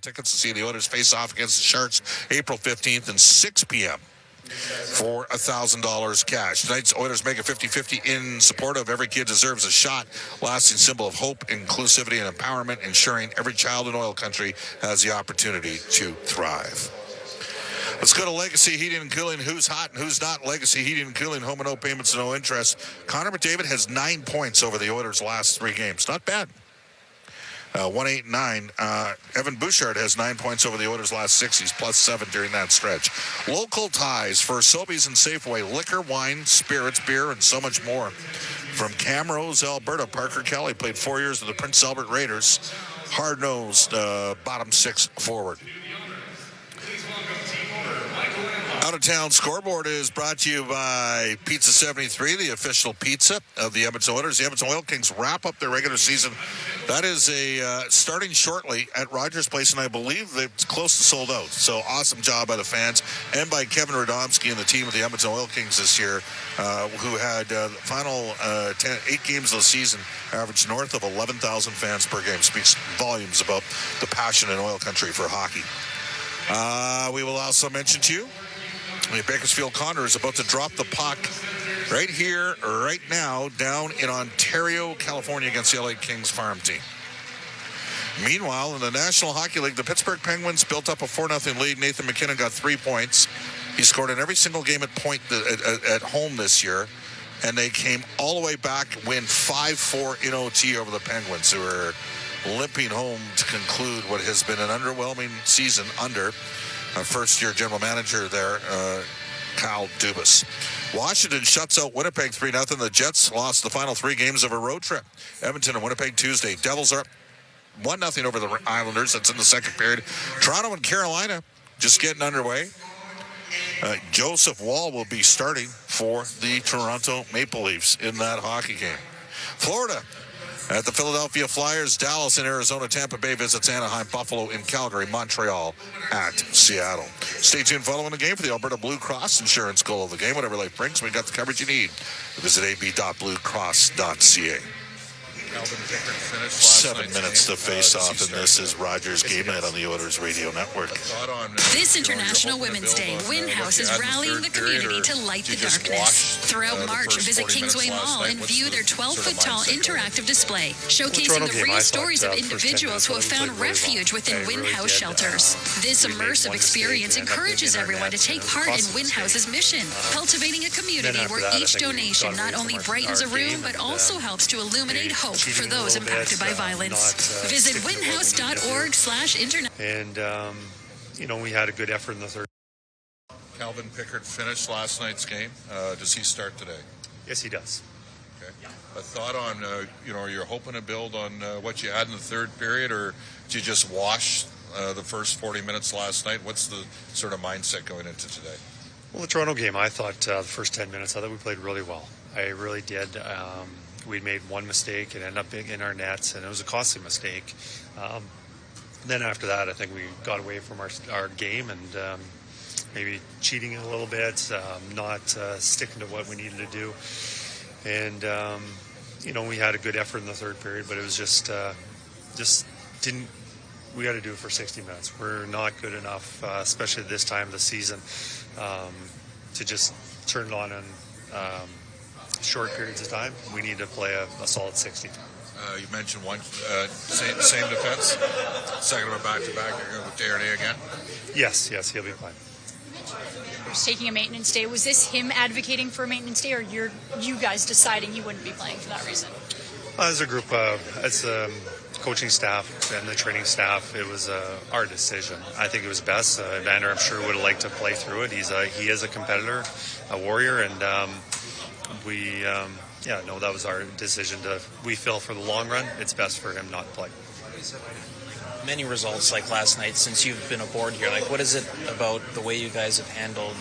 Tickets to see the Oilers face off against the Sharks April 15th and 6 p.m. for $1,000 cash. Tonight's Oilers make a 50-50 in support of Every Kid Deserves a Shot, lasting symbol of hope, inclusivity, and empowerment, ensuring every child in oil country has the opportunity to thrive. Let's go to Legacy Heating and Cooling. Who's hot and who's not? Legacy Heating and Cooling, home and no payments, no interest. Connor McDavid has 9 points over the Oilers' last 3 games. Not bad. 189. Evan Bouchard has 9 points over the Oilers' last 6. He's plus 7 during that stretch. Local ties for Sobeys and Safeway. Liquor, wine, spirits, beer, and so much more. From Camrose, Alberta, Parker Kelly played 4 years with the Prince Albert Raiders. Hard-nosed bottom 6 forward. Out-of-town scoreboard is brought to you by Pizza 73, the official pizza of the Edmonton Oilers. The Edmonton Oil Kings wrap up their regular season. That is starting shortly at Rogers Place, and I believe it's close to sold out. So awesome job by the fans and by Kevin Radomski and the team of the Edmonton Oil Kings this year, who had the final 8 games of the season averaged north of 11,000 fans per game. Speaks volumes about the passion in oil country for hockey. We will also mention to you, the Bakersfield Condor is about to drop the puck right here, right now, down in Ontario, California, against the LA Kings farm team. Meanwhile, in the National Hockey League, the Pittsburgh Penguins built up a 4-0 lead. Nathan McKinnon got 3 points. He scored in every single game at home this year, and they came all the way back, win 5-4 in OT over the Penguins, who are limping home to conclude what has been an underwhelming season under first-year general manager there, Kyle Dubas. Washington shuts out Winnipeg 3-0. The Jets lost the final 3 games of a road trip. Edmonton and Winnipeg Tuesday. Devils are up 1-0 over the Islanders. That's in the second period. Toronto and Carolina just getting underway. Joseph Wall will be starting for the Toronto Maple Leafs in that hockey game. Florida at the Philadelphia Flyers, Dallas in Arizona, Tampa Bay visits Anaheim, Buffalo in Calgary, Montreal at Seattle. Stay tuned following the game for the Alberta Blue Cross insurance goal of the game. Whatever life brings, we got the coverage you need. Visit ab.bluecross.ca. 7 minutes to face off, and this is Rogers Game Night on the Oilers Radio Network. This International Women's Day, Win House is rallying the community to light the darkness. Throughout March, visit Kingsway Mall and view their 12-foot-tall interactive display, showcasing the real stories of individuals who have found refuge within Win House shelters. This immersive experience encourages everyone to take part in Win House's mission, cultivating a community where each donation not only brightens a room, but also helps to illuminate hope for those impacted by violence. Visit winhouse.org/internet. And, we had a good effort in the third. Calvin Pickard finished last night's game. Does he start today? Yes, he does. Okay. A thought on, you're hoping to build on what you had in the third period, or did you just wash the first 40 minutes last night? What's the sort of mindset going into today? Well, the Toronto game, I thought the first 10 minutes, I thought we played really well. I really did. We'd made one mistake. It ended up being in our nets, and it was a costly mistake. Then after that, I think we got away from our game and maybe cheating a little bit, not sticking to what we needed to do. And, we had a good effort in the third period, but it was just didn't – we got to do it for 60 minutes. We're not good enough, especially this time of the season, to just turn it on in short periods of time. We need to play a solid 60. You mentioned one same defense, second of a back-to-back. You're going with Desharnais again? Yes, he'll be fine. Just taking a maintenance day. Was this him advocating for a maintenance day, or you guys deciding he wouldn't be playing for that reason? As a group, as a coaching staff and the training staff, it was our decision. I think it was best. Vander, I'm sure, would have liked to play through it. He is a competitor, a warrior, and that was our decision. We feel for the long run, it's best for him not to play. Many results like last night since you've been aboard here. Like, what is it about the way you guys have handled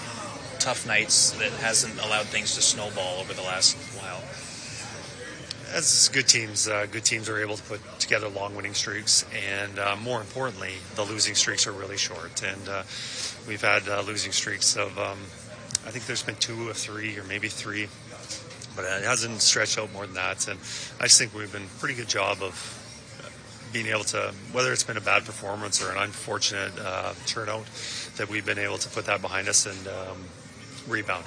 tough nights that hasn't allowed things to snowball over the last while? As good teams are able to put together long winning streaks, and more importantly, the losing streaks are really short. And we've had losing streaks of, I think there's been 2 or 3, or maybe 3, but it hasn't stretched out more than that. And I just think we've been a pretty good job of being able to, whether it's been a bad performance or an unfortunate turnout, that we've been able to put that behind us and rebound.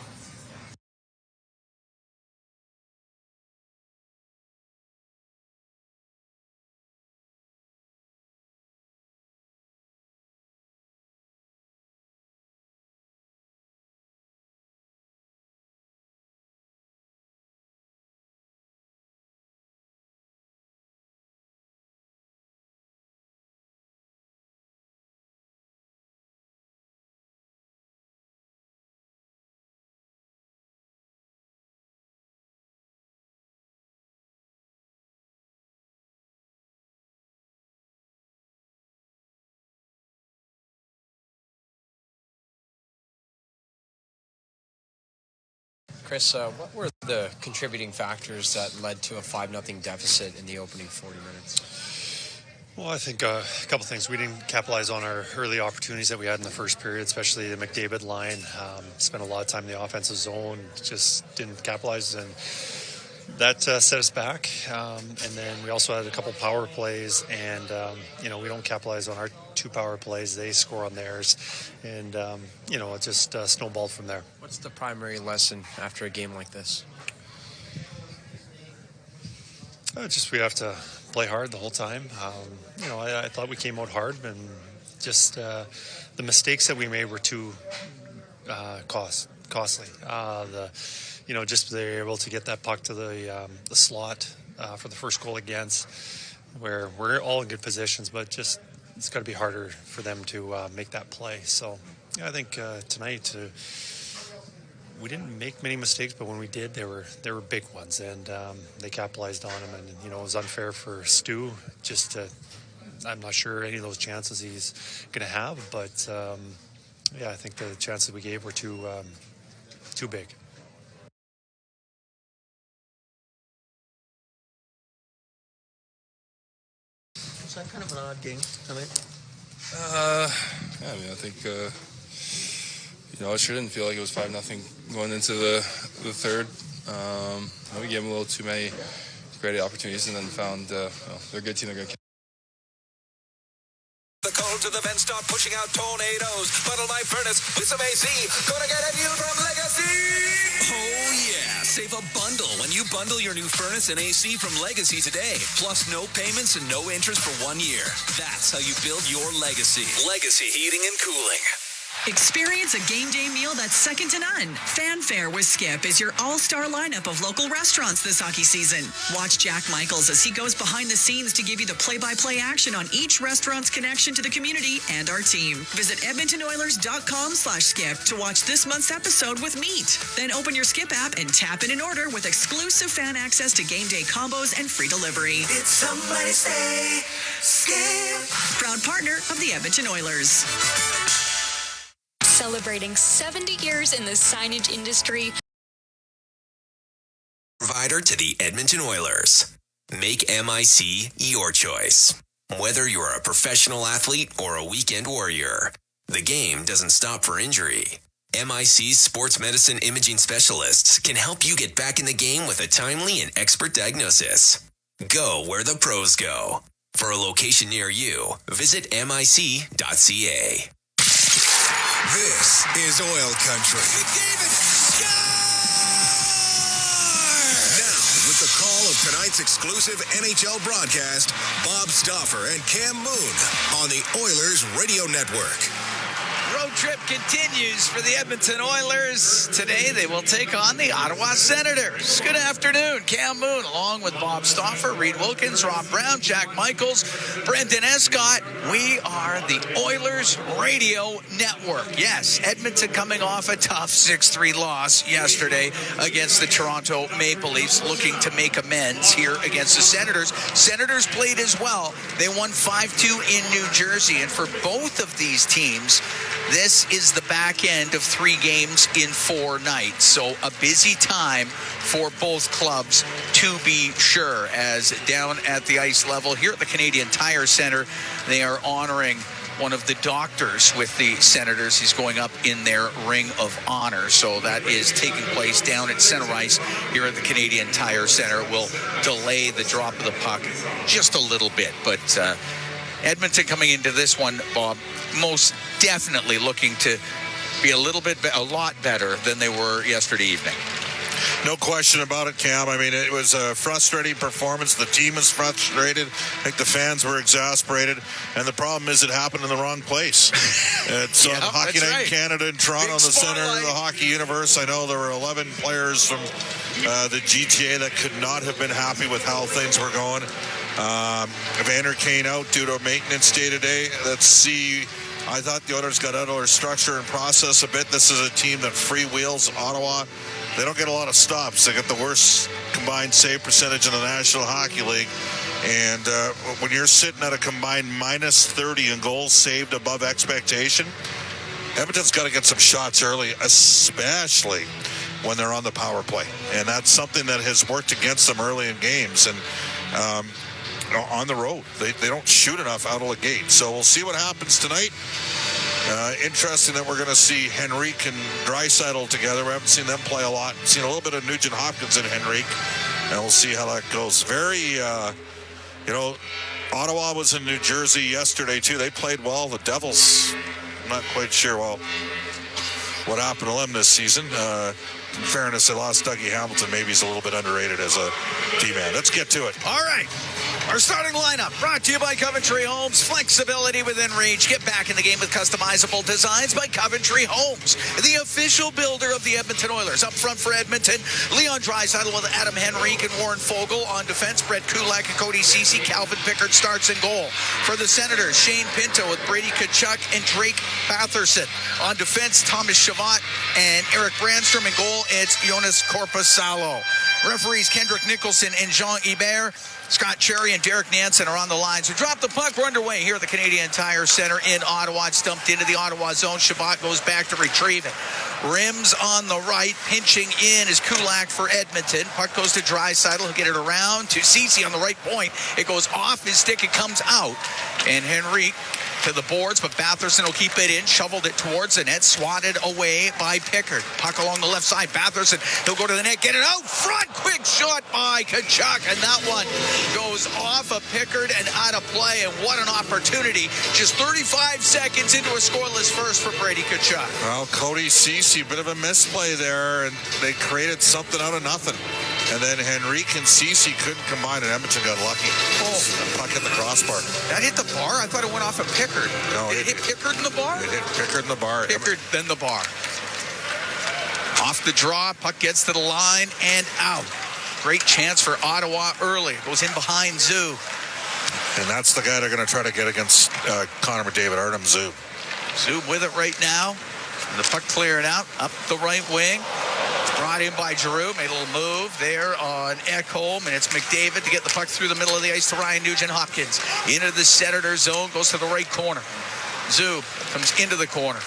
Chris, what were the contributing factors that led to a 5-0 deficit in the opening 40 minutes? Well, I think a couple things. We didn't capitalize on our early opportunities that we had in the first period, especially the McDavid line. Spent a lot of time in the offensive zone, just didn't capitalize, and that set us back. And then we also had a couple power plays, and we don't capitalize on our 2 power plays. They score on theirs, and it just snowballed from there. What's the primary lesson after a game like this? Just we have to play hard the whole time. I thought we came out hard, and just the mistakes that we made were too costly. Just they're able to get that puck to the slot for the first goal against, where we're all in good positions, but just it's got to be harder for them to make that play. So I think tonight we didn't make many mistakes, but when we did, they were big ones, and they capitalized on them. And it was unfair for Stu. I'm not sure any of those chances he's going to have, but I think the chances we gave were too big. Was that kind of an odd game tonight? I think it sure didn't feel like it was 5-0 going into the third. We gave them a little too many great opportunities, and then found they're a good team. They're going to. The cold to the vent, start pushing out tornadoes. Bottle my furnace with some AC. Gonna get a deal from Legacy. Oh yeah, save a bundle when you bundle your new furnace and AC from Legacy today. Plus no payments and no interest for 1 year. That's how you build your legacy. Legacy Heating and Cooling. Experience a game day meal that's second to none. Fanfare with Skip is your all-star lineup of local restaurants this hockey season. Watch Jack Michaels as he goes behind the scenes to give you the play-by-play action on each restaurant's connection to the community and our team. Visit EdmontonOilers.com/skip to watch this month's episode with Meat. Then open your Skip app and tap in an order with exclusive fan access to game day combos and free delivery. Did somebody say Skip? Proud partner of the Edmonton Oilers. Celebrating 70 years in the signage industry. Provider to the Edmonton Oilers. Make MIC your choice. Whether you're a professional athlete or a weekend warrior, the game doesn't stop for injury. MIC's sports medicine imaging specialists can help you get back in the game with a timely and expert diagnosis. Go where the pros go. For a location near you, visit mic.ca. This is Oil Country. McDavid, Now, with the call of tonight's exclusive NHL broadcast, Bob Stauffer and Cam Moon on the Oilers Radio Network. Road trip continues for the Edmonton Oilers. Today they will take on the Ottawa Senators. Good afternoon. Cam Moon along with Bob Stauffer, Reed Wilkins, Rob Brown, Jack Michaels, Brendan Escott. We are the Oilers Radio Network. Yes, Edmonton coming off a tough 6-3 loss yesterday against the Toronto Maple Leafs, looking to make amends here against the Senators. Senators played as well. They won 5-2 in New Jersey, and for both of these teams, this is the back end of 3 games in 4 nights. So a busy time for both clubs, to be sure, as down at the ice level here at the Canadian Tire Center, they are honoring one of the doctors with the Senators. He's going up in their Ring of Honor. So that is taking place down at center ice here at the Canadian Tire Center. It will delay the drop of the puck just a little bit. But Edmonton coming into this one, Bob, most definitely looking to be a lot better than they were yesterday evening. No question about it, Cam. I mean, it was a frustrating performance. The team is frustrated. I think the fans were exasperated. And the problem is it happened in the wrong place. It's on Hockey Night in Canada in Toronto, in the center of the hockey universe. I know there were 11 players from the GTA that could not have been happy with how things were going. Evander Kane out due to maintenance day today. Let's see. I thought the Oilers got out of their structure and process a bit. This is a team that freewheels Ottawa. They don't get a lot of stops. They get the worst combined save percentage in the National Hockey League. And when you're sitting at a combined minus 30 in goals saved above expectation, Edmonton's got to get some shots early, especially when they're on the power play. And that's something that has worked against them early in games. And on the road, they don't shoot enough out of the gate. So we'll see what happens tonight. Interesting that we're going to see Henrique and Draisaitl together. We haven't seen them play a lot. Seen a little bit of Nugent Hopkins and Henrique, and we'll see how that goes. Very, Ottawa was in New Jersey yesterday too. They played well. The Devils, I'm not quite sure what happened to them this season. In fairness, they lost Dougie Hamilton. Maybe he's a little bit underrated as a D-man. Let's get to it. All right. Our starting lineup brought to you by Coventry Homes. Flexibility within reach. Get back in the game with customizable designs by Coventry Homes, the official builder of the Edmonton Oilers. Up front for Edmonton, Leon Draisaitl with Adam Henrique and Warren Foegele. On defense, Brett Kulak and Cody Ceci. Calvin Pickard starts in goal. For the Senators, Shane Pinto with Brady Tkachuk and Drake Batherson. On defense, Thomas Chabot and Eric Brandstrom. In goal, it's Jonas Korpisalo. Referees Kendrick Nicholson and Jean Hebert. Scott Cherry and Derek Nansen are on the lines. We drop the puck. We're underway here at the Canadian Tire Center in Ottawa. It's dumped into the Ottawa zone. Chabot goes back to retrieve it. Rims on the right. Pinching in is Kulak for Edmonton. Puck goes to Draisaitl. He'll get it around to Ceci on the right point. It goes off his stick. It comes out. And Henrique to the boards, but Batherson will keep it in. Shoveled it towards the net. Swatted away by Pickard. Puck along the left side. Batherson, he'll go to the net. Get it out front. Quick shot by Tkachuk. And that one goes off of Pickard and out of play. And what an opportunity. Just 35 seconds into a scoreless first for Brady Tkachuk. Well, Cody Ceci, bit of a misplay there, and they created something out of nothing. And then Henrique and Ceci couldn't combine, and Edmonton got lucky. The puck hit the crossbar. That hit the bar? I thought it went off of Pickard. No, it hit Pickard in the bar? It hit Pickard in the bar. Pickard, then the bar. Off the draw, puck gets to the line and out. Great chance for Ottawa early. Goes in behind Zoo. And that's the guy they're going to try to get against Connor McDavid, Artem Zoo. Zoo with it right now. The puck cleared out, up the right wing. Brought in by Giroux, made a little move there on Ekholm, and it's McDavid to get the puck through the middle of the ice to Ryan Nugent-Hopkins. Into the Senator zone, goes to the right corner. Zoo comes into the corner.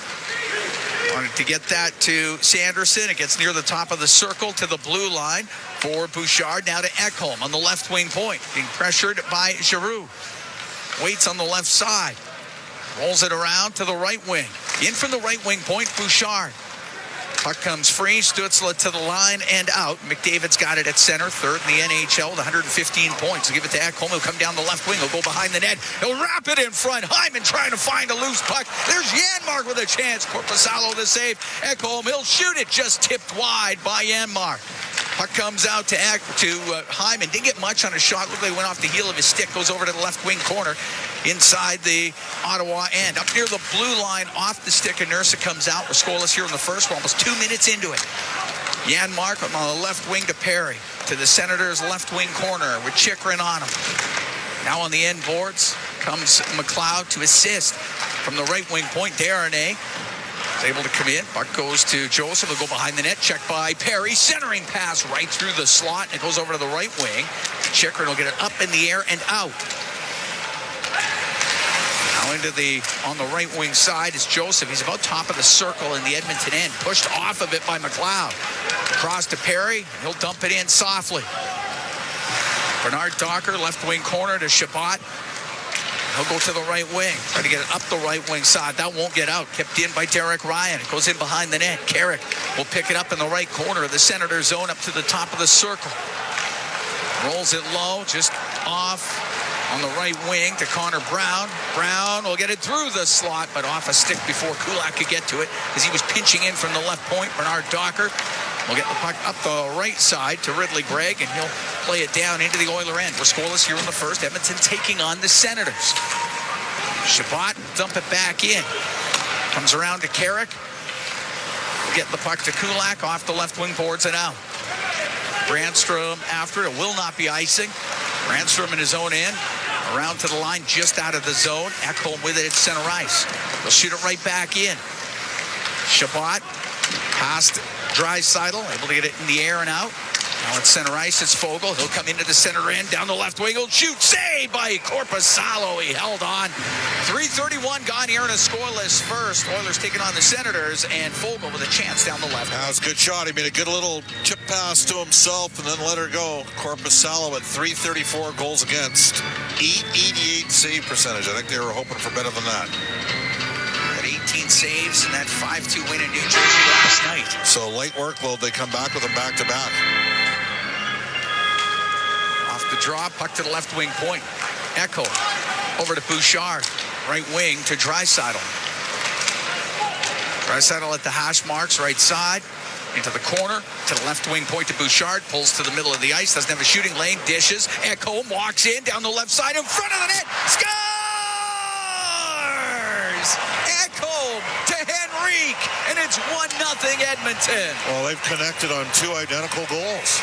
Wanted to get that to Sanderson. It gets near the top of the circle to the blue line for Bouchard. Now to Ekholm on the left wing point, being pressured by Giroux. Waits on the left side. Rolls it around to the right wing. In from the right wing point, Bouchard. Puck comes free. Stützle to the line and out. McDavid's got it at center, third in the NHL with 115 points. He'll give it to Ekholm. He'll come down the left wing. He'll go behind the net. He'll wrap it in front. Hyman trying to find a loose puck. There's Janmark with a chance. Korpisalo to save. Ekholm, he'll shoot it. Just tipped wide by Janmark. Puck comes out to Hyman. Didn't get much on a shot. Looked like he went off the heel of his stick. Goes over to the left wing corner inside the Ottawa end. Up near the blue line, off the stick of Nurse. Comes out. We're scoreless here in the first. We're almost 2 minutes into it. Janmark on the left wing to Perry. To the Senators' left wing corner with Chychrun on him. Now on the end boards comes McLeod to assist. From the right wing point, Darnay is able to come in. Puck goes to Joseph. He'll go behind the net. Checked by Perry. Centering pass right through the slot. And it goes over to the right wing. Chychrun will get it up in the air and out. Now on the right wing side is Joseph. He's about top of the circle in the Edmonton end. Pushed off of it by McLeod. Across to Perry. He'll dump it in softly. Bernard Docker, left wing corner to Chabot. He'll go to the right wing. Try to get it up the right wing side. That won't get out. Kept in by Derek Ryan. It goes in behind the net. Carrick will pick it up in the right corner of the Senator zone up to the top of the circle. Rolls it low, just off on the right wing to Connor Brown. Brown will get it through the slot, but off a stick before Kulak could get to it as he was pinching in from the left point. Bernard Docker will get the puck up the right side to Ridley Gregg, and he'll play it down into the Oiler end. We're scoreless here in the first. Edmonton taking on the Senators. Shabbat dump it back in. Comes around to Carrick. Get the puck to Kulak off the left wing boards and out. Brandstrom after it. It will not be icing. Brandstrom in his own end. Around to the line, just out of the zone. Ekholm with it at center ice. They'll shoot it right back in. Shabbat past Draisaitl, able to get it in the air and out. Now at center ice, it's Fogle. He'll come into the center end, down the left wing. He'll shoot. Saved by Korpisalo. He held on. 3:31 gone here in a scoreless first. Oilers taking on the Senators, and Fogle with a chance down the left. That was a good shot. He made a good little chip pass to himself and then let her go. Korpisalo at .334 goals against. 888 save percentage. I think they were hoping for better than that. 18 saves in that 5-2 win in New Jersey last night. So light workload, they come back with them back-to-back. Off the draw, puck to the left wing point. Echo over to Bouchard. Right wing to Draisaitl. Draisaitl at the hash marks, right side. Into the corner, to the left wing point to Bouchard. Pulls to the middle of the ice, doesn't have a shooting lane. Dishes. Echo walks in, down the left side, in front of the net. Scores! Ekholm to Henrique, and it's 1-0 Edmonton. Well, they've connected on two identical goals.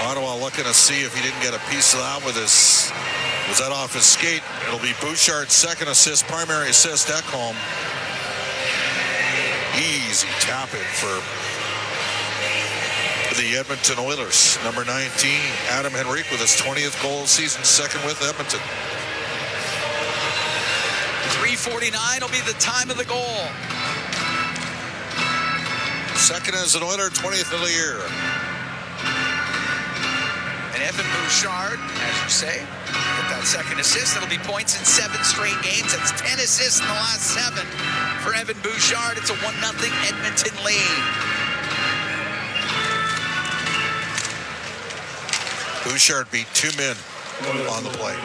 Ottawa looking to see if he didn't get a piece of that with his... Was that off his skate? It'll be Bouchard's second assist, primary assist, Ekholm. Easy tap in for the Edmonton Oilers. Number 19, Adam Henrique with his 20th goal of the season, second with Edmonton. 3:49 will be the time of the goal. Second as an Oiler, 20th of the year. And Evan Bouchard, as you say, get that second assist. It'll be points in 7 straight games. That's 10 assists in the last 7 for Evan Bouchard. It's a 1-0 Edmonton lead. Bouchard beat 2 men on the play.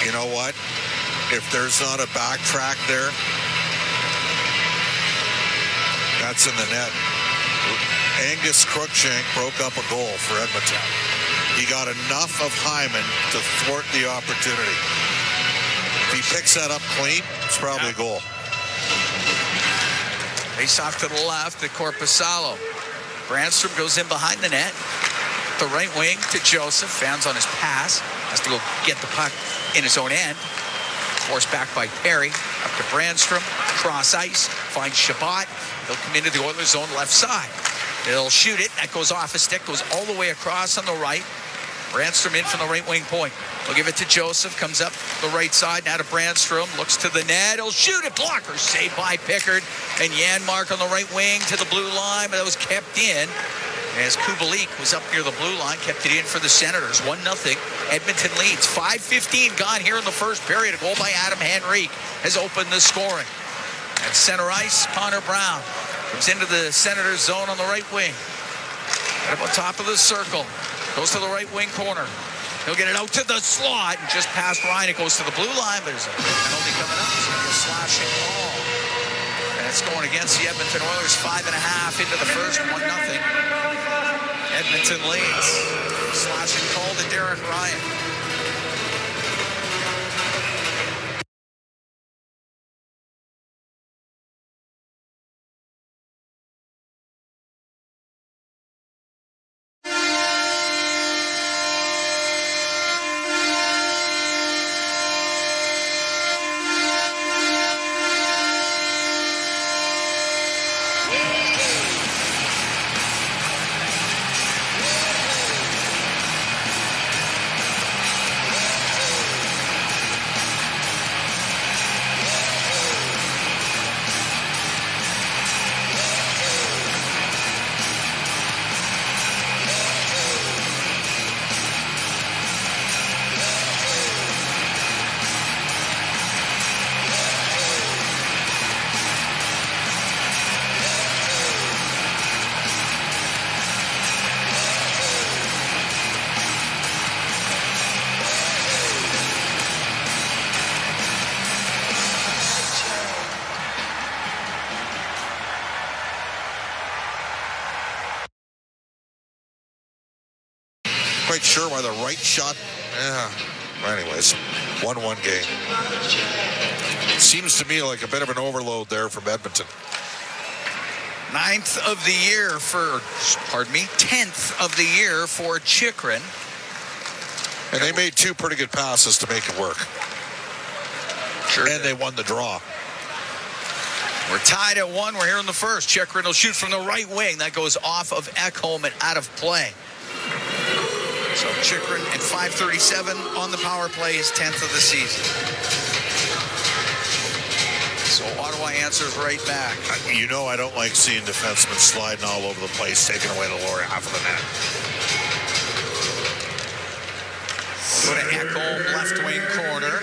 You know what? If there's not a backtrack there, that's in the net. Angus Cruikshank broke up a goal for Edmonton. He got enough of Hyman to thwart the opportunity. If he picks that up clean, it's probably a goal. Face off to the left to Korpisalo. Brandstrom goes in behind the net. The right wing to Joseph. Fans on his pass. Has to go get the puck in his own end. Forced back by Perry. Up to Brandstrom. Cross ice. Finds Shabbat. He'll come into the Oilers zone left side. They'll shoot it. That goes off a stick. Goes all the way across on the right. Brandstrom in from the right wing point. They'll give it to Joseph. Comes up the right side. Now to Brandstrom. Looks to the net. He'll shoot it. Blocker saved by Pickard. And Janmark on the right wing to the blue line. But that was kept in. As Kubalik was up near the blue line, kept it in for the Senators. 1-0. Edmonton leads. 5:15 gone here in the first period. A goal by Adam Henrique has opened the scoring. At center ice, Connor Brown comes into the Senators zone on the right wing. Right up on top of the circle. Goes to the right wing corner. He'll get it out to the slot. And just past Ryan, it goes to the blue line, but there's a penalty coming up. It's going to be a slashing ball. And minutes going against the Edmonton Oilers. 5.5 into the first, 1-0. Edmonton leads. Slashing call to Derek Ryan. Quite sure why the right shot. Anyways, 1-1 game. Seems to me like a bit of an overload there from Edmonton. 10th of the year for Chychrun. And they made 2 pretty good passes to make it work. Sure. And they won the draw. We're tied at 1. We're here in the first. Chychrun will shoot from the right wing. That goes off of Ekholm and out of play. So Chychrun at 5:37 on the power play, his 10th of the season. So Ottawa answers right back. You know I don't like seeing defensemen sliding all over the place, taking away the lower half of the net. Go to Ekholm, left wing corner.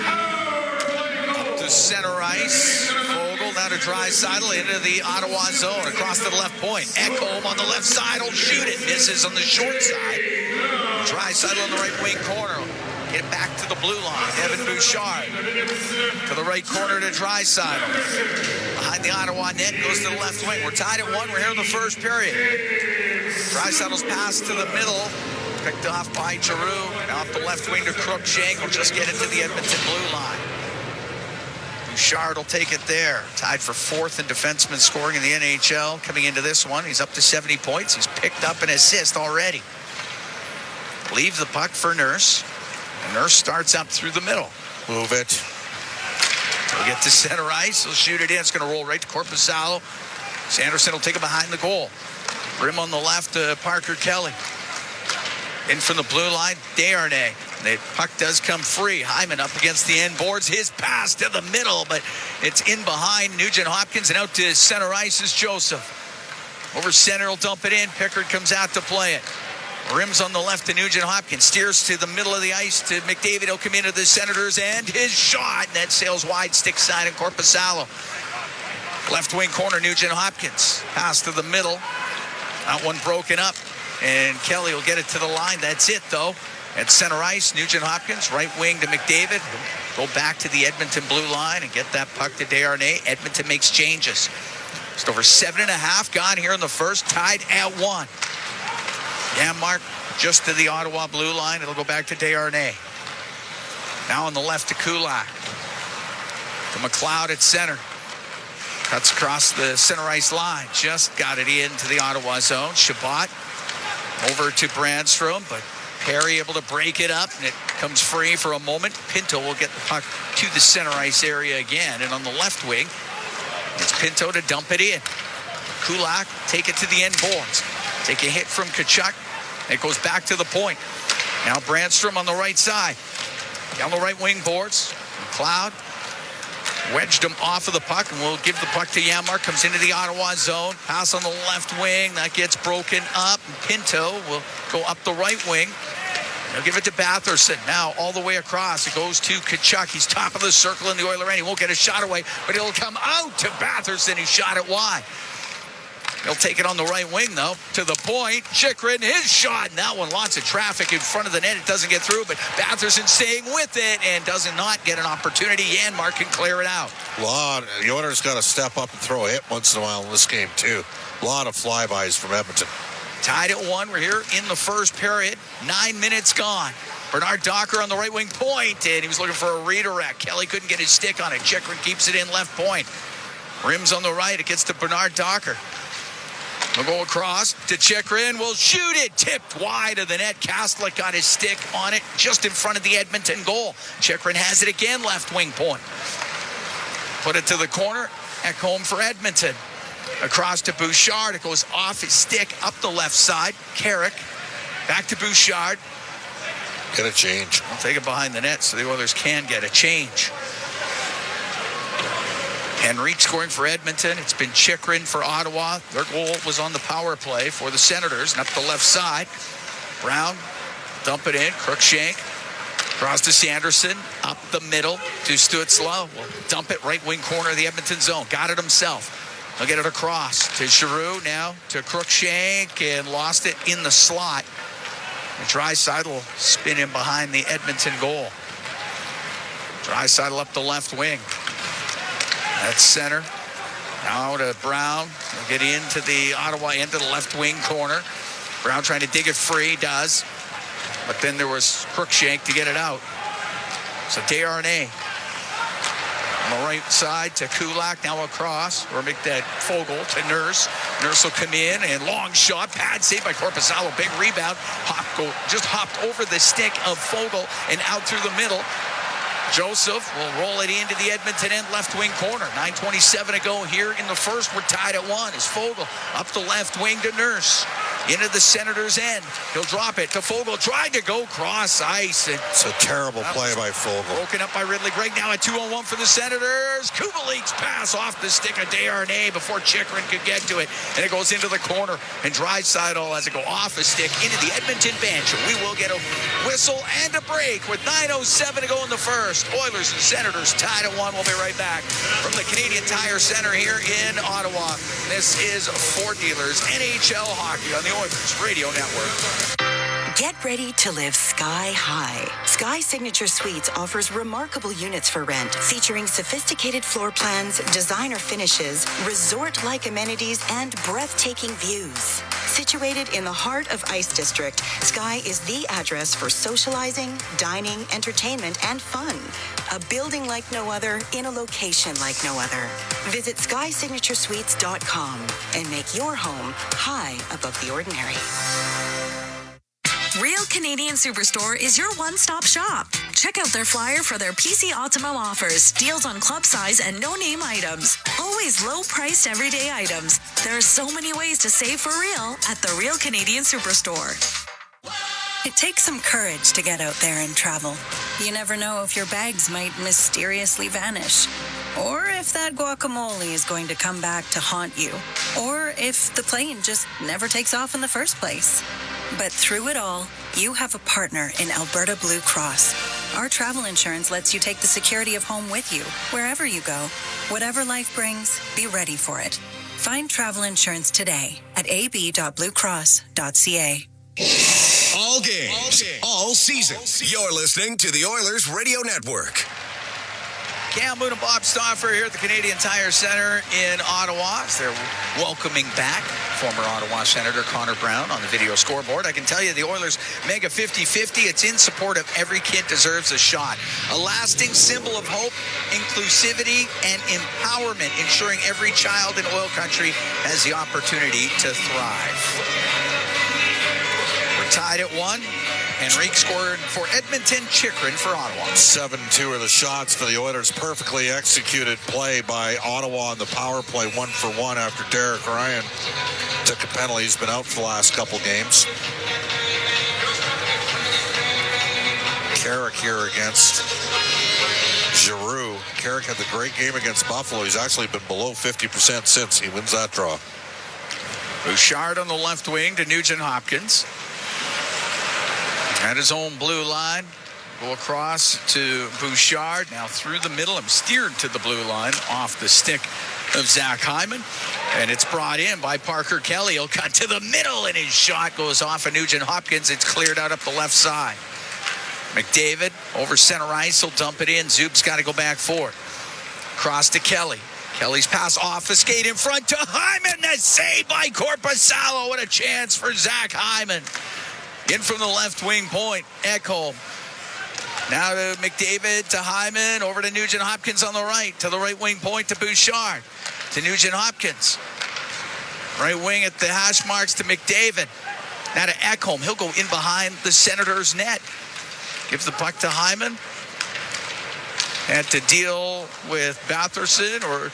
Up to center ice. Vogel down to Draisaitl into the Ottawa zone. Across to the left point. Ekholm on the left side will shoot it. Misses on the short side. Draisaitl on the right wing corner. Get it back to the blue line. Evan Bouchard to the right corner to Draisaitl. Behind the Ottawa net, goes to the left wing. We're tied at 1. We're here in the first period. Draisaitl's pass to the middle. Picked off by Giroux. Now up the left wing to Cruikshank. Will just get it to the Edmonton blue line. Bouchard will take it there. Tied for 4th in defenseman scoring in the NHL. Coming into this one, he's up to 70 points. He's picked up an assist already. Leaves the puck for Nurse. And Nurse starts up through the middle. Move it. He'll get to center ice. He'll shoot it in. It's going to roll right to Korpisalo. Sanderson will take it behind the goal. Rim on the left to Parker Kelly. In from the blue line, Desharnais. The puck does come free. Hyman up against the end boards. His pass to the middle, but it's in behind Nugent Hopkins, and out to center ice is Joseph. Over center, he'll dump it in. Pickard comes out to play it. Rims on the left to Nugent Hopkins. Steers to the middle of the ice to McDavid. He'll come into the Senators, and his shot. That sails wide, stick side, and Korpisalo. Left wing corner, Nugent Hopkins. Pass to the middle. That one broken up, and Kelly will get it to the line. That's it, though. At center ice, Nugent Hopkins, right wing to McDavid. Go back to the Edmonton blue line and get that puck to Desharnais. Edmonton makes changes. Just over 7.5 gone here in the first, tied at 1. Janmark just to the Ottawa blue line. It'll go back to Desharnais. Now on the left to Kulak. To McLeod at center. Cuts across the center ice line. Just got it into the Ottawa zone. Shabbat over to Brandstrom, but Perry able to break it up, and it comes free for a moment. Pinto will get the puck to the center ice area again, and on the left wing, it's Pinto to dump it in. Kulak take it to the end boards. Take a hit from Tkachuk. It goes back to the point. Now Brandstrom on the right side. Down the right wing boards. McLeod wedged him off of the puck, and will give the puck to Janmark. Comes into the Ottawa zone. Pass on the left wing. That gets broken up. Pinto will go up the right wing. They'll give it to Batherson. Now all the way across. It goes to Tkachuk. He's top of the circle in the Oiler end. He won't get a shot away, but it'll come out to Batherson. He shot it wide. He'll take it on the right wing, though, to the point. Chychrun, his shot, and that one, lots of traffic in front of the net. It doesn't get through, but Batherson staying with it and does not get an opportunity. Janmark can clear it out. The Oilers got to step up and throw a hit once in a while in this game, too. A lot of flybys from Edmonton. Tied at 1. We're here in the first period. 9 minutes gone. Bernard Docker on the right wing point, and he was looking for a redirect. Kelly couldn't get his stick on it. Chychrun keeps it in left point. Rims on the right. It gets to Bernard Docker. We'll go across to Chychrun. Will shoot it. Tipped wide of the net. Kastlik got his stick on it just in front of the Edmonton goal. Chychrun has it again, left wing point. Put it to the corner. Ekholm for Edmonton. Across to Bouchard. It goes off his stick up the left side. Carrick. Back to Bouchard. Get a change. I'll take it behind the net so the Oilers can get a change. Henrique scoring for Edmonton. It's been Chychrun for Ottawa. Their goal was on the power play for the Senators. And up the left side. Brown, dump it in. Cruikshank. Cross to Sanderson. Up the middle to Stützle. Will dump it right wing corner of the Edmonton zone. Got it himself. He'll get it across to Giroux now to Cruikshank and lost it in the slot. Draisaitl will spin in behind the Edmonton goal. Draisaitl up the left wing. That's center. Now to Brown. He'll get into the Ottawa end of the left wing corner. Brown trying to dig it free. Does. But then there was Cruikshank to get it out. So Desharnais on the right side to Kulak. Now across. Or make that Fogle to Nurse. Nurse will come in and long shot. Pad saved by Korpisalo. Big rebound. Just hopped over the stick of Fogle and out through the middle. Joseph will roll it into the Edmonton end left wing corner. 9:27 to go here in the first. We're tied at 1 as Fogle up the left wing to Nurse. Into the Senators' end. He'll drop it to Fogle. Tried to go cross ice. And it's a terrible play by Fogle. Broken up by Ridley Gregg. Now a 2-on-1 for the Senators. Kubalik's pass off the stick of Desharnais before Chychrun could get to it. And it goes into the corner. And Draisaitl has it go off a stick into the Edmonton bench. We will get a whistle and a break with 9:07 to go in the first. Oilers and Senators tied at 1. We'll be right back from the Canadian Tire Center here in Ottawa. This is Ford Dealers NHL Hockey on the Oilers Radio Network. Get ready to live sky high. Sky Signature Suites offers remarkable units for rent, featuring sophisticated floor plans, designer finishes, resort-like amenities, and breathtaking views. Situated in the heart of Ice District, Sky is the address for socializing, dining, entertainment, and fun. A building like no other in a location like no other. Visit SkySignatureSuites.com and make your home high above the ordinary. Real Canadian Superstore is your one-stop shop. Check out their flyer for their PC Optimum offers, deals on club size and no-name items. Always low-priced everyday items. There are so many ways to save for real at the Real Canadian Superstore. It takes some courage to get out there and travel. You never know if your bags might mysteriously vanish, or if that guacamole is going to come back to haunt you, or if the plane just never takes off in the first place. But through it all, you have a partner in Alberta Blue Cross. Our travel insurance lets you take the security of home with you, wherever you go. Whatever life brings, be ready for it. Find travel insurance today at ab.bluecross.ca. All games, all seasons. You're listening to the Oilers Radio Network. Cam Moon and Bob Stauffer here at the Canadian Tire Center in Ottawa. As they're welcoming back former Ottawa Senator Connor Brown on the video scoreboard. I can tell you the Oilers Mega 50-50. It's in support of Every Kid Deserves a Shot. A lasting symbol of hope, inclusivity, and empowerment, ensuring every child in oil country has the opportunity to thrive. We're tied at 1. Henrique scored for Edmonton, Chychrun for Ottawa. 7-2 are the shots for the Oilers. Perfectly executed play by Ottawa on the power play, 1-for-1 after Derek Ryan took a penalty. He's been out for the last couple games. Carrick here against Giroux. Carrick had the great game against Buffalo. He's actually been below 50% since he wins that draw. Bouchard on the left wing to Nugent Hopkins. At his own blue line, go across to Bouchard. Now through the middle and steered to the blue line off the stick of Zach Hyman. And it's brought in by Parker Kelly. He'll cut to the middle, and his shot goes off of Nugent Hopkins. It's cleared out up the left side. McDavid over center ice. He'll dump it in. Zoob's got to go back forward. Cross to Kelly. Kelly's pass off a skate in front to Hyman. The save by Korpisalo. What a chance for Zach Hyman. In from the left wing point. Ekholm. Now to McDavid, to Hyman, over to Nugent Hopkins on the right. To the right wing point to Bouchard. To Nugent Hopkins. Right wing at the hash marks to McDavid. Now to Ekholm. He'll go in behind the Senators' net. Gives the puck to Hyman. Had to deal with Batherson or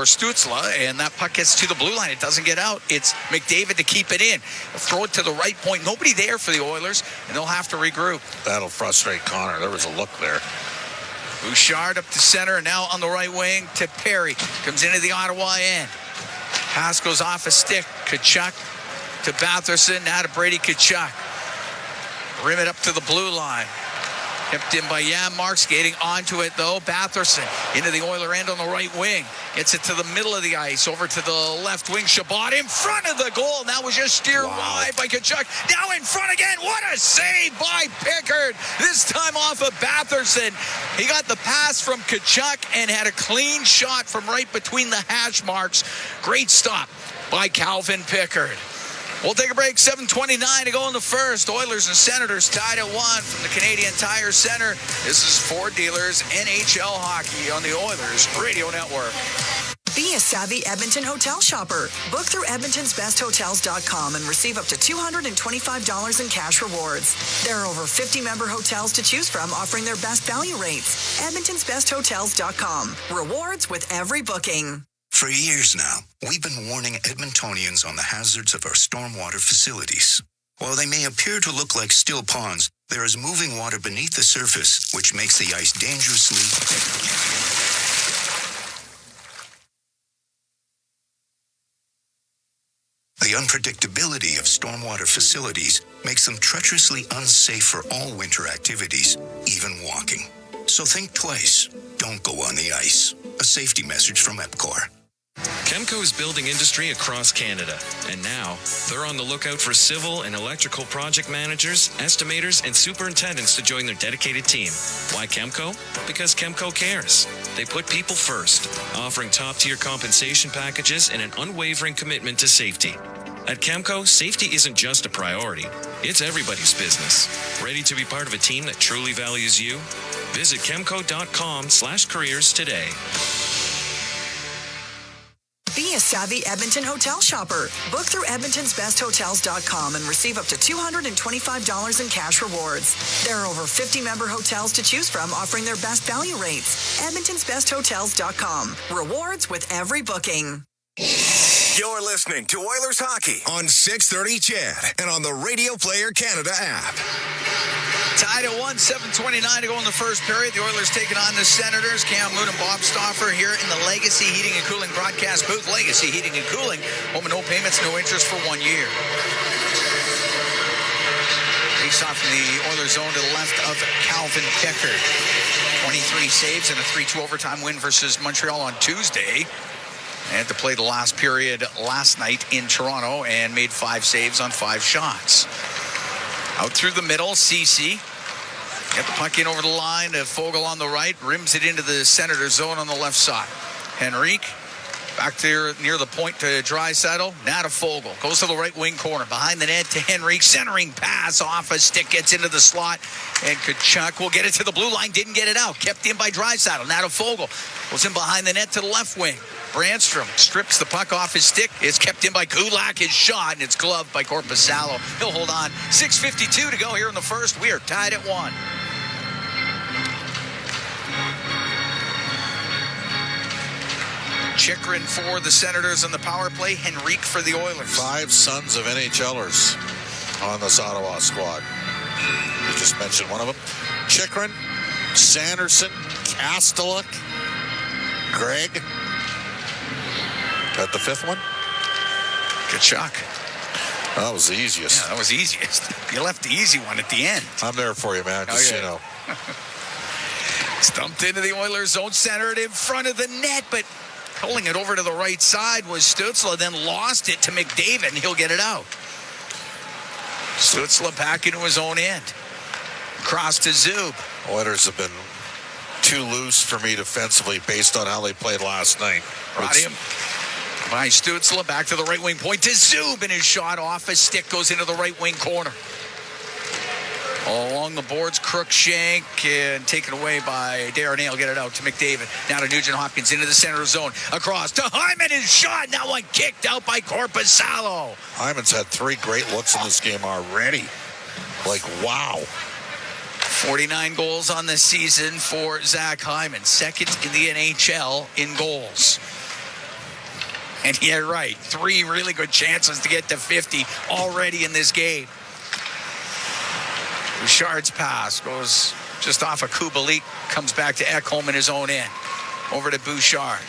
Stützle, and that puck gets to the blue line. It doesn't get out. It's McDavid to keep it in. Throw it to the right point. Nobody there for the Oilers, and they'll have to regroup. That'll frustrate Connor. There was a look there. Bouchard up to center, and now on the right wing to Perry. Comes into the Ottawa end. Pass goes off a stick. Tkachuk to Batherson. Now to Brady Tkachuk. Rim it up to the blue line. Kept in by Janmark, skating onto it, though. Batherson into the Oiler end on the right wing. Gets it to the middle of the ice, over to the left wing. Chabot in front of the goal, and that was just steered wide by Tkachuk. Now in front again. What a save by Pickard. This time off of Batherson. He got the pass from Tkachuk and had a clean shot from right between the hash marks. Great stop by Calvin Pickard. We'll take a break. 7:29 to go in the first. Oilers and Senators tied at 1 from the Canadian Tire Center. This is Ford Dealers NHL Hockey on the Oilers Radio Network. Be a savvy Edmonton hotel shopper. Book through edmontonsbesthotels.com and receive up to $225 in cash rewards. There are over 50 member hotels to choose from, offering their best value rates. edmontonsbesthotels.com. Rewards with every booking. For years now, we've been warning Edmontonians on the hazards of our stormwater facilities. While they may appear to look like still ponds, there is moving water beneath the surface, which makes the ice dangerously... The unpredictability of stormwater facilities makes them treacherously unsafe for all winter activities, even walking. So think twice. Don't go on the ice. A safety message from EPCOR. Chemco is building industry across Canada, and now they're on the lookout for civil and electrical project managers, estimators, and superintendents to join their dedicated team. Why Chemco? Because Chemco cares. They put people first, offering top-tier compensation packages and an unwavering commitment to safety. At Chemco, safety isn't just a priority, it's everybody's business. Ready to be part of a team that truly values you? Visit chemco.com/careers today. Be a savvy Edmonton hotel shopper. Book through edmontonsbesthotels.com and receive up to $225 in cash rewards. There are over 50 member hotels to choose from, offering their best value rates. edmontonsbesthotels.com. Rewards with every booking. You're listening to Oilers Hockey on 630 CHED and on the Radio Player Canada app. Tied at 1, 7:29 to go in the first period. The Oilers taking on the Senators. Cam Moon and Bob Stauffer here in the Legacy Heating and Cooling broadcast booth. Legacy Heating and Cooling. Home and no payments, no interest for 1 year. Face off in the Oilers zone to the left of Calvin Pickard. 23 saves and a 3-2 overtime win versus Montreal on Tuesday. They had to play the last period last night in Toronto and made 5 saves on 5 shots. Out through the middle, Ceci. Get the puck in over the line to Fogle on the right. Rims it into the Senator zone on the left side. Henrique back there near the point to Draisaitl. Now to Fogle. Goes to the right wing corner. Behind the net to Henrique. Centering pass off a stick. Gets into the slot. And Tkachuk will get it to the blue line. Didn't get it out. Kept in by Draisaitl. Now to Fogle. Goes in behind the net to the left wing. Brandstrom strips the puck off his stick. It's kept in by Kulak. His shot, and it's gloved by Korpisalo. He'll hold on. 6:52 to go here in the first. We are tied at 1. Chychrun for the Senators on the power play. Henrique for the Oilers. 5 sons of NHLers on this Ottawa squad. You just mentioned one of them. Chychrun, Sanderson, Kastelik, Greg. Got the 5th one? Tkachuk. That was the easiest. Yeah, that was easiest. You left the easy one at the end. I'm there for you, man. Just so you know. Stumped into the Oilers' zone, centered in front of the net, but Pulling it over to the right side was Stützle, then lost it to McDavid, and he'll get it out. Stützle back into his own end. Cross to Zub. Oilers have been too loose for me defensively based on how they played last night. Brought him by Stützle, back to the right wing point to Zub, and his shot off his stick goes into the right wing corner. All along the boards, Crookshank, and taken away by Darren Hale. Get it out to McDavid. Now to Nugent-Hopkins into the center zone. Across to Hyman. His shot. That one kicked out by Korpisalo. Hyman's had 3 great looks in this game already. Like, wow. 49 goals on the season for Zach Hyman. Second in the NHL in goals. And you're right. 3 really good chances to get to 50 already in this game. Bouchard's pass goes just off of Kubalik, comes back to Ekholm in his own end. Over to Bouchard.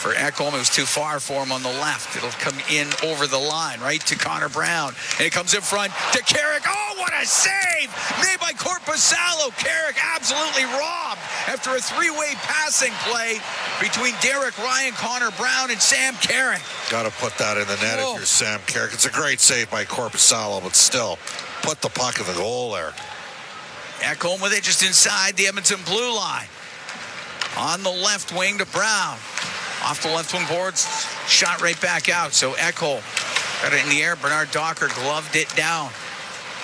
For Ekholm, it was too far for him on the left. It'll come in over the line, right to Connor Brown. And it comes in front to Carrick. Oh, what a save! Made by Korpisalo. Carrick absolutely robbed after a 3-way passing play between Derek Ryan, Connor Brown, and Sam Carrick. Got to put that in the net if you're Sam Carrick. It's a great save by Korpisalo, but still, put the puck in the goal there. Ekholm with it just inside the Edmonton blue line. On the left wing to Brown. Off the left wing boards, shot right back out. So Ekholm got it in the air. Bernard Docker gloved it down.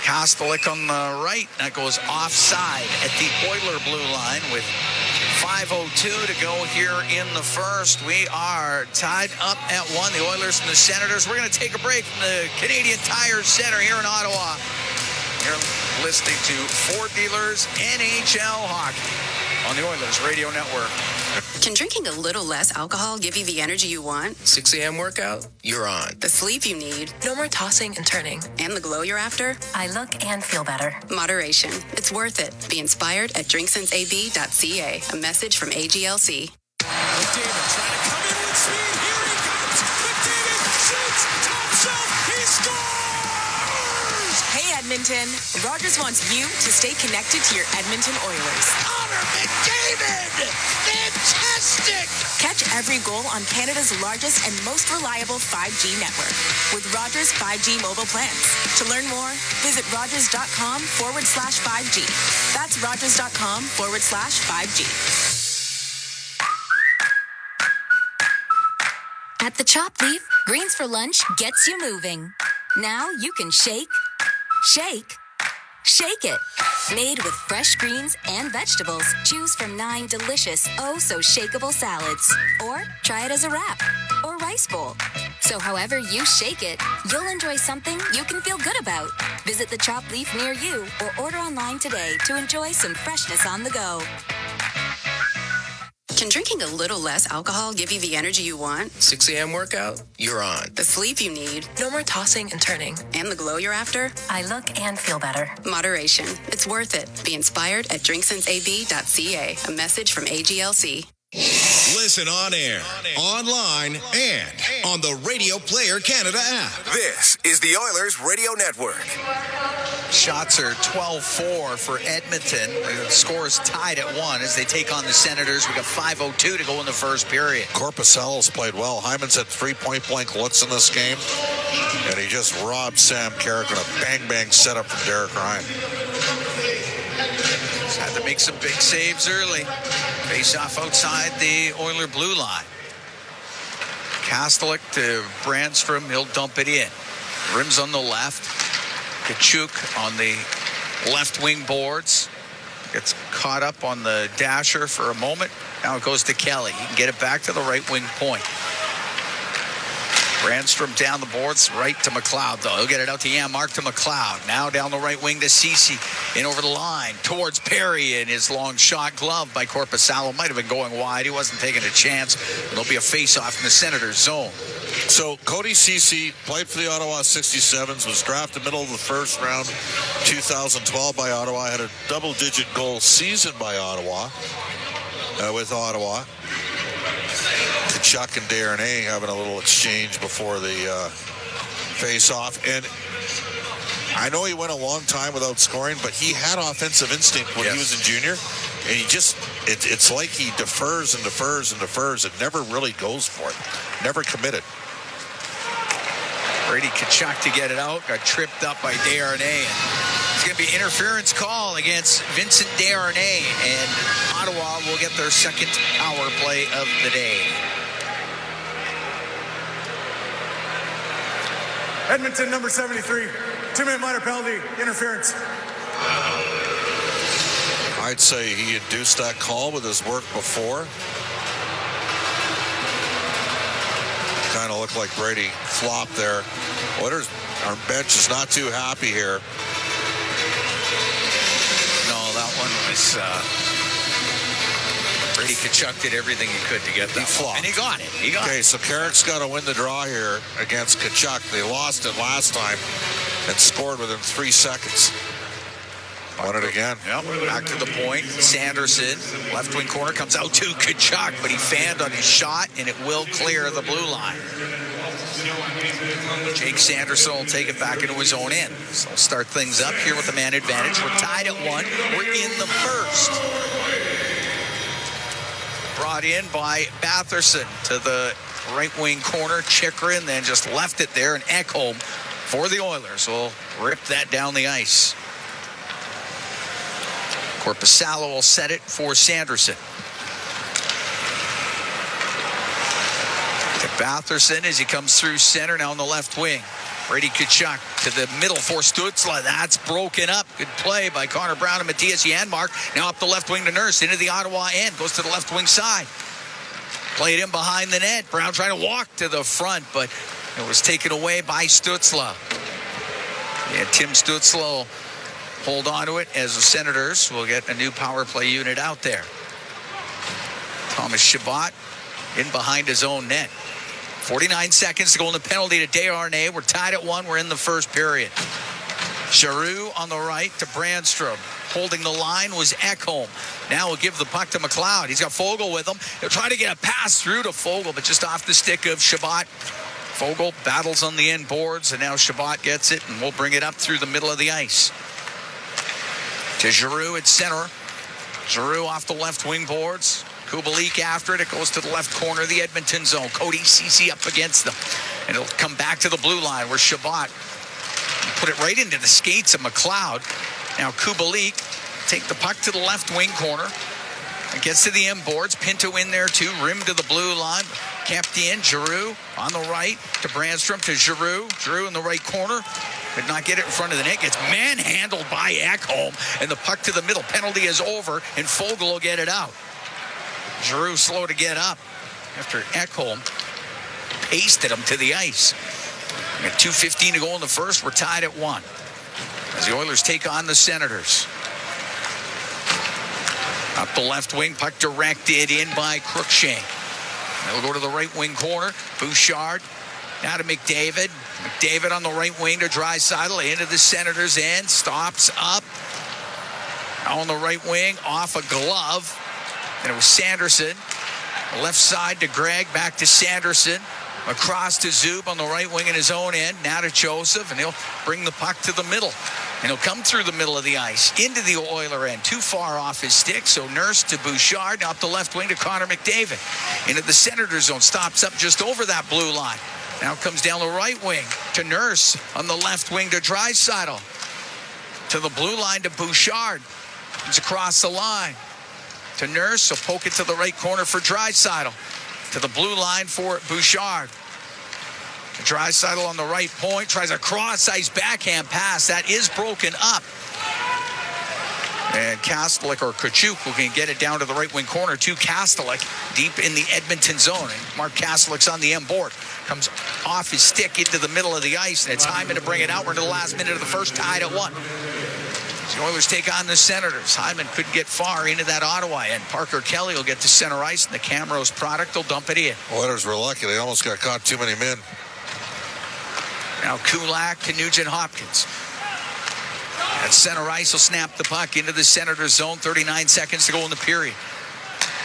Kastelik on the right. That goes offside at the Oiler blue line with 5:02 to go here in the first. We are tied up at 1. The Oilers and the Senators. We're going to take a break from the Canadian Tire Center here in Ottawa. You're listening to Ford Dealers NHL Hockey on the Oilers Radio Network. Can drinking a little less alcohol give you the energy you want? 6 a.m. workout? You're on. The sleep you need? No more tossing and turning. And the glow you're after? I look and feel better. Moderation. It's worth it. Be inspired at drinksensab.ca. A message from AGLC. McDavid trying to come in with speed. Here he comes. McDavid shoots. Top shelf. He scores! Hey, Edmonton. Rogers wants you to stay connected to your Edmonton Oilers. Connor McDavid! Fantastic! Catch every goal on Canada's largest and most reliable 5G network with Rogers 5G mobile plans. To learn more, visit rogers.com/5G. That's rogers.com/5G. At the Chopped Leaf, greens for lunch gets you moving. Now you can shake it. Made with fresh greens and vegetables, choose from 9 delicious, oh-so-shakeable salads. Or try it as a wrap or rice bowl. So however you shake it, you'll enjoy something you can feel good about. Visit the Chopped Leaf near you or order online today to enjoy some freshness on the go. Can drinking a little less alcohol give you the energy you want? 6 a.m. workout? You're on. The sleep you need? No more tossing and turning. And the glow you're after? I look and feel better. Moderation. It's worth it. Be inspired at drinksensab.ca. A message from AGLC. Listen on air, online, and on the Radio Player Canada app. This is the Oilers Radio Network. Shots are 12-4 for Edmonton. The score is tied at 1 as they take on the Senators. We got 5:02 to go in the first period. Korpisalo's played well. Hyman's had 3 point-blank looks in this game, and he just robbed Sam Carrick on a bang-bang setup from Derek Ryan. Just had to make some big saves early. Face off outside the Oiler blue line. Kastelik to Brandstrom. He'll dump it in. Rims on the left. Kachuk on the left wing boards. Gets caught up on the dasher for a moment. Now it goes to Kelly. He can get it back to the right wing point. Brandstrom down the boards, right to McLeod, though. He'll get it out to Janmark to McLeod. Now down the right wing to Ceci. In over the line towards Perry, and his long shot glove by Korpisalo might have been going wide. He wasn't taking a chance. There'll be a face-off in the Senators' zone. So Cody Ceci played for the Ottawa 67s, was drafted middle of the first round, 2012 by Ottawa, had a double-digit goal season by Ottawa, with Ottawa. Chuck and Darren A having a little exchange before the face-off. And I know he went a long time without scoring, but he had offensive instinct when he was in junior. And it's like he defers and defers and defers and never really goes for it. Never committed. Brady Tkachuk to get it out. Got tripped up by Desharnais. It's going to be interference call against Vincent Desharnais. And Ottawa will get their second power play of the day. Edmonton, number 73. 2-minute minor penalty, interference. I'd say he induced that call with his work before. Kind of looked like Brady flopped there. Oilers, our bench is not too happy here. No, that one was... Brady Tkachuk did everything he could to get that flopped. And he got it. Okay, so Carrick's got to win the draw here against Tkachuk. They lost it last time and scored within 3 seconds. Won it again. Yep. Back to the point. Sanderson, left wing corner, comes out to Tkachuk, but he fanned on his shot, and it will clear the blue line. Jake Sanderson will take it back into his own end. So we'll start things up here with the man advantage. We're tied at 1. We're in the first. Brought in by Batherson to the right wing corner. Chikrin then just left it there, and Ekholm for the Oilers will rip that down the ice. Korpisalo will set it for Sanderson. To Batherson as he comes through center now on the left wing. Brady Tkachuk to the middle for Stützle. That's broken up. Good play by Connor Brown and Matthias Janmark. Now up the left wing to Nurse into the Ottawa end. Goes to the left wing side. Played in behind the net. Brown trying to walk to the front, but it was taken away by Stützle. Yeah, Tim Stützle will hold on to it as the Senators will get a new power play unit out there. Thomas Chabot in behind his own net. 49 seconds to go in the penalty to Desharnais. We're tied at 1. We're in the first period. Giroux on the right to Brandstrom. Holding the line was Ekholm. Now we'll give the puck to McLeod. He's got Fogle with him. He'll try to get a pass through to Fogle, but just off the stick of Chabot. Fogle battles on the end boards, and now Chabot gets it, and we'll bring it up through the middle of the ice. To Giroux at center. Giroux off the left wing boards. Kubalik after it. It goes to the left corner of the Edmonton zone. Cody Ceci up against them. And it'll come back to the blue line where Chabot put it right into the skates of McLeod. Now Kubalik take the puck to the left wing corner. It gets to the end boards. Pinto in there too. Rim to the blue line. Kept in. Giroux on the right to Brandstrom to Giroux. Giroux in the right corner. Could not get it in front of the net. Gets manhandled by Ekholm. And the puck to the middle. Penalty is over. And Fogle will get it out. Giroux slow to get up after Ekholm pasted him to the ice. We got 2:15 to go in the first. We're tied at 1. As the Oilers take on the Senators. Up the left wing, puck directed in by Cruikshank. They'll go to the right wing corner. Bouchard now to McDavid. McDavid on the right wing to Draisaitl into the Senators' end. Stops up. Now on the right wing, off a glove. And it was Sanderson. Left side to Gregg, back to Sanderson. Across to Zub on the right wing in his own end. Now to Joseph, and he'll bring the puck to the middle. And he'll come through the middle of the ice into the Oiler end. Too far off his stick, so Nurse to Bouchard. Now up the left wing to Connor McDavid. Into the Senator zone. Stops up just over that blue line. Now comes down the right wing to Nurse. On the left wing to Draisaitl. To the blue line to Bouchard. He's across the line. To Nurse, so poke it to the right corner for Draisaitl. To the blue line for Bouchard. Draisaitl on the right point, tries a cross-ice backhand pass. That is broken up. And Kastelik or Tkachuk who can get it down to the right wing corner to Kastelik deep in the Edmonton zone. And Mark Kastelik's on the end board. Comes off his stick into the middle of the ice, and it's Hyman to bring it out. We're into the last minute of the first, tied at 1. The Oilers take on the Senators. Hyman couldn't get far into that Ottawa end. Parker Kelly will get to center ice, and the Camrose product will dump it in. Oilers were lucky. They almost got caught too many men. Now Kulak to Nugent-Hopkins. At center ice will snap the puck into the Senators zone. 39 seconds to go in the period.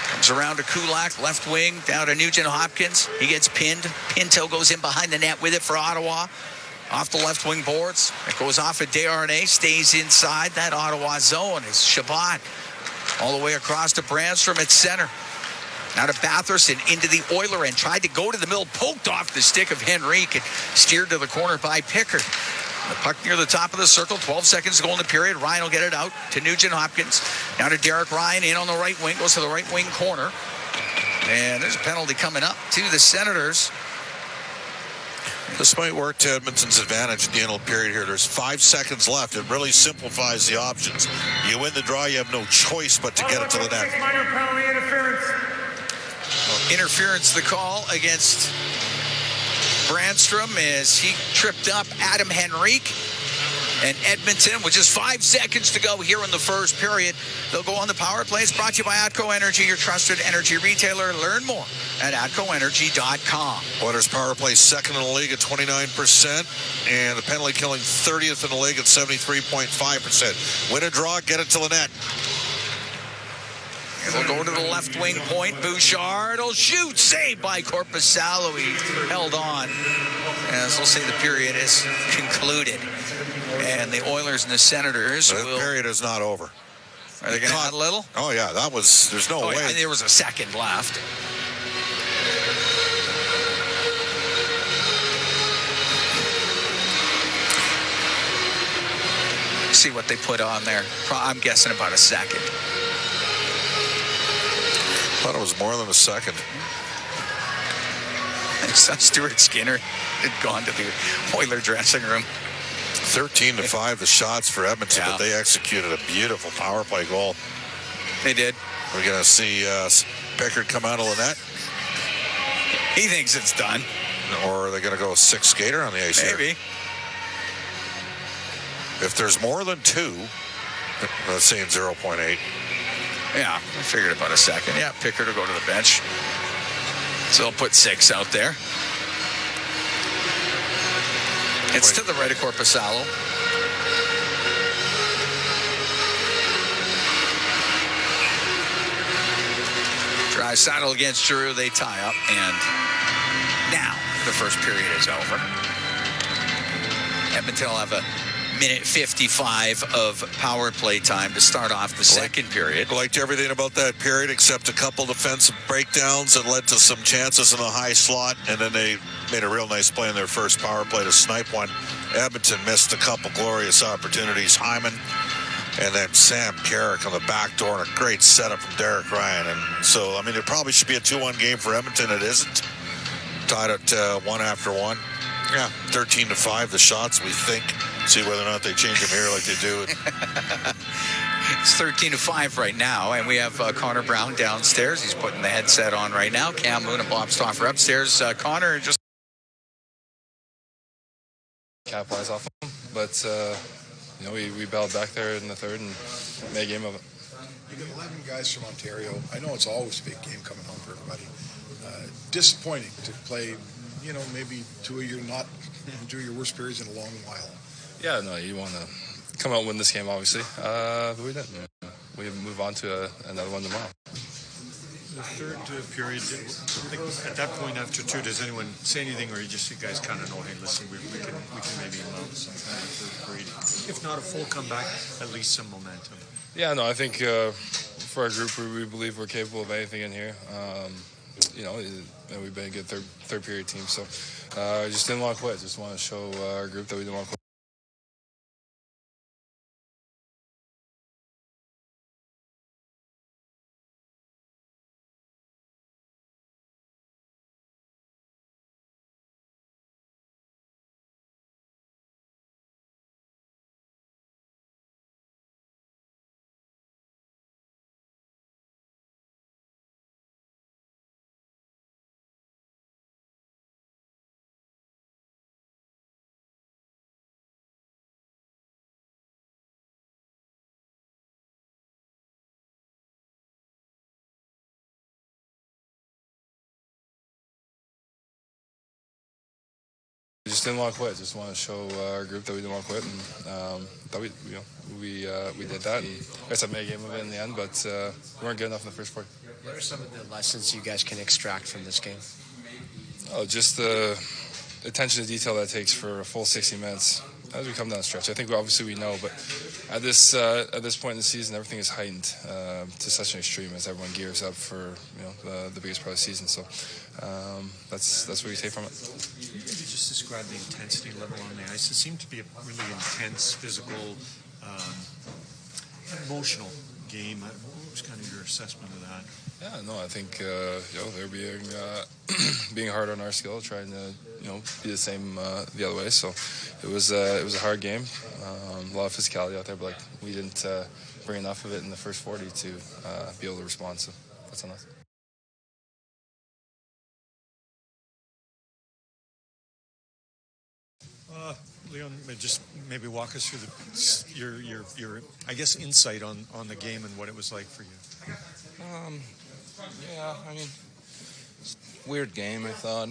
Comes around to Kulak, left wing, down to Nugent-Hopkins. He gets pinned. Pinto goes in behind the net with it for Ottawa. Off the left wing boards. It goes off at Desharnais. Stays inside that Ottawa zone as Chabot All the way across to Brandstrom at center. Now to Batherson into the Oiler end. Tried to go to the middle, poked off the stick of Henrique and steered to the corner by Pickard. The puck near the top of the circle. 12 seconds to go in the period. Ryan will get it out to Nugent Hopkins. Now to Derek Ryan in on the right wing. Goes to the right wing corner. And there's a penalty coming up to the Senators. This might work to Edmonton's advantage at the end of the period here. There's 5 seconds left. It really simplifies the options. You win the draw, you have no choice but to get it to the net. Interference the call against Brandstrom as he tripped up Adam Henrique. And Edmonton, with just 5 seconds to go here in the first period, they'll go on the power play. It's brought to you by ATCO Energy, your trusted energy retailer. Learn more at atcoenergy.com. Oilers power play second in the league at 29%, and the penalty killing 30th in the league at 73.5%. Win a draw, get it to the net. It'll go to the left wing point. Bouchard will shoot. Saved by Korpisalo. He held on. As we'll say, the period is concluded. And the Oilers and the Senators The period is not over. Are they going to add a little? Oh, yeah. There's no way. Yeah, there was a second left. See what they put on there. I'm guessing about a second. I thought it was more than a second. Stuart Skinner had gone to the Oiler dressing room. 13-5 the shots for Edmonton, but they executed a beautiful power play goal. They did. We're going to see Pickard come out of the net. He thinks it's done. Or are they going to go 6 skater on the ice Maybe. here? If there's more than 2, let's say 0.8. Yeah, I figured about a second. Yeah, Pickard will go to the bench. So they'll put 6 out there. It's to the right of Korpisalo. Draisaitl against Giroux. They tie up, and now the first period is over. Edmonton will have a minute 55 of power play time to start off the second period. Liked everything about that period except a couple defensive breakdowns that led to some chances in the high slot, and then they made a real nice play in their first power play to snipe one. Edmonton missed a couple glorious opportunities. Hyman and then Sam Carrick on the back door, and a great setup from Derek Ryan. And so, I mean, it probably should be a 2-1 game for Edmonton. It isn't. Tied at 1 after 1. Yeah, 13-5 the shots, we think. See whether or not they change them here like they do. It's 13-5 right now, and we have Connor Brown downstairs. He's putting the headset on right now. Cam Moon and Bob Stauffer upstairs. Connor just capitalize off them, but we battled back there in the third and made a game of it. You got 11 guys from Ontario. I know it's always a big game coming home for everybody. Disappointing to play, maybe two of your worst periods in a long while. Yeah, no, you want to come out and win this game, obviously, but we didn't. We move on to another one tomorrow. The third period, at that point after 2, does anyone say anything, or you guys kind of know, hey, listen, we can maybe mount some kind of third period, if not a full comeback, at least some momentum? Yeah, no, I think for our group, we believe we're capable of anything in here. We've been a good third period team, so I just didn't want to quit. Just want to show our group that we didn't want to quit. I just didn't want to quit. Just want to show our group that we didn't want to quit, and thought we did that. And I guess I made a game of it in the end, but we weren't good enough in the first part. What are some of the lessons you guys can extract from this game? Oh, just the attention to detail that it takes for a full 60 minutes. as we come down the stretch. I think we know, but at this point in the season, everything is heightened to such an extreme as everyone gears up for the biggest part of the season. So that's what we take from it. Maybe just describe the intensity level on the ice. It seemed to be a really intense, physical, emotional game. What was kind of your assessment of that? Yeah, no, I think they're being hard on our skill, trying to be the same the other way. So it was a hard game, a lot of physicality out there, but we didn't bring enough of it in the first 40 to be able to respond. So that's on us. Leon, just maybe walk us through your I guess insight on the game and what it was like for you. Yeah, I mean, weird game, I thought.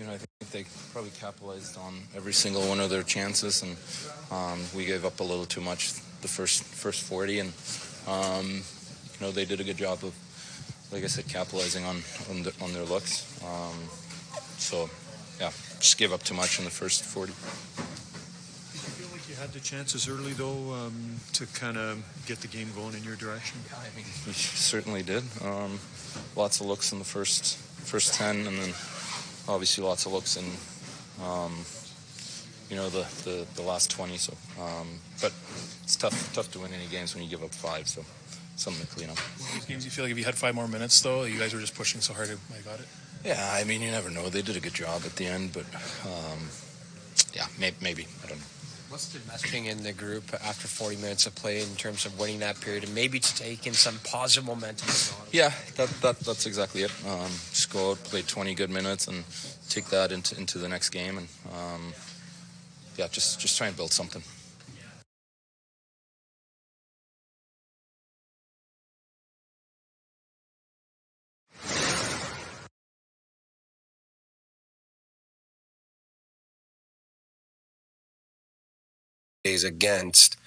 I think they probably capitalized on every single one of their chances, and we gave up a little too much the first 40, and they did a good job of, like I said, capitalizing on their looks. So, yeah, just gave up too much in the first 40. You had the chances early, though, to kind of get the game going in your direction? Yeah, I mean, we certainly did. Lots of looks in the first 10, and then obviously lots of looks in, the last 20. So, but it's tough to win any games when you give up 5. So, something to clean up. These games, you feel like if you had 5 more minutes, though, you guys were just pushing so hard, you might have got it. Yeah, I mean, you never know. They did a good job at the end, but yeah, maybe. I don't know. What's the messaging in the group after 40 minutes of play in terms of winning that period and maybe to take in some positive momentum? Yeah, that's exactly it. Just go out, play 20 good minutes, and take that into the next game, and just try and build something. Against.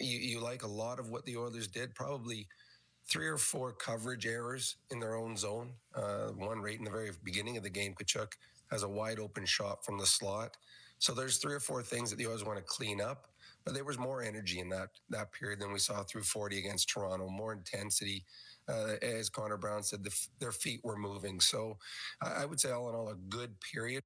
You like a lot of what the Oilers did, probably 3 or 4 coverage errors in their own zone. One right in the very beginning of the game, Tkachuk has a wide open shot from the slot. So there's 3 or 4 things that the Oilers want to clean up, but there was more energy in that period than we saw through 40 against Toronto, more intensity. As Connor Brown said, their feet were moving. So I would say all in all a good period.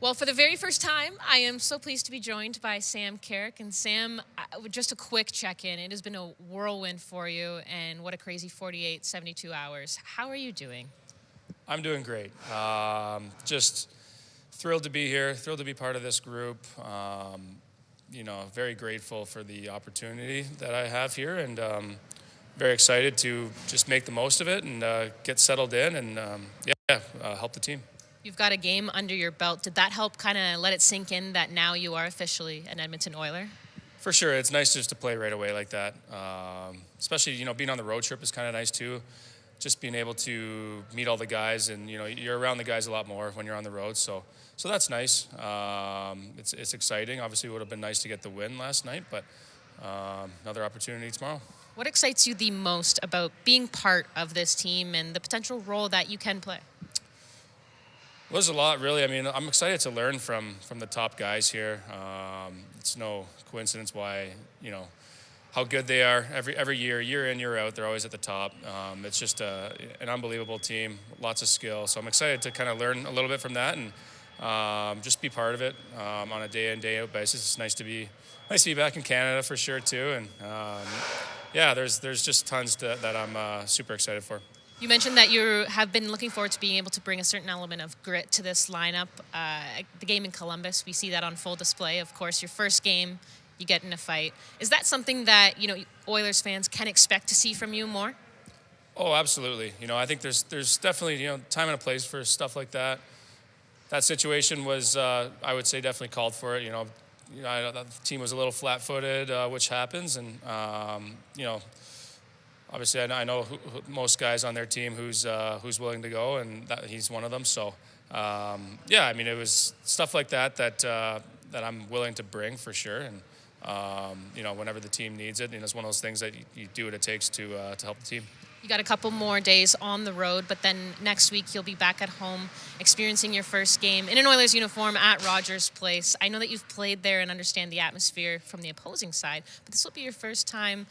Well, for the very first time, I am so pleased to be joined by Sam Carrick. And Sam, just a quick check-in. It has been a whirlwind for you, and what a crazy 48, 72 hours. How are you doing? I'm doing great. Just thrilled to be here, thrilled to be part of this group. Very grateful for the opportunity that I have here, and very excited to just make the most of it and get settled in and, help the team. You've got a game under your belt. Did that help kind of let it sink in that now you are officially an Edmonton Oiler? For sure. It's nice just to play right away like that. Especially, being on the road trip is kind of nice too. Just being able to meet all the guys, and, you're around the guys a lot more when you're on the road. So that's nice. It's exciting. Obviously, it would have been nice to get the win last night, but another opportunity tomorrow. What excites you the most about being part of this team and the potential role that you can play? Well, there's a lot, really. I mean, I'm excited to learn from the top guys here. It's no coincidence why, how good they are every year in, year out. They're always at the top. It's just an unbelievable team, lots of skill. So I'm excited to kind of learn a little bit from that and just be part of it on a day in, day out basis. It's nice to be back in Canada for sure too. And there's just tons that I'm super excited for. You mentioned that you have been looking forward to being able to bring a certain element of grit to this lineup. The game in Columbus, we see that on full display. Of course, your first game, you get in a fight. Is that something that, Oilers fans can expect to see from you more? Oh, absolutely. I think there's definitely, time and a place for stuff like that. That situation was, I would say, definitely called for it. The team was a little flat-footed, which happens. And, obviously, I know most guys on their team who's willing to go, and he's one of them. So, it was stuff like that I'm willing to bring for sure. And, whenever the team needs it, it's one of those things that you do what it takes to help the team. You got a couple more days on the road, but then next week you'll be back at home experiencing your first game in an Oilers uniform at Rogers Place. I know that you've played there and understand the atmosphere from the opposing side, but this will be your first time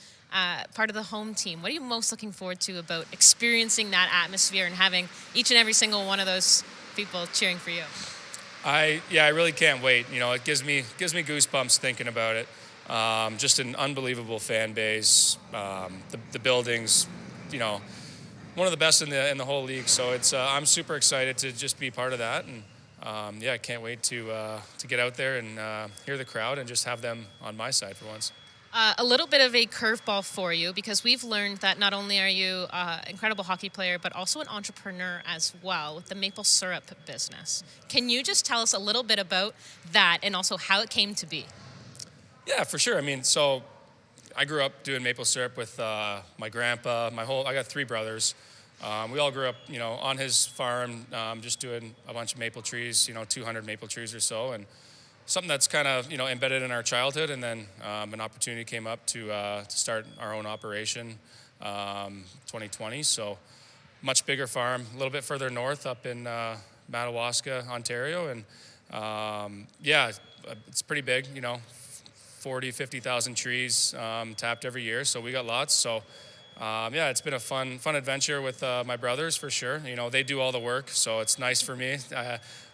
part of the home team. What are you most looking forward to about experiencing that atmosphere and having each and every single one of those people cheering for you? I really can't wait. You know, it gives me goosebumps thinking about it. Just an unbelievable fan base. The buildings, you know, one of the best in the whole league. So it's I'm super excited to just be part of that, and I can't wait to get out there and hear the crowd and just have them on my side for once. A little bit of a curveball for you, because we've learned that not only are you an incredible hockey player, but also an entrepreneur as well with the maple syrup business. Can you just tell us a little bit about that and also how it came to be? Yeah, for sure. I mean, so I grew up doing maple syrup with my grandpa. I got 3 brothers. We all grew up, you know, on his farm, just doing a bunch of maple trees, you know, 200 maple trees or so, and something that's kind of, you know, embedded in our childhood. And then an opportunity came up to start our own operation 2020. So much bigger farm, a little bit further north up in Madawaska, Ontario. And it's pretty big, you know, 50,000 trees tapped every year. So we got lots. So it's been a fun adventure with my brothers for sure. You know, they do all the work, so it's nice for me.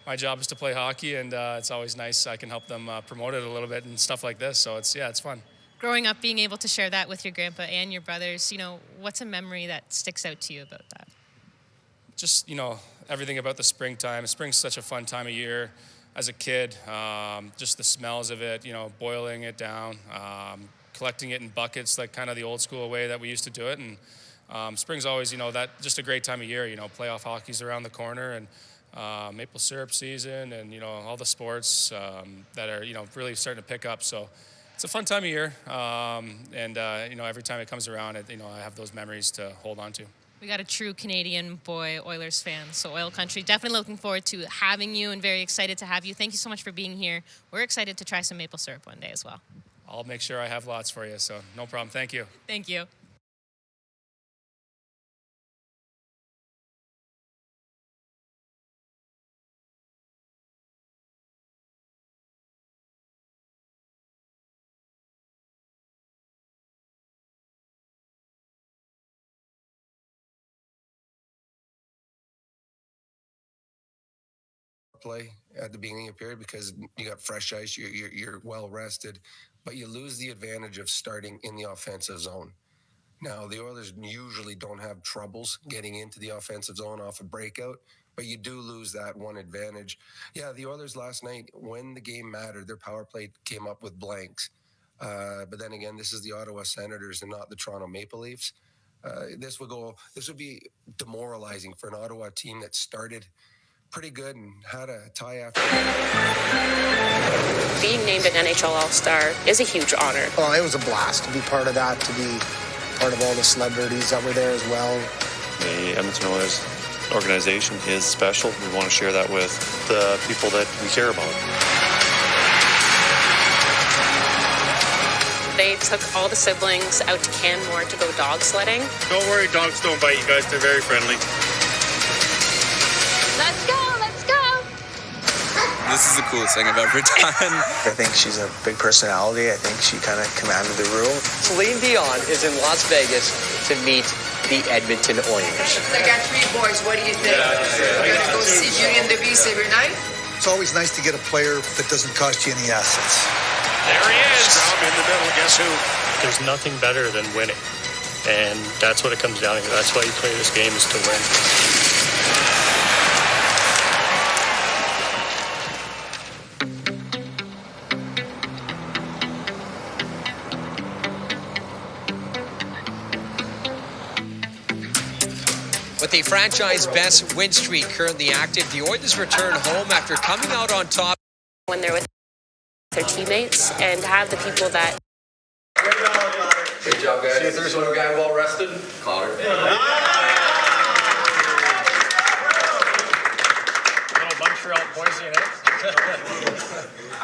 My job is to play hockey, and it's always nice I can help them promote it a little bit and stuff like this. So it's fun. Growing up, being able to share that with your grandpa and your brothers, you know, what's a memory that sticks out to you about that? Just, you know, everything about the springtime. Spring's such a fun time of year. As a kid, just the smells of it, you know, boiling it down, collecting it in buckets, like kind of the old school way that we used to do it. And spring's always, you know, that just a great time of year. You know, playoff hockey's around the corner, and maple syrup season, and, you know, all the sports that are, you know, really starting to pick up. So it's a fun time of year. You know, every time it comes around, you know, I have those memories to hold on to. We got a true Canadian boy Oilers fan, so Oil Country. Definitely looking forward to having you and very excited to have you. Thank you so much for being here. We're excited to try some maple syrup one day as well. I'll make sure I have lots for you, so no problem. Thank you. Thank you. Play at the beginning of the period because you got fresh ice, you're well rested, but you lose the advantage of starting in the offensive zone. Now, the Oilers usually don't have troubles getting into the offensive zone off a breakout, but you do lose that one advantage. Yeah, the Oilers last night, when the game mattered, their power play came up with blanks. But then again, this is the Ottawa Senators and not the Toronto Maple Leafs. This would be demoralizing for an Ottawa team that started pretty good and had a tie after. Being named an NHL All-Star is a huge honor. Well, it was a blast to be part of that, to be part of all the celebrities that were there as well. The Edmonton Oilers organization is special. We want to share that with the people that we care about. They took all the siblings out to Canmore to go dog sledding. Don't worry, dogs don't bite you guys. They're very friendly. Let's go! This is the coolest thing I've ever done. I think she's a big personality. I think she kind of commanded the room. Celine Dion is in Las Vegas to meet the Edmonton Oilers. I got 3 boys. What do you think? We're going to go see Julian DeVries every night? It's always nice to get a player that doesn't cost you any assets. There he is. Strom in the middle. Guess who? There's nothing better than winning. And that's what it comes down to. That's why you play this game, is to win. With a franchise best win streak currently active, the Oilers return home after coming out on top. When they're with their teammates and have the people that... Great job, guys. See if there's one guy well rested. Connor. Little Montreal poison,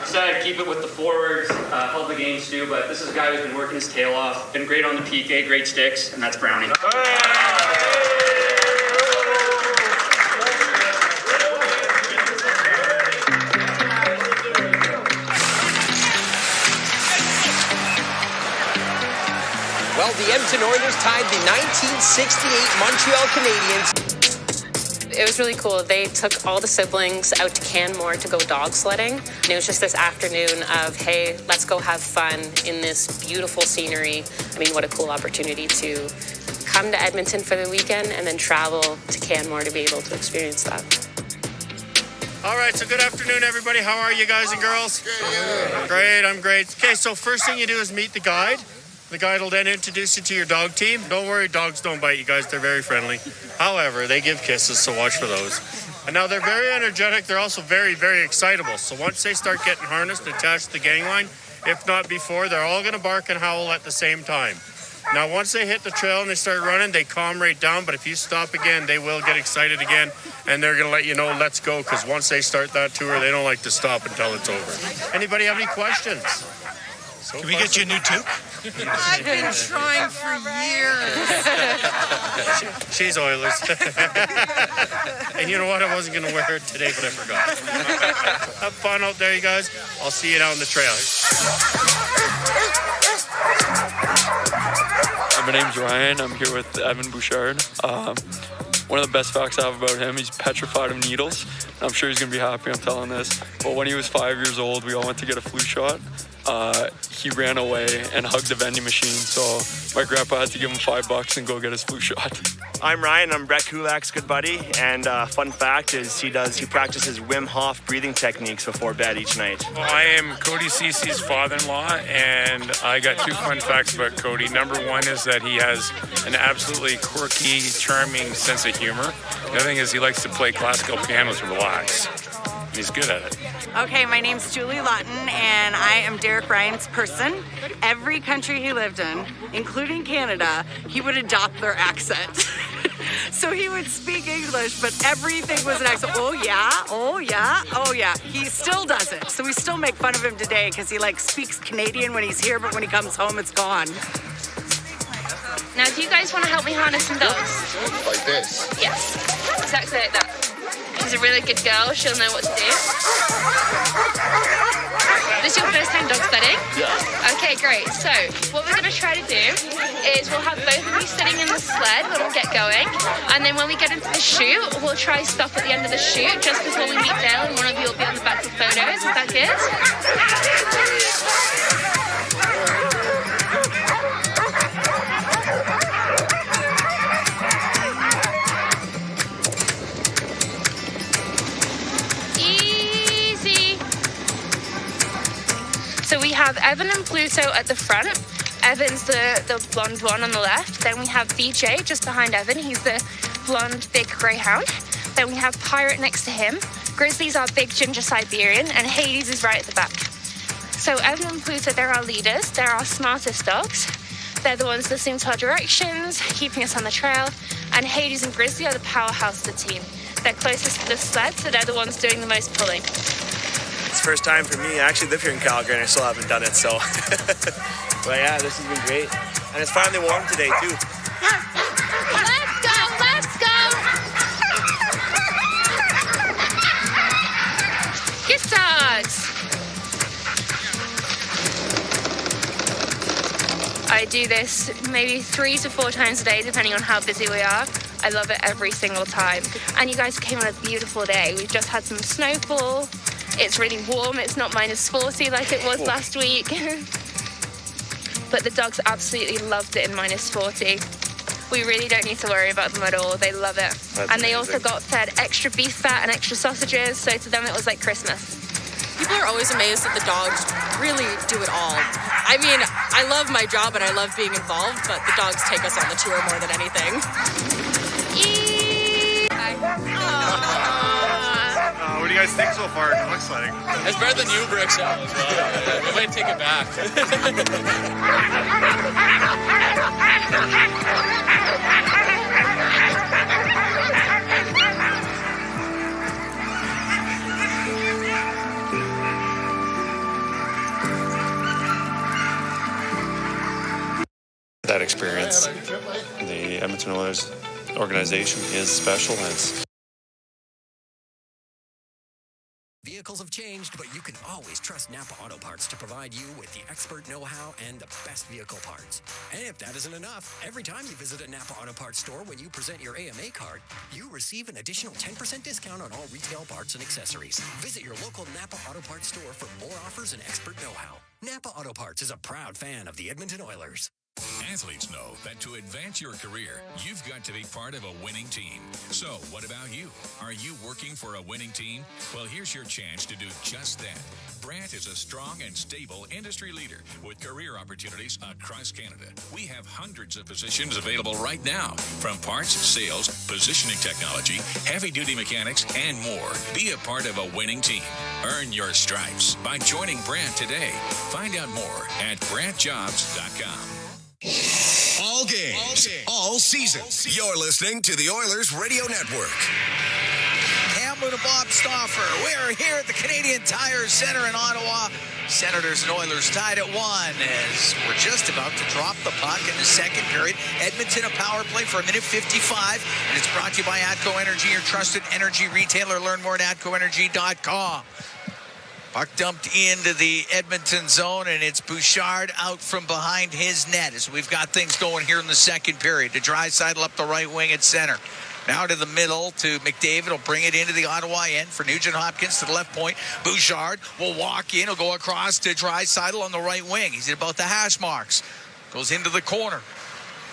Decided to keep it with the forwards, held the game too, but this is a guy who's been working his tail off, been great on the PK, great sticks, and that's Brownie. Well, the Edmonton Oilers tied the 1968 Montreal Canadiens. It was really cool. They took all the siblings out to Canmore to go dog sledding. And it was just this afternoon of, hey, let's go have fun in this beautiful scenery. I mean, what a cool opportunity to come to Edmonton for the weekend and then travel to Canmore to be able to experience that. All right, so good afternoon, everybody. How are you guys and girls? Great, I'm great. Okay, so first thing you do is meet the guide. The guide will then introduce you to your dog team. Don't worry, dogs don't bite you guys. They're very friendly. However, they give kisses, so watch for those. And now they're very energetic. They're also very, very excitable. So once they start getting harnessed and attached to the gangline, if not before, they're all going to bark and howl at the same time. Now, once they hit the trail and they start running, they calm right down. But if you stop again, they will get excited again, and they're going to let you know, let's go, because once they start that tour, they don't like to stop until it's over. Anybody have any questions? Can we get you a new toque? I've been trying for years. She's Oilers. And you know what? I wasn't going to wear it today, but I forgot. Have fun out there, you guys. I'll see you down the trail. My name's Ryan. I'm here with Evan Bouchard. One of the best facts I have about him, he's petrified of needles. I'm sure he's going to be happy I'm telling this. But when he was 5 years old, we all went to get a flu shot. He ran away and hugged the vending machine, so my grandpa had to give him $5 and go get his flu shot. I'm Ryan, I'm Brett Kulak's good buddy, and fun fact is he practices Wim Hof breathing techniques before bed each night. Well, I am Cody Cece's father-in-law, and I got two fun facts about Cody. Number one is that he has an absolutely quirky, charming sense of humor. The other thing is he likes to play classical piano to relax. He's good at it. Okay, my name's Julie Lawton, and I am Derek Ryan's person. Every country he lived in, including Canada, he would adopt their accent. So he would speak English, but everything was an accent. Oh yeah, oh yeah, oh yeah. He still does it. So we still make fun of him today because he speaks Canadian when he's here, but when he comes home, it's gone. Now, do you guys want to help me harness some dogs? Like this? Yes, exactly like that. She's a really good girl. She'll know what to do. This is your first time dog sledding? Yeah. Okay, great. So what we're going to try to do is we'll have both of you sitting in the sled when we get going. And then when we get into the chute, we'll try stop at the end of the chute just before we meet Dale, and one of you will be on the back for photos. Is that good? So we have Evan and Pluto at the front. Evan's the blonde one on the left. Then we have BJ just behind Evan. He's the blonde, big greyhound. Then we have Pirate next to him. Grizzly's our big ginger Siberian, and Hades is right at the back. So Evan and Pluto, they're our leaders. They're our smartest dogs. They're the ones listening to our directions, keeping us on the trail. And Hades and Grizzly are the powerhouse of the team. They're closest to the sled, so they're the ones doing the most pulling. It's the first time for me. I actually live here in Calgary and I still haven't done it, so. But yeah, this has been great. And it's finally warm today, too. Let's go, let's go! Good dogs! I do this maybe 3 to 4 times a day, depending on how busy we are. I love it every single time. And you guys came on a beautiful day. We've just had some snowfall. It's really warm. It's not -40 like it was last week. But the dogs absolutely loved it in -40. We really don't need to worry about them at all. They love it. And they also got fed extra beef fat and extra sausages, so to them it was like Christmas. People are always amazed that the dogs really do it all. I mean, I love my job and I love being involved, but the dogs take us on the tour more than anything. What do you guys think so far? It looks like It's better than you bricks out as well. We might take it back. That experience, the Edmonton Oilers organization is special, and it's Vehicles have changed, but you can always trust Napa Auto Parts to provide you with the expert know-how and the best vehicle parts. And if that isn't enough, every time you visit a Napa Auto Parts store when you present your AMA card, you receive an additional 10% discount on all retail parts and accessories. Visit your local Napa Auto Parts store for more offers and expert know-how. Napa Auto Parts is a proud fan of the Edmonton Oilers. Athletes know that to advance your career, you've got to be part of a winning team. So, what about you? Are you working for a winning team? Well, here's your chance to do just that. Brandt is a strong and stable industry leader with career opportunities across Canada. We have hundreds of positions available right now, from parts, sales, positioning technology, heavy-duty mechanics, and more. Be a part of a winning team. Earn your stripes by joining Brandt today. Find out more at BrandtJobs.com. All games, all season. You're listening to the Oilers Radio Network. Hamlin and Bob Stauffer. We're here at the Canadian Tire Center in Ottawa. Senators and Oilers tied at 1 as we're just about to drop the puck in the second period. Edmonton a power play for 1:55, and it's brought to you by ATCO Energy, your trusted energy retailer. Learn more at atcoenergy.com. Puck dumped into the Edmonton zone, and it's Bouchard out from behind his net as we've got things going here in the second period. To Draisaitl up the right wing at center. Now to the middle to McDavid. Will bring it into the Ottawa end for Nugent-Hopkins to the left point. Bouchard will walk in. He'll go across to Draisaitl on the right wing. He's at about the hash marks. Goes into the corner.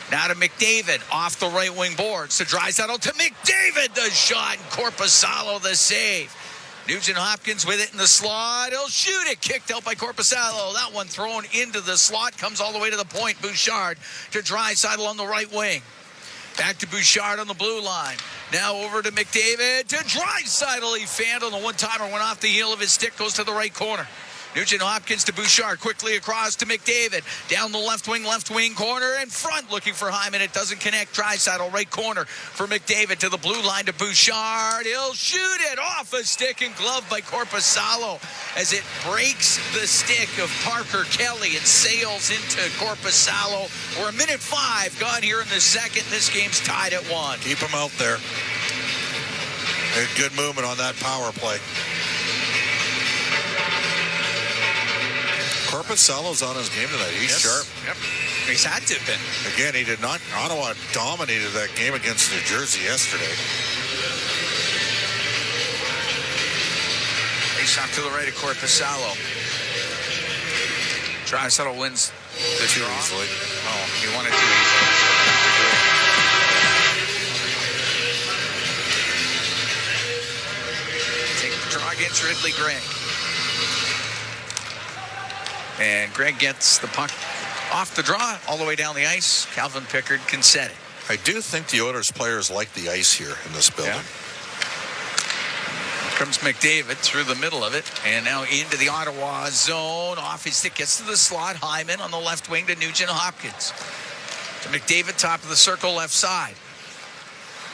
Now to McDavid off the right wing boards. To Draisaitl to McDavid. The shot, and Korpisalo the save. Nugent-Hopkins with it in the slot. He'll shoot it. Kicked out by Korpisalo. That one thrown into the slot. Comes all the way to the point. Bouchard to Draisaitl on the right wing. Back to Bouchard on the blue line. Now over to McDavid. To Draisaitl. He fanned on the one-timer. Went off the heel of his stick. Goes to the right corner. Nugent-Hopkins to Bouchard. Quickly across to McDavid. Down the left wing corner. In front looking for Hyman. It doesn't connect. Draisaitl right corner for McDavid to the blue line to Bouchard. He'll shoot it off a stick and glove by Korpisalo as it breaks the stick of Parker Kelly and sails into Korpisalo. We're 1:05 gone here in the second. This game's tied at 1. Keep him out there. Good movement on that power play. Korpisalo's on his game tonight. He's sharp. Yep. He's had to have been. Again, he did not. Ottawa dominated that game against New Jersey yesterday. He shot to the right of Korpisalo. Draisaitl wins the draw. Easily. Oh, he won it too easily. Take the draw against Ridley Gregg. And Greg gets the puck off the draw all the way down the ice. Calvin Pickard can set it. I do think the Oilers players like the ice here in this building. Yeah. Comes McDavid through the middle of it. And now into the Ottawa zone. Off his stick. Gets to the slot. Hyman on the left wing to Nugent-Hopkins. To McDavid, top of the circle, left side.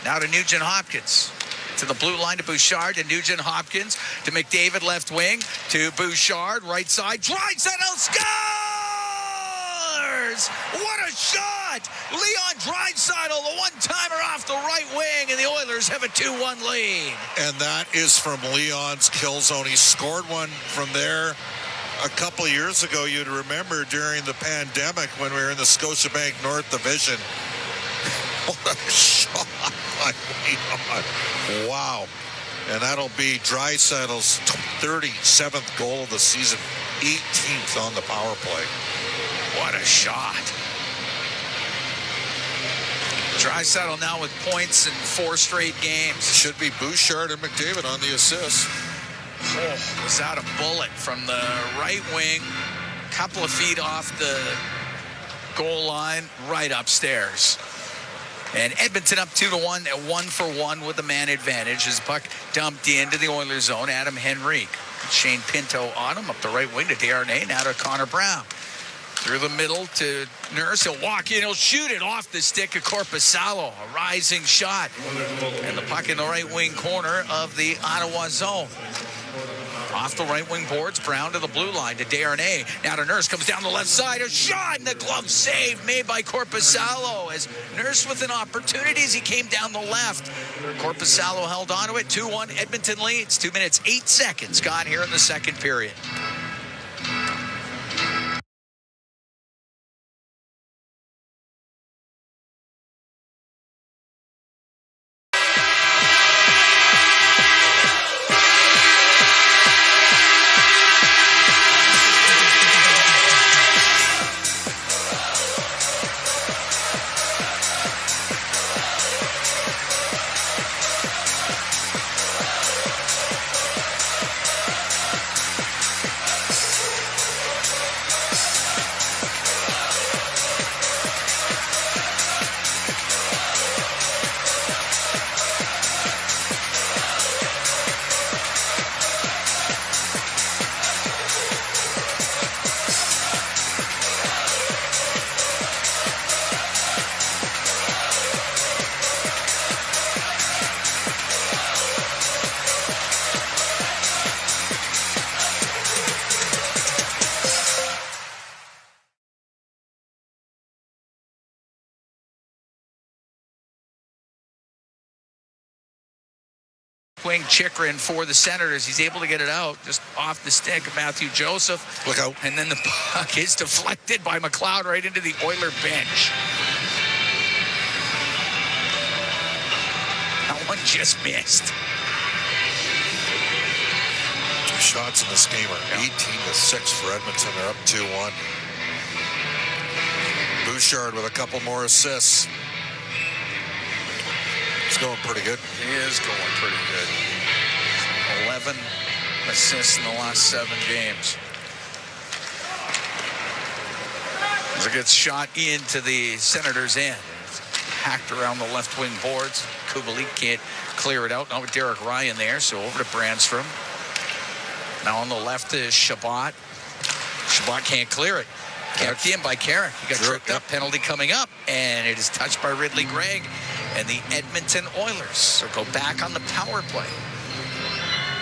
Now to Nugent-Hopkins. To the blue line to Bouchard, to Nugent-Hopkins, to McDavid, left wing, to Bouchard, right side. Draisaitl scores! What a shot! Leon Draisaitl, the one-timer off the right wing, and the Oilers have a 2-1 lead. And that is from Leon's kill zone. He scored one from there a couple of years ago. You'd remember during the pandemic when we were in the Scotiabank North Division. What a shot by Leon. Wow. And that'll be Draisaitl's 37th goal of the season, 18th on the power play. What a shot. Draisaitl now with points in 4 straight games. Should be Bouchard and McDavid on the assist. Oh, was out a bullet from the right wing, couple of feet off the goal line, right upstairs. And Edmonton up 2-1 at 1-for-1 with the man advantage as the puck dumped into the Oilers zone. Adam Henrique, Shane Pinto on him up the right wing to Desharnais, now to Connor Brown. Through the middle to Nurse. He'll walk in. He'll shoot it off the stick of Korpisalo. A rising shot. And the puck in the right wing corner of the Ottawa zone. Off the right wing boards, Brown to the blue line to Desharnais. Now to Nurse, comes down the left side. A shot and the glove save made by Korpisalo as Nurse with an opportunity as he came down the left. Korpisalo held on to it. 2-1 Edmonton leads. 2 minutes, 8 seconds gone here in the second period. Wing Chikrin for the Senators. He's able to get it out just off the stick of Matthew Joseph. Look out. And then the puck is deflected by McLeod right into the Oiler bench. That one just missed. 2 shots in this game are 18-6 for Edmonton. They're up 2-1. Bouchard with a couple more assists. He's going pretty good. He is going pretty good. 11 assists in the last 7 games. As it gets shot into the Senators' end. It's hacked around the left wing boards. Kubalik can't clear it out. Now with Derek Ryan there, so over to Brandstrom. Now on the left is Shabbat. Shabbat can't clear it. Kept in by Carrick. He got tripped up. Penalty coming up, and it is touched by Ridley Gregg. And the Edmonton Oilers will go back on the power play.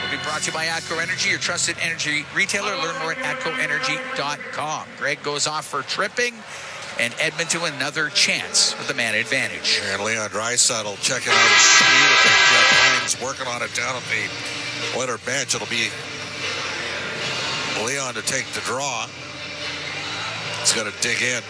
Will be brought to you by ATCO Energy, your trusted energy retailer. Learn more at atcoenergy.com. Greg goes off for tripping, and Edmonton another chance with the man advantage. And Leon Draisaitl checking out his speed. I think Jeff Hines working on it down at the Oiler bench. It'll be Leon to take the draw. He's got to dig in.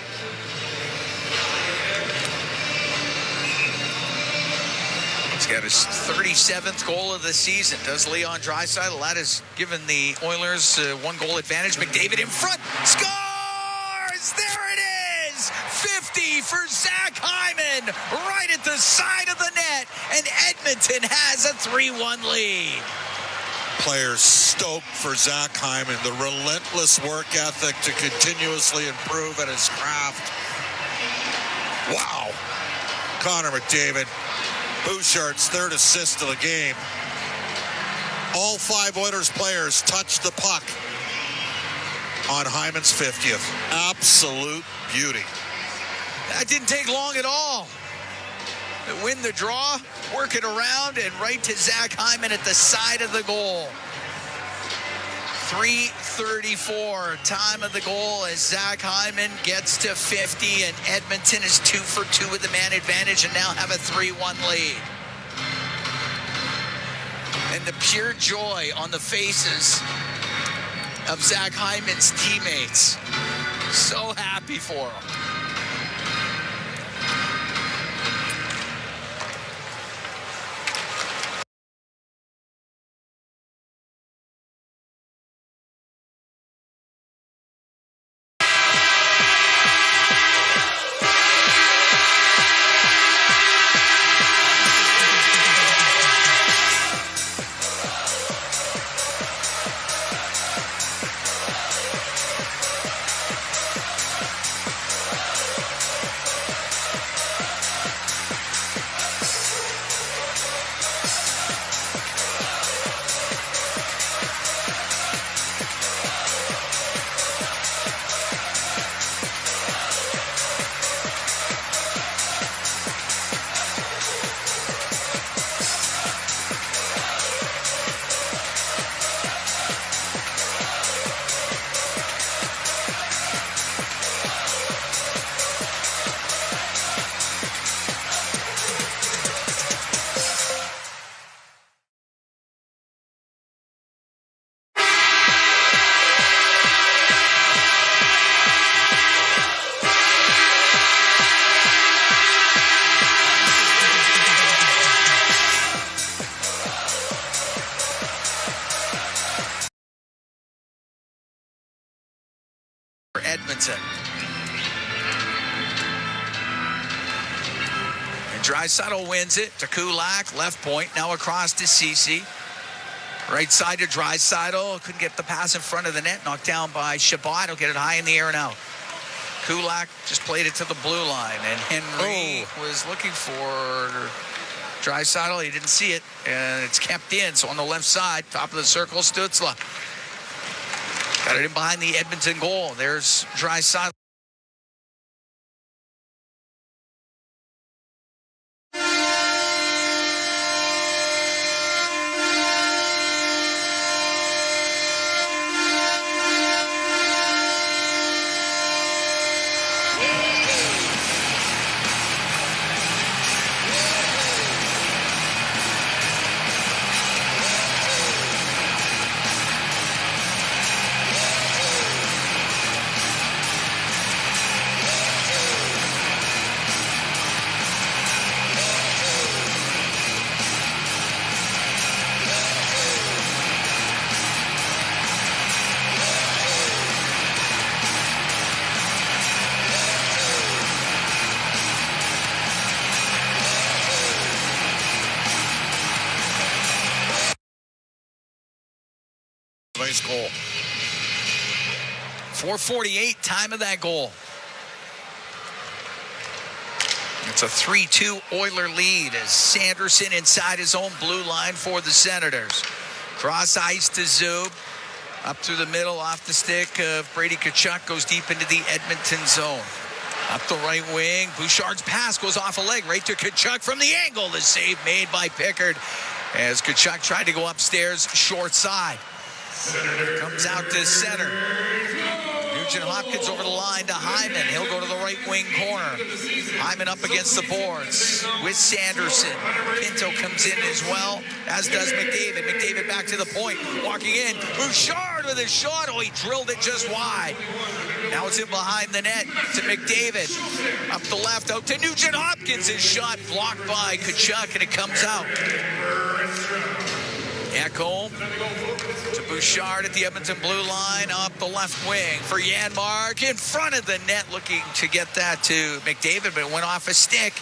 He's got his 37th goal of the season. Does Leon Draisaitl. That has given the Oilers 1-goal advantage. McDavid in front. Scores! There it is! 50 for Zach Hyman. Right at the side of the net. And Edmonton has a 3-1 lead. Players stoked for Zach Hyman. The relentless work ethic to continuously improve at his craft. Wow. Connor McDavid. Bouchard's 3rd assist of the game. All 5 Oilers players touched the puck on Hyman's 50th. Absolute beauty. That didn't take long at all. Win the draw, work it around, and right to Zach Hyman at the side of the goal. 3:34 time of the goal as Zach Hyman gets to 50, and Edmonton is 2 for 2 with the man advantage and now have a 3-1 lead. And the pure joy on the faces of Zach Hyman's teammates. So happy for him. for Edmonton. And Draisaitl wins it to Kulak, left point, now across to Ceci. Right side to Draisaitl, couldn't get the pass in front of the net, knocked down by Chabot. He'll get it high in the air and out. Kulak just played it to the blue line, and Henry was looking for Draisaitl. He didn't see it, and it's kept in. So on the left side, top of the circle, Stützle. Got it in behind the Edmonton goal. There's Draisaitl. Nice goal. 4:48, time of that goal. It's a 3-2 Oiler lead as Sanderson inside his own blue line for the Senators. Cross ice to Zub. Up through the middle, off the stick of Brady Tkachuk, goes deep into the Edmonton zone. Up the right wing, Bouchard's pass goes off a leg right to Tkachuk from the angle. The save made by Pickard as Tkachuk tried to go upstairs short side. Comes out to center. Nugent Hopkins over the line to Hyman. He'll go to the right wing corner. Hyman up against the boards with Sanderson. Pinto comes in as well, as does McDavid. McDavid back to the point, walking in. Bouchard with a shot. Oh, he drilled it just wide. Now it's in behind the net to McDavid. Up the left, out to Nugent Hopkins. His shot blocked by Tkachuk, and it comes out. Ekholm to Bouchard at the Edmonton blue line, up the left wing for Janmark in front of the net, looking to get that to McDavid, but it went off a stick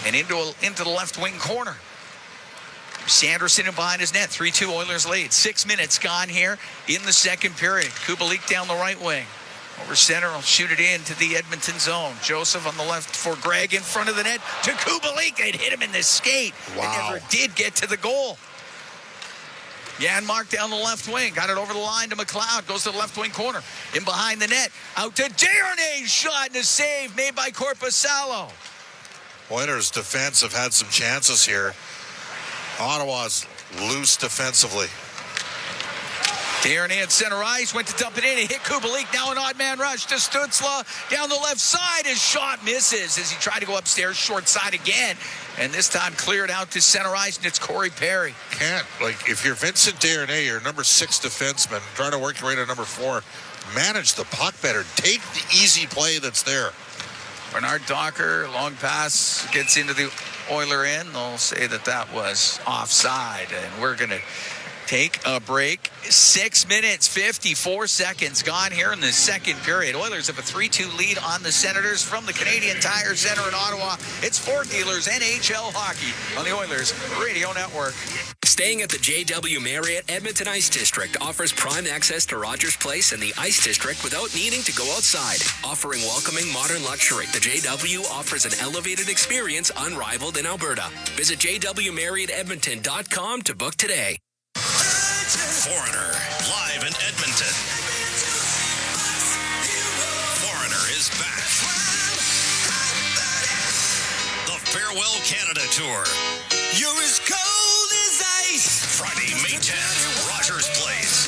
and into the left wing corner. Sanderson in behind his net, 3-2 Oilers lead. 6 minutes gone here in the second period. Kubalik down the right wing. Over center, will shoot it into the Edmonton zone. Joseph on the left for Greg in front of the net to Kubalik. It hit him in the skate. Wow. It never did get to the goal. Janmark down the left wing. Got it over the line to McLeod. Goes to the left wing corner. In behind the net. Out to Desharnais. Shot and a save made by Korpisalo. Oilers' defense have had some chances here. Ottawa's loose defensively. Desharnais at center ice. Went to dump it in. It hit Kubalik. Now an odd man rush to Stützle. Down the left side. His shot misses as he tried to go upstairs short side again. And this time cleared out to center ice, and it's Corey Perry. If you're Vincent Desharnais, you're number 6 defenseman, trying to work your way to number 4, manage the puck better. Take the easy play that's there. Bernard Docker, long pass, gets into the Oiler end. They'll say that was offside, and we're going to take a break. 6 minutes, 54 seconds gone here in the second period. Oilers have a 3-2 lead on the Senators from the Canadian Tire Center in Ottawa. It's Fort Dealers NHL Hockey on the Oilers Radio Network. Staying at the JW Marriott Edmonton Ice District offers prime access to Rogers Place and the Ice District without needing to go outside. Offering welcoming modern luxury, the JW offers an elevated experience unrivaled in Alberta. Visit jwmarriottedmonton.com to book today. Foreigner, live in Edmonton. Foreigner is back. The Farewell Canada Tour. You're as cold as ice. Friday, May 10th, Rogers Place.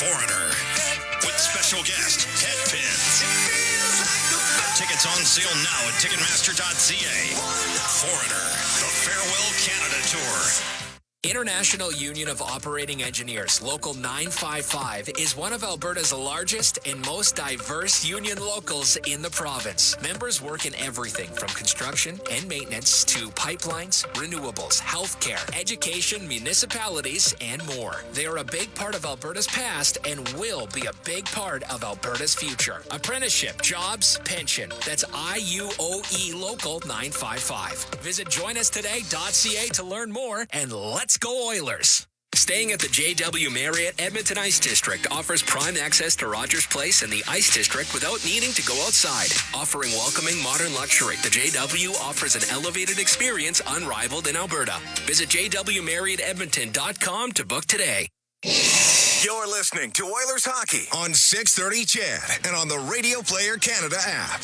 Foreigner, with special guest, Ted Pins. Tickets on sale now at Ticketmaster.ca. Foreigner, the Farewell Canada Tour. International Union of Operating Engineers, Local 955, is one of Alberta's largest and most diverse union locals in the province. Members work in everything from construction and maintenance to pipelines, renewables, healthcare, education, municipalities, and more. They are a big part of Alberta's past and will be a big part of Alberta's future. Apprenticeship, jobs, pension. That's IUOE Local 955. Visit joinustoday.ca to learn more, and let's go Oilers! Staying at the JW Marriott Edmonton Ice District offers prime access to Rogers Place and the Ice District without needing to go outside. Offering welcoming modern luxury, the JW offers an elevated experience unrivaled in Alberta. Visit jwmarriottedmonton.com to book today. You're listening to Oilers Hockey on 630 CHED and on the Radio Player Canada app.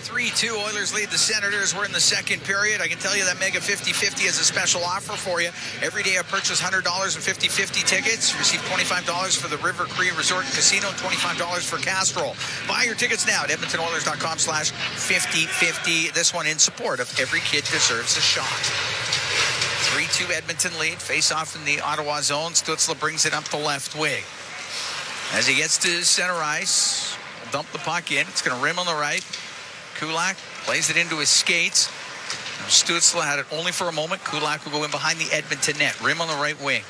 3-2, Oilers lead the Senators. We're in the second period. I can tell you that Mega 50-50 is a special offer for you. Every day I purchase $100 in 50-50 tickets. You receive $25 for the River Cree Resort and Casino and $25 for Castrol. Buy your tickets now at edmontonoilers.com/50-50. This one in support of Every Kid Deserves a Shot. 3-2 Edmonton lead. Face off in the Ottawa zone. Stützle brings it up the left wing. As he gets to center ice, he'll dump the puck in. It's going to rim on the right. Kulak plays it into his skates. Stützle had it only for a moment. Kulak will go in behind the Edmonton net. Rim on the right wing.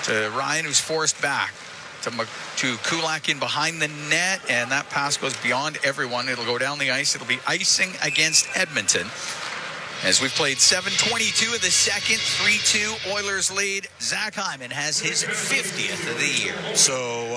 To Ryan, who's forced back. To Kulak in behind the net. And that pass goes beyond everyone. It'll go down the ice. It'll be icing against Edmonton. As we've played 7:22 of the second, 3-2 Oilers lead. Zach Hyman has his 50th of the year. So,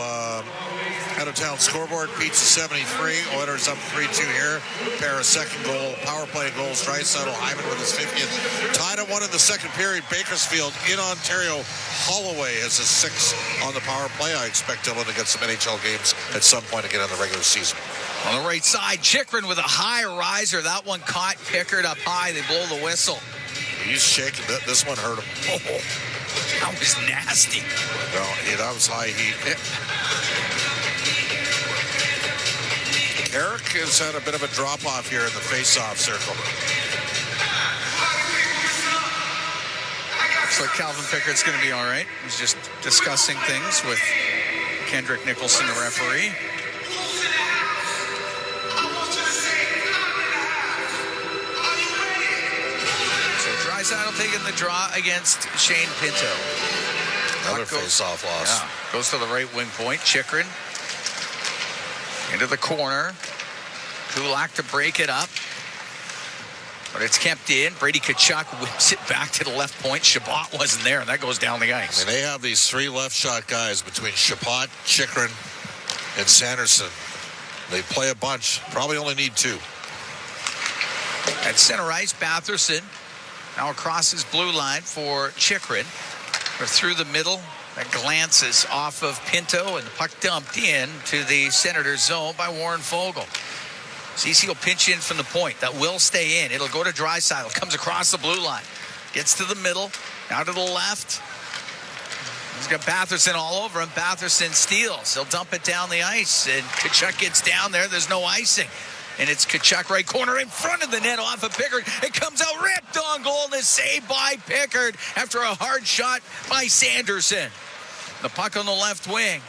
out-of-town scoreboard, Pizza 73, Oilers up 3-2 here. Pair of second goal, power play goals, Draisaitl, Hyman with his 50th. Tied at 1 in the second period, Bakersfield in Ontario. Holloway has a 6 on the power play. I expect Dylan to get some NHL games at some point again in the regular season. On the right side, Chychrun with a high riser. That one caught Pickard up high. They blow the whistle. He's shaking. This one hurt him. Oh, that was nasty. No, that was high heat. Eric has had a bit of a drop-off here in the face-off circle. Looks like Calvin Pickard's going to be all right. He's just discussing things with Kendrick Nicholson, the referee. Draisaitl taking the draw against Shane Pinto. Another face-off loss. Yeah, goes to the right wing point. Chychrun into the corner. Kulak to break it up. But it's kept in. Brady Tkachuk whips it back to the left point. Chabot wasn't there, and that goes down the ice. I mean, they have these 3 left shot guys between Chabot, Chychrun, and Sanderson. They play a bunch. Probably only need 2. At center ice, Batherson now across his blue line for Chychrun. Or through the middle. That glances off of Pinto, and the puck dumped in to the Senators zone by Warren Foegele. CC will pinch in from the point. That will stay in. It'll go to Draisaitl. Comes across the blue line. Gets to the middle. Now to the left. He's got Batherson all over him. Batherson steals. He'll dump it down the ice. And Tkachuk gets down there. There's no icing. And it's Tkachuk right corner in front of the net off of Pickard. It comes out ripped on goal and is saved by Pickard after a hard shot by Sanderson. The puck on the left wing.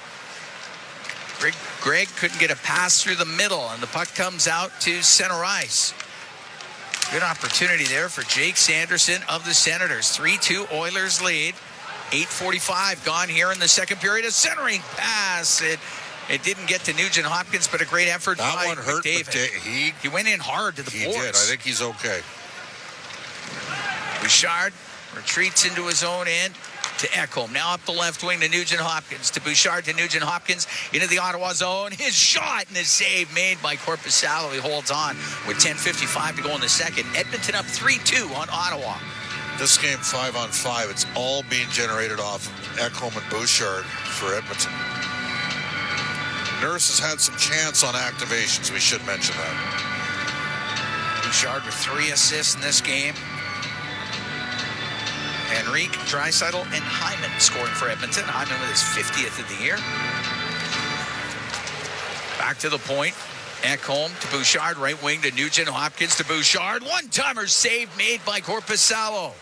Greg couldn't get a pass through the middle, and the puck comes out to center ice. Good opportunity there for Jake Sanderson of the Senators. 3-2 Oilers lead. 8:45 gone here in the second period. A centering pass. It didn't get to Nugent Hopkins, but a great effort by That one hurt McDavid. He went in hard to the boards. He did. I think he's okay. Bouchard retreats into his own end to Ekholm. Now up the left wing to Nugent Hopkins. To Bouchard to Nugent Hopkins into the Ottawa zone. His shot and the save made by Korpisalo. He holds on with 10:55 to go in the second. Edmonton up 3-2 on Ottawa. This game 5-on-5. It's all being generated off Ekholm and Bouchard for Edmonton. Nurse has had some chance on activations. We should mention that. Bouchard with 3 assists in this game. Henrique, Draisaitl, and Hyman scoring for Edmonton. Hyman with his 50th of the year. Back to the point. Ekholm to Bouchard, right wing to Nugent Hopkins to Bouchard. One-timer save made by Korpisalo.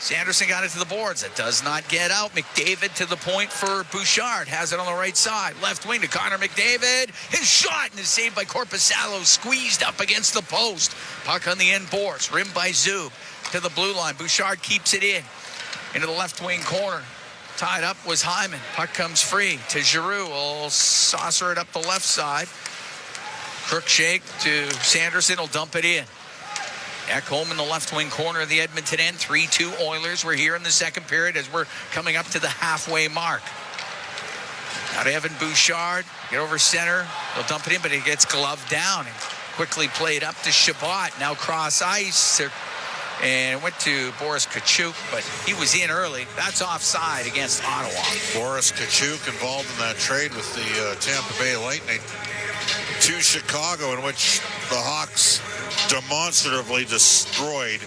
Sanderson got it to the boards. It does not get out. McDavid to the point for Bouchard. Has it on the right side. Left wing to Connor McDavid. His shot and is saved by Korpisalo. Squeezed up against the post. Puck on the end boards. Rimmed by Zub to the blue line. Bouchard keeps it in. Into the left wing corner. Tied up was Hyman. Puck comes free to Giroux. Will saucer it up the left side. Cruikshank to Sanderson. Will dump it in. Ekholm in the left wing corner of the Edmonton end. 3-2 Oilers. We're here in the second period as we're coming up to the halfway mark. Now to Evan Bouchard. Get over center. They'll dump it in, but it gets gloved down and quickly played up to Shabbat. Now cross ice. And went to Boris Kachuk, but he was in early. That's offside against Ottawa. Boris Kachuk involved in that trade with the Tampa Bay Lightning to Chicago, in which the Hawks demonstratively destroyed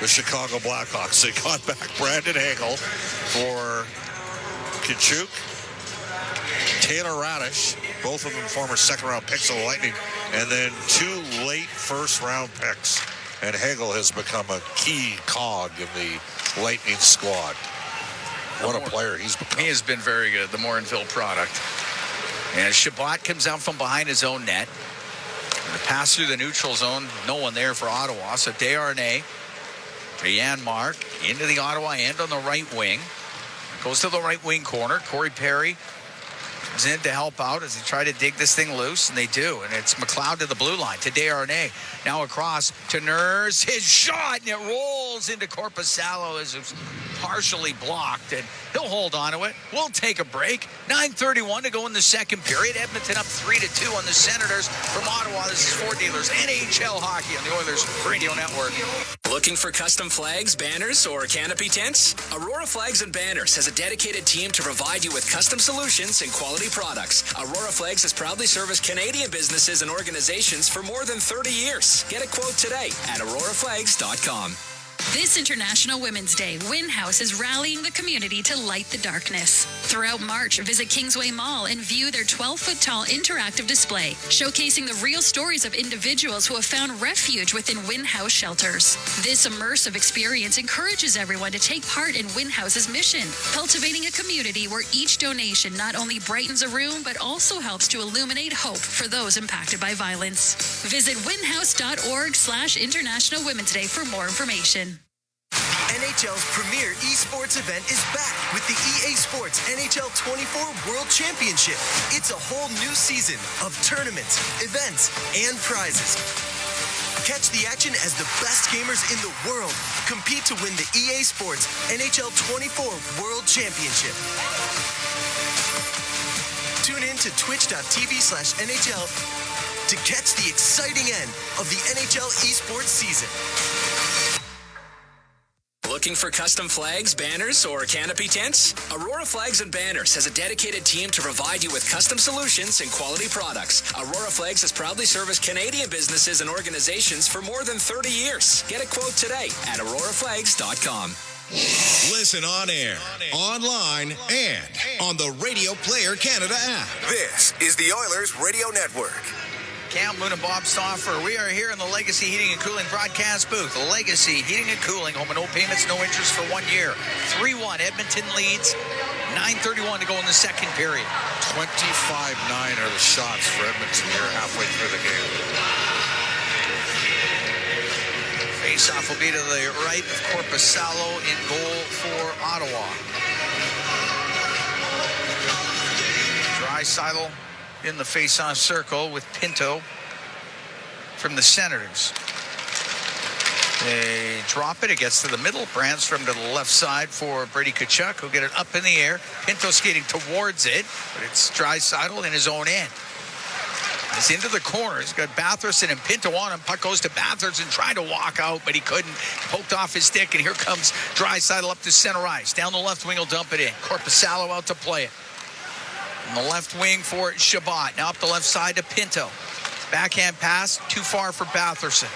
the Chicago Blackhawks. They got back Brandon Hagel for Kachuk, Taylor Radish, both of them former second-round picks of the Lightning, and then 2 late first-round picks. And Hagel has become a key cog in the Lightning squad. What a player he's become. He has been very good, the Morinville product. And Shabbat comes out from behind his own net. And the pass through the neutral zone, no one there for Ottawa. So Desharnais to Janmark into the Ottawa end on the right wing. Goes to the right wing corner. Corey Perry is in to help out as they try to dig this thing loose, and they do. And it's McLeod to the blue line to Desharnais. Now across to Nurse. His shot, and it rolls into Korpisalo as it's partially blocked, and he'll hold on to it. We'll take a break. 9:31 to go in the second period. Edmonton up 3-2 on the Senators from Ottawa. This is Ford Dealers NHL Hockey on the Oilers Radio Network. Looking for custom flags, banners, or canopy tents? Aurora Flags and Banners has a dedicated team to provide you with custom solutions and quality products. Aurora Flags has proudly serviced Canadian businesses and organizations for more than 30 years. Get a quote today at auroraflags.com. This International Women's Day, Win House is rallying the community to light the darkness. Throughout March, visit Kingsway Mall and view their 12-foot-tall interactive display, showcasing the real stories of individuals who have found refuge within Win House shelters. This immersive experience encourages everyone to take part in Win House's mission, cultivating a community where each donation not only brightens a room, but also helps to illuminate hope for those impacted by violence. Visit winhouse.org/International Women's Day for more information. NHL's premier esports event is back with the EA Sports NHL 24 World Championship. It's a whole new season of tournaments, events, and prizes. Catch the action as the best gamers in the world compete to win the EA Sports NHL 24 World Championship. Tune in to twitch.tv/NHL to catch the exciting end of the NHL esports season. Looking for custom flags, banners, or canopy tents? Aurora Flags and Banners has a dedicated team to provide you with custom solutions and quality products. Aurora Flags has proudly serviced Canadian businesses and organizations for more than 30 years. Get a quote today at auroraflags.com. Listen on air, online, and on the Radio Player Canada app. This is the Oilers Radio Network. Cam Moon and Bob Stauffer. We are here in the Legacy Heating and Cooling broadcast booth. Legacy Heating and Cooling, home and no payments, no interest for 1 year. 3-1, Edmonton leads. 9:31 to go in the second period. 25-9 are the shots for Edmonton here halfway through the game. Face-off will be to the right of Korpisalo in goal for Ottawa. Draisaitl in the face-off circle with Pinto from the Senators. They drop it. It gets to the middle. Brandstrom to the left side for Brady Tkachuk, who'll get it up in the air. Pinto skating towards it, but it's Draisaitl in his own end. He's into the corner. He's got Batherson and Pinto on him. Puck goes to Batherson, trying to walk out, but he couldn't. Poked off his stick, and here comes Draisaitl up to center ice. Down the left wing, he'll dump it in. Korpisalo out to play it. On the left wing for Shabbat. Now up the left side to Pinto. Backhand pass, too far for Batherson.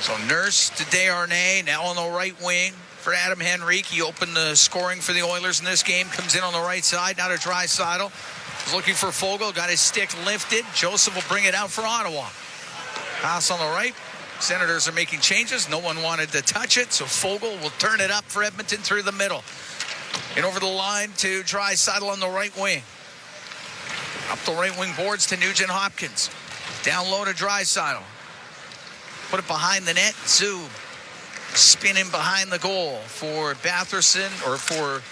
So Nurse to Desharnais, now on the right wing for Adam Henrique. He opened the scoring for the Oilers in this game. Comes in on the right side, now to Draisaitl. He's looking for Fogle, got his stick lifted. Joseph will bring it out for Ottawa. Pass on the right, Senators are making changes. No one wanted to touch it, so Fogle will turn it up for Edmonton through the middle. And over the line to Draisaitl on the right wing. Up the right wing boards to Nugent Hopkins. Down low to Draisaitl. Put it behind the net. Zub spinning behind the goal for Batherson, or for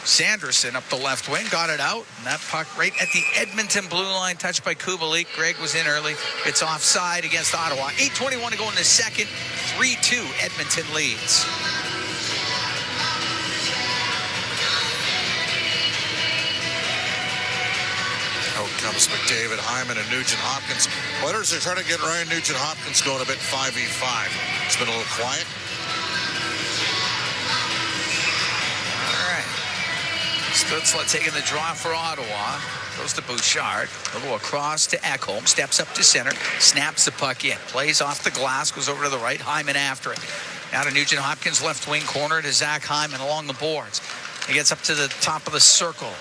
Sanderson up the left wing. Got it out. And that puck right at the Edmonton blue line, touched by Kubalik. Greg was in early. It's offside against Ottawa. 8:21 to go in the second. 3-2 Edmonton leads. Out comes McDavid, Hyman, and Nugent Hopkins. Oilers are trying to get Ryan Nugent Hopkins going a bit 5v5. It's been a little quiet. All right. Stutzla taking the draw for Ottawa. Goes to Bouchard. He'll go across to Ekholm. Steps up to center. Snaps the puck in. Plays off the glass. Goes over to the right. Hyman after it. Now to Nugent Hopkins, left wing corner to Zach Hyman along the boards. He gets up to the top of the circle.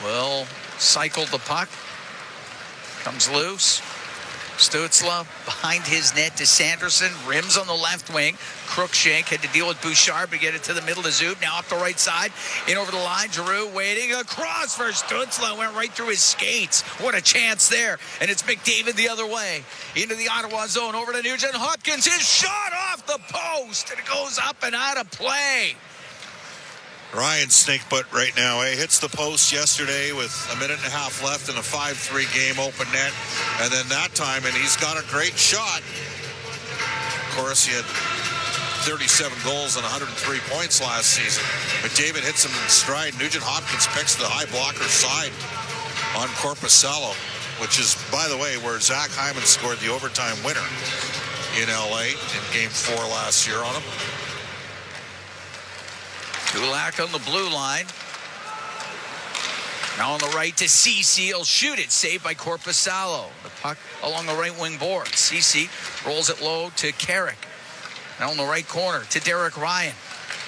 Will cycle the puck. Comes loose. Stutzla behind his net to Sanderson. Rims on the left wing. Crookshank had to deal with Bouchard to get it to the middle to Zub. Now up the right side. In over the line. Giroux waiting. Across for Stutzla. Went right through his skates. What a chance there. And it's McDavid the other way. Into the Ottawa zone. Over to Nugent Hopkins. His shot off the post. And it goes up and out of play. Ryan Snakebutt right now, hits the post yesterday with a minute and a half left in a 5-3 game open net. And then that time, and he's got a great shot. Of course, he had 37 goals and 103 points last season. McDavid hits him in stride. Nugent Hopkins picks the high blocker side on Korpisalo, which is, by the way, where Zach Hyman scored the overtime winner in LA in Game 4 last year on him. Kulak on the blue line. Now on the right to Ceci. He'll shoot it. Saved by Korpisalo. The puck along the right wing board. Ceci rolls it low to Carrick. Now on the right corner to Derek Ryan.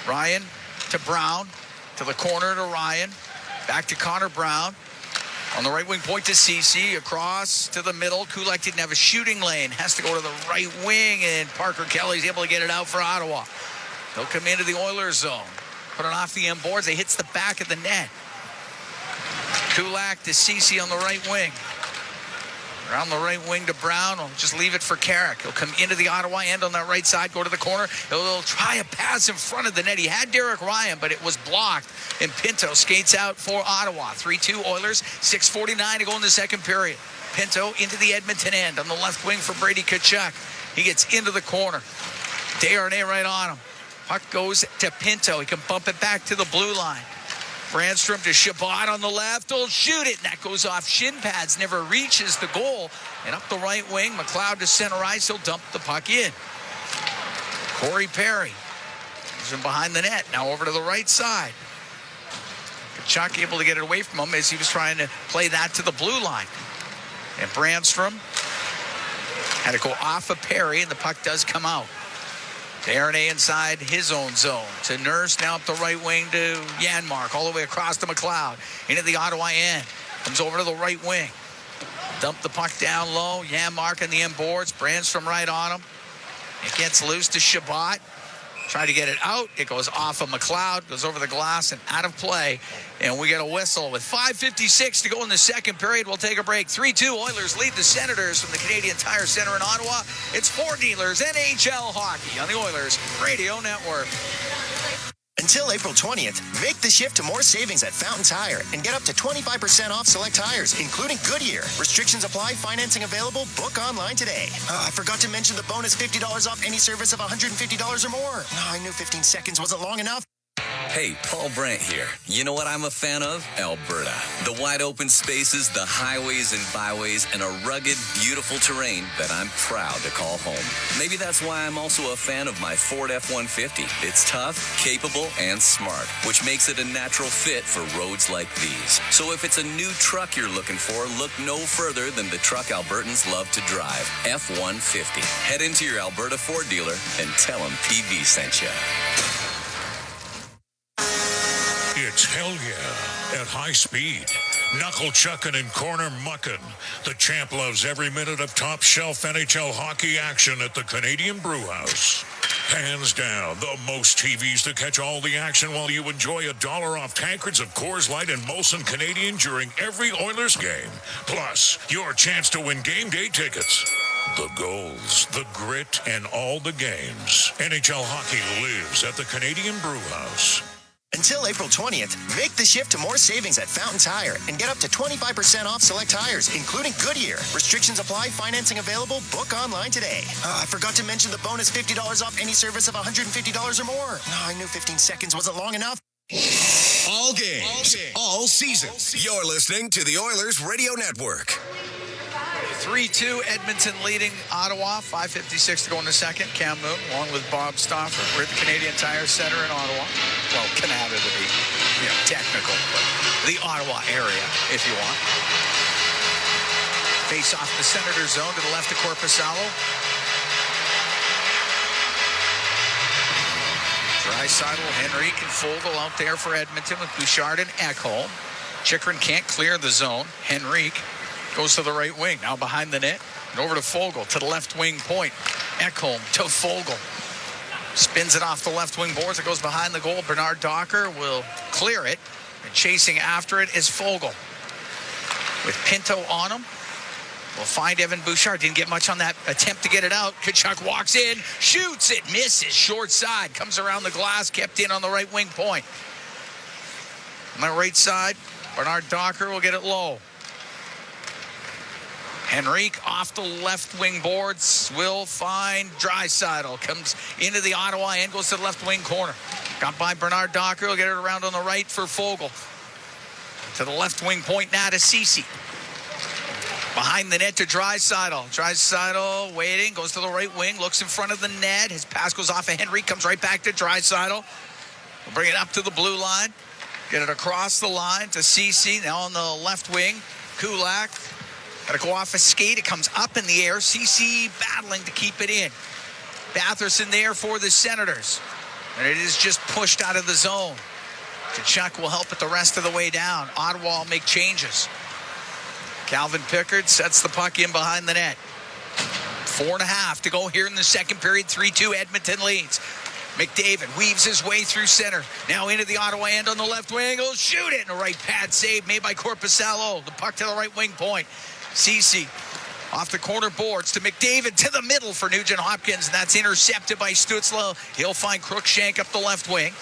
Ryan to Brown. To the corner to Ryan. Back to Connor Brown. On the right wing point to Ceci. Across to the middle. Kulak didn't have a shooting lane. Has to go to the right wing. And Parker Kelly's able to get it out for Ottawa. He'll come into the Oilers zone. Put it off the end boards. It hits the back of the net. Kulak to Ceci on the right wing. Around the right wing to Brown. I'll just leave it for Carrick. He'll come into the Ottawa end on that right side. Go to the corner. He'll try a pass in front of the net. He had Derek Ryan, but it was blocked. And Pinto skates out for Ottawa. 3-2 Oilers. 6:49 to go in the second period. Pinto into the Edmonton end on the left wing for Brady Tkachuk. He gets into the corner. Desharnais right on him. Puck goes to Pinto. He can bump it back to the blue line. Brandstrom to Shabbat on the left. He'll shoot it. And that goes off shin pads. Never reaches the goal. And up the right wing, McLeod to center ice. He'll dump the puck in. Corey Perry. He's in behind the net. Now over to the right side. Tkachuk able to get it away from him as he was trying to play that to the blue line. And Brandstrom had to go off of Perry, and the puck does come out. Desharnais inside his own zone to Nurse. Now up the right wing to Janmark. All the way across to McLeod. Into the Ottawa end. Comes over to the right wing. Dump the puck down low. Janmark in the end boards. Brandstrom right on him. It gets loose to Shabbat. Trying to get it out. It goes off of McLeod. Goes over the glass and out of play. And we get a whistle with 5:56 to go in the second period. We'll take a break. 3-2 Oilers lead the Senators from the Canadian Tire Center in Ottawa. It's Ford Dealers NHL Hockey on the Oilers Radio Network. Until April 20th, make the shift to more savings at Fountain Tire and get up to 25% off select tires, including Goodyear. Restrictions apply. Financing available. Book online today. I forgot to mention the bonus $50 off any service of $150 or more. I knew 15 seconds wasn't long enough. Hey, Paul Brandt here. You know what I'm a fan of? Alberta. The wide open spaces, the highways and byways, and a rugged, beautiful terrain that I'm proud to call home. Maybe that's why I'm also a fan of my Ford F-150. It's tough, capable, and smart, which makes it a natural fit for roads like these. So if it's a new truck you're looking for, look no further than the truck Albertans love to drive, F-150. Head into your Alberta Ford dealer and tell them PB sent you. It's hell yeah at high speed. Knuckle chucking and corner mucking. The champ loves every minute of top shelf NHL hockey action at the Canadian Brewhouse. Hands down, the most TVs to catch all the action while you enjoy $1 off tankards of Coors Light and Molson Canadian during every Oilers game. Plus, your chance to win game day tickets. The goals, the grit, and all the games. NHL hockey lives at the Canadian Brewhouse. Until April 20th, make the shift to more savings at Fountain Tire and get up to 25% off select tires, including Goodyear. Restrictions apply. Financing available. Book online today. I forgot to mention the bonus $50 off any service of $150 or more. I knew 15 seconds wasn't long enough. All games, all season. You're listening to the Oilers Radio Network. 3-2, Edmonton leading Ottawa. 5:56 to go in the second. Cam Moon, along with Bob Stauffer. We're at the Canadian Tire Center in Ottawa. Well, Canada to be, technical, but the Ottawa area, if you want. Face off the Senator zone to the left of Korpisalo. Draisaitl, Henrique, and Foegele out there for Edmonton with Bouchard and Ekholm. Chychrun can't clear the zone. Henrique goes to the right wing, now behind the net, and over to Foegele, to the left wing point. Ekholm to Foegele. Spins it off the left wing boards. It goes behind the goal. Bernard Docker will clear it, and chasing after it is Foegele. With Pinto on him, we'll find Evan Bouchard. Didn't get much on that attempt to get it out. Tkachuk walks in, shoots it, misses, short side, comes around the glass, kept in on the right wing point. On the right side, Bernard Docker will get it low. Henrique off the left wing boards will find Draisaitl. Comes into the Ottawa end, goes to the left wing corner. Got by Bernard Docker. Will get it around on the right for Foegele. To the left wing point now to Ceci. Behind the net to Draisaitl. Draisaitl waiting, goes to the right wing, looks in front of the net. His pass goes off of Henrique, comes right back to Draisaitl. We'll bring it up to the blue line. Get it across the line to Ceci. Now on the left wing, Kulak. Got to go off a skate. It comes up in the air. Ceci battling to keep it in. Batherson there for the Senators. And it is just pushed out of the zone. Tkachuk will help it the rest of the way down. Ottawa will make changes. Calvin Pickard sets the puck in behind the net. 4.5 to go here in the second period. 3-2 Edmonton leads. McDavid weaves his way through center. Now into the Ottawa end on the left wing. He'll shoot it. And a right pad save made by Korpisalo. The puck to the right wing point. Ceci off the corner boards to McDavid to the middle for Nugent Hopkins. And that's intercepted by Stützle. He'll find Cruikshank up the left wing.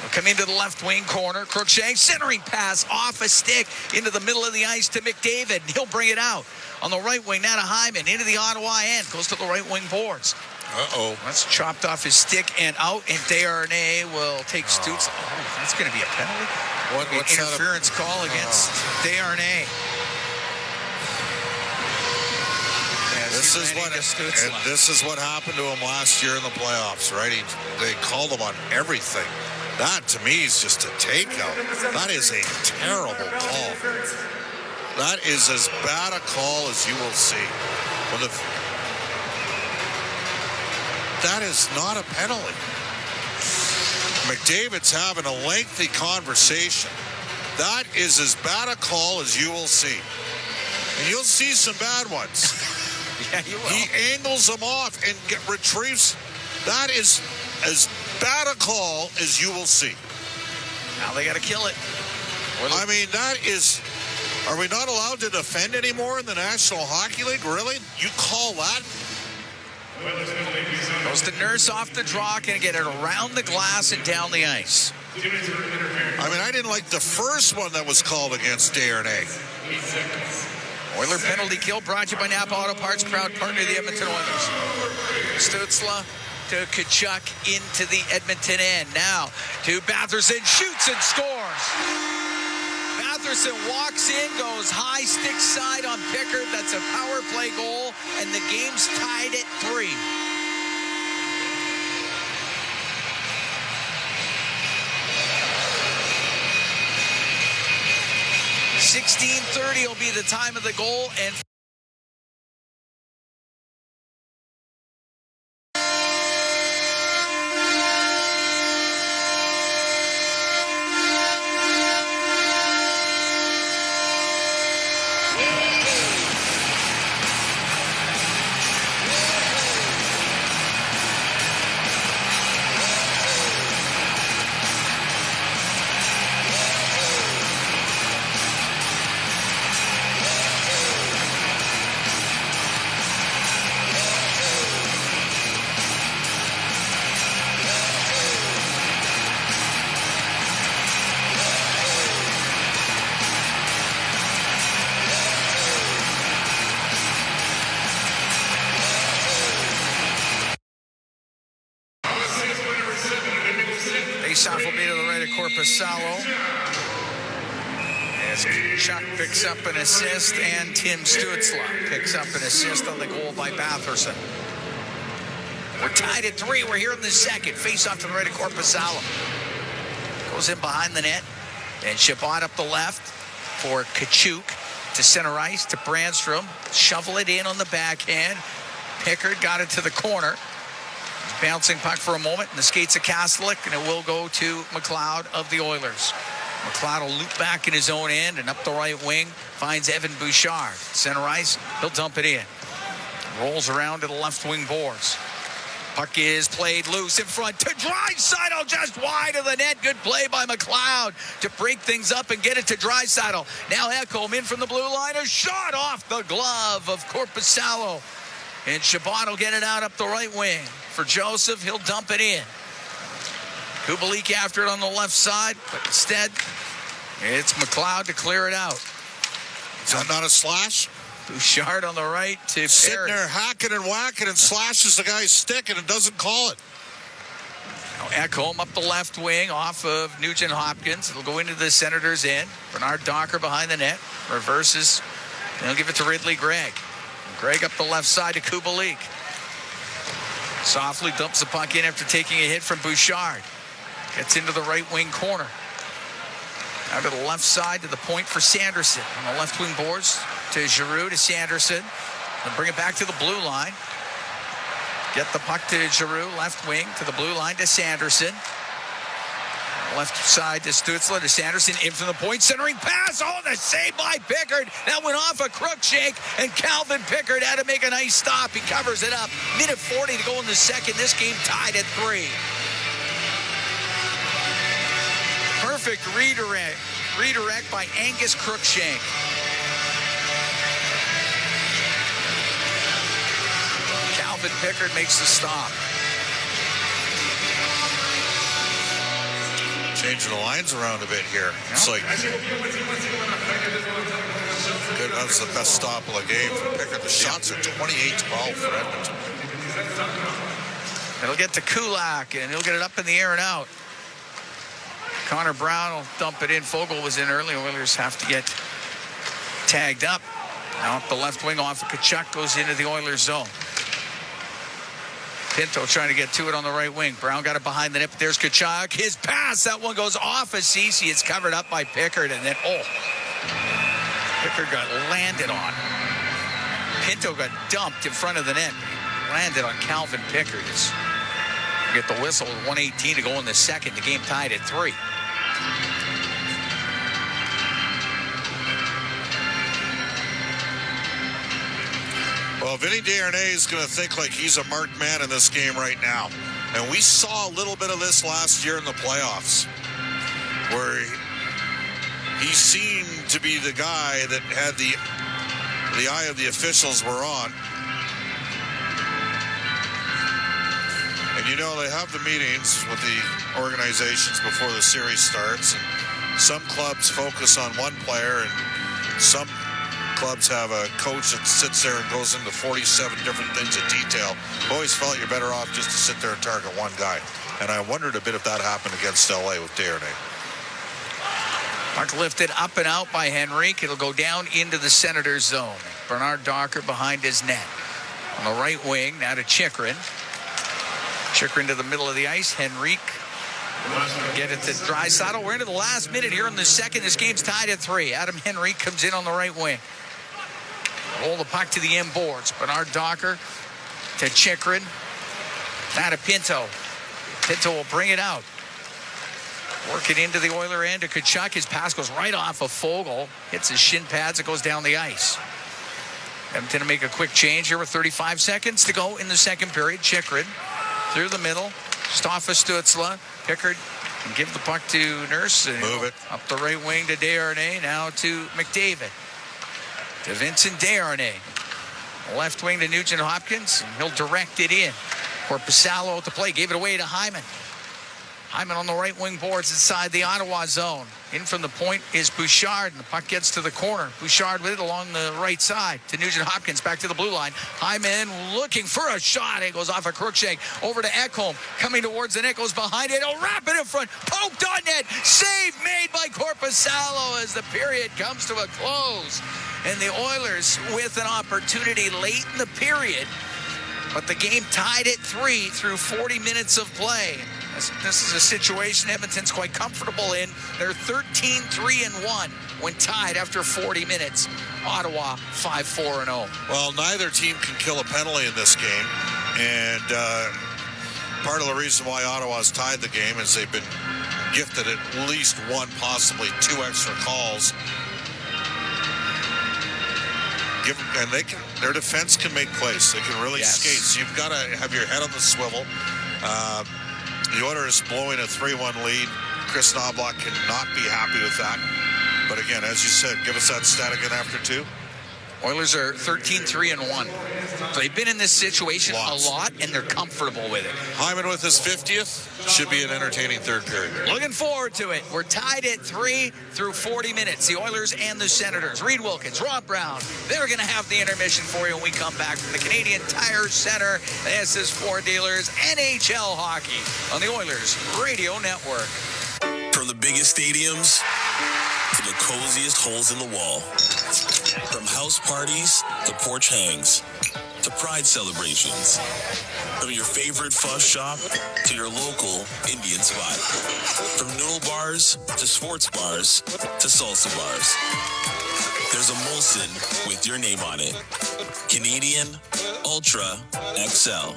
He'll come into the left wing corner. Cruikshank centering pass off a stick into the middle of the ice to McDavid. And he'll bring it out. On the right wing now to Hyman. Into the Ottawa end. Goes to the right wing boards. That's chopped off his stick and out. And Desharnais will take Stützle. Oh, that's going to be a penalty. What's interference call against Desharnais. This is what happened to him last year in the playoffs, right? They called him on everything. That, to me, is just a takeout. That is a terrible call. That is as bad a call as you will see. That is not a penalty. McDavid's having a lengthy conversation. That is as bad a call as you will see. And you'll see some bad ones. Yeah, you will. He angles them off and retrieves. That is as bad a call as you will see. Now they got to kill it. I mean, that is... Are we not allowed to defend anymore in the National Hockey League? Really? You call that? Goes to Nurse off the draw. Can get it around the glass and down the ice. I mean, I didn't like the first one that was called against Desharnais. Oiler penalty kill brought to you by Napa Auto Parts, proud partner of the Edmonton Oilers. Stützle to Tkachuk into the Edmonton end. Now to Batherson, shoots and scores. Batherson walks in, goes high stick side on Pickard. That's a power play goal, and the game's tied at 3. $16:30 will be the time of the goal, and Korpisalo. As Chuck picks up an assist, and Tim Stutzla picks up an assist on the goal by Batherson. We're tied at 3. We're here in the second. Face off to the right of Korpisalo. Goes in behind the net. And Chabot up the left for Kachuk to center ice to Brandstrom. Shovel it in on the backhand. Pickard got it to the corner. Bouncing puck for a moment, and the skates of Kastelik, and it will go to McLeod of the Oilers. McLeod will loop back in his own end, and up the right wing finds Evan Bouchard. Center ice, he'll dump it in. Rolls around to the left wing boards. Puck is played loose in front to Draisaitl, just wide of the net. Good play by McLeod to break things up and get it to Draisaitl. Now Ekholm in from the blue line, a shot off the glove of Korpisalo. And Chabot will get it out up the right wing. For Joseph, he'll dump it in. Kubalik after it on the left side, but instead, it's McLeod to clear it out. Is that not a slash? Bouchard on the right to sitting there hacking and whacking and slashes the guy's stick and it doesn't call it. Now Ekholm up the left wing off of Nugent Hopkins. It'll go into the Senators' end. Bernard Docker behind the net. Reverses. And he'll give it to Ridley Gregg. Gregg up the left side to Kubalik. Softly dumps the puck in after taking a hit from Bouchard. Gets into the right wing corner. Out to the left side to the point for Sanderson. On the left wing boards to Giroux to Sanderson. And bring it back to the blue line. Get the puck to Giroux, left wing to the blue line to Sanderson. Left side to Stutzla to Sanderson, in from the point, centering pass. Oh, the save by Pickard. That went off a crook shake, and Calvin Pickard had to make a nice stop. He covers it up. Minute 40 to go in the second. This game tied at 3. Perfect redirect by Angus Crookshank. Calvin Pickard makes the stop. Changing the lines around a bit here. It's like good. That was the best stop of the game for Pickard. The shots are 28-12 for Edmonton. It'll get to Kulak, and he'll get it up in the air and out. Connor Brown will dump it in. Fogle was in early. Oilers have to get tagged up. Now up the left wing off of Kachuk, goes into the Oilers zone. Pinto trying to get to it on the right wing. Brown got it behind the net, but there's Kachuk. His pass, that one goes off of Ceci. It's covered up by Pickard, and then, Pickard got landed on. Pinto got dumped in front of the net. Landed on Calvin Pickard. We get the whistle with 1:18 to go in the second. The game tied at 3. Well, Vinny Desharnais is going to think like he's a marked man in this game right now. And we saw a little bit of this last year in the playoffs, where he seemed to be the guy that had the eye of the officials were on. And, you know, they have the meetings with the organizations before the series starts. And some clubs focus on one player, and some clubs have a coach that sits there and goes into 47 different things in detail. I've always felt you're better off just to sit there and target one guy. And I wondered a bit if that happened against LA with Desharnais. Puck lifted up and out by Henrique. It'll go down into the Senators zone. Bernard Docker behind his net. On the right wing, now to Chychrun. Chychrun to the middle of the ice. Henrique get it to Draisaitl. We're into the last minute here in the second. This game's tied at 3. Adam Henrique comes in on the right wing. Roll the puck to the end boards. Bernard Docker to Chychrun. Now to Pinto. Pinto will bring it out. Work it into the Oiler end to Kachuk. His pass goes right off of Fogle. Hits his shin pads. It goes down the ice. Edmonton to make a quick change here with 35 seconds to go in the second period. Chychrun through the middle. Just off of Stutzla. Pickard can give the puck to Nurse. Move it. Up the right wing to Desharnais. Now to McDavid. To Vincent Desharnais. Left wing to Nugent Hopkins. And he'll direct it in. Korpisalo at the play. Gave it away to Hyman. Hyman on the right wing boards inside the Ottawa zone. In from the point is Bouchard, and the puck gets to the corner. Bouchard with it along the right side to Nugent-Hopkins, back to the blue line. Hyman looking for a shot. It goes off a Crookshank over to Ekholm, coming towards the net, goes behind it. Oh, wrap it in front, poked on net. Save made by Korpisalo as the period comes to a close. And the Oilers with an opportunity late in the period, but the game tied at 3 through 40 minutes of play. This is a situation Edmonton's quite comfortable in. They're 13-3-1 when tied after 40 minutes. Ottawa 5-4-0. Well, neither team can kill a penalty in this game, and part of the reason why Ottawa's tied the game is they've been gifted at least one, possibly two extra calls. And their defense can make plays. They can really skate. So you've got to have your head on the swivel. The Oilers blowing a 3-1 lead. Chris Knobloch cannot be happy with that. But again, as you said, give us that stat again after 2. Oilers are 13-3-1. So they've been in this situation a lot, and they're comfortable with it. Hyman with his 50th. Should be an entertaining third period. Looking forward to it. We're tied at 3 through 40 minutes. The Oilers and the Senators. Reed Wilkins, Rob Brown. They're going to have the intermission for you when we come back from the Canadian Tire Center. This is Ford Dealers NHL Hockey on the Oilers Radio Network. From the biggest stadiums to the coziest holes in the wall. From house parties to porch hangs to pride celebrations. From your favorite fuzz shop to your local Indian spot. From noodle bars to sports bars to salsa bars. There's a Molson with your name on it. Canadian Ultra XL.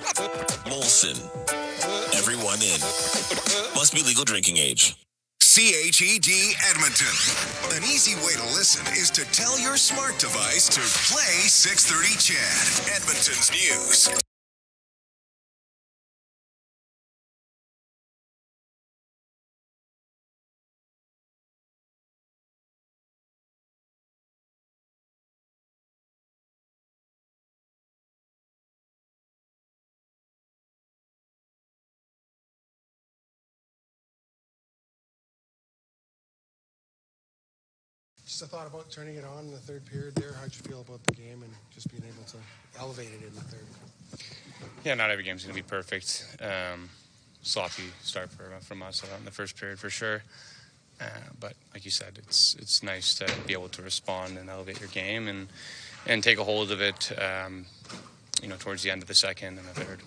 Molson. Everyone in. Must be legal drinking age. CHED Edmonton. An easy way to listen is to tell your smart device to play 630 CHED, Edmonton's news. Just a thought about turning it on in the third period there. How'd you feel about the game and just being able to elevate it in the third? Yeah, not every game's going to be perfect. Sloppy start from us in the first period for sure. But like you said, it's nice to be able to respond and elevate your game and take a hold of it, towards the end of the second and the third.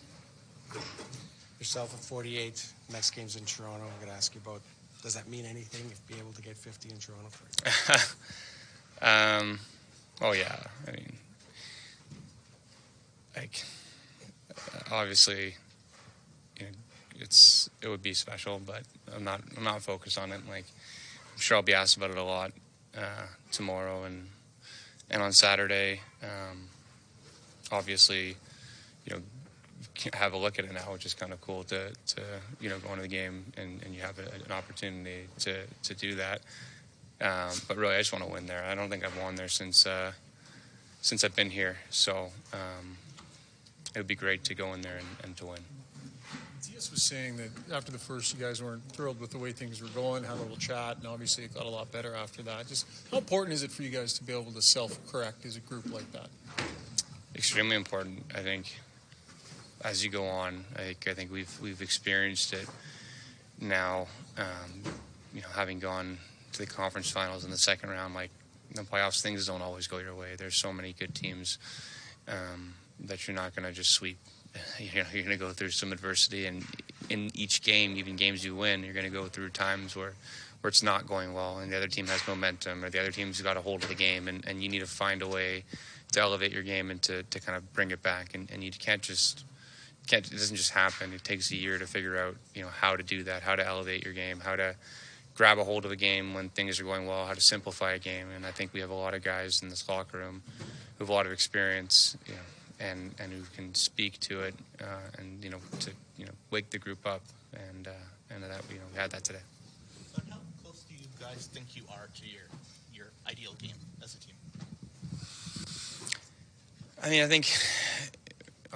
Yourself at 48, next game's in Toronto. I'm going to ask you about, does that mean anything if be able to get 50 in Toronto for you? Oh yeah, I mean, obviously, it would be special, but I'm not focused on it. I'm sure I'll be asked about it a lot tomorrow and on Saturday. Obviously, have a look at it now, which is kind of cool to go into the game and you have an opportunity to do that. But really, I just want to win there. I don't think I've won there since I've been here. So it would be great to go in there and to win. Diaz was saying that after the first, you guys weren't thrilled with the way things were going, had a little chat, and obviously it got a lot better after that. Just how important is it for you guys to be able to self-correct as a group like that? Extremely important, I think. As you go on, I think we've experienced it now. Having gone to the conference finals in the second round, in the playoffs, things don't always go your way. There's so many good teams that you're not going to just sweep. You're going to go through some adversity, and in each game, even games you win, you're going to go through times where it's not going well, and the other team has momentum, or the other team's got a hold of the game, and you need to find a way to elevate your game and to kind of bring it back, and you it doesn't just happen. It takes a year to figure out, how to do that, how to elevate your game, how to grab a hold of a game when things are going well, how to simplify a game. And I think we have a lot of guys in this locker room who have a lot of experience, and who can speak to it, and to wake the group up, and that we had that today. But how close do you guys think you are to your ideal game as a team? I think.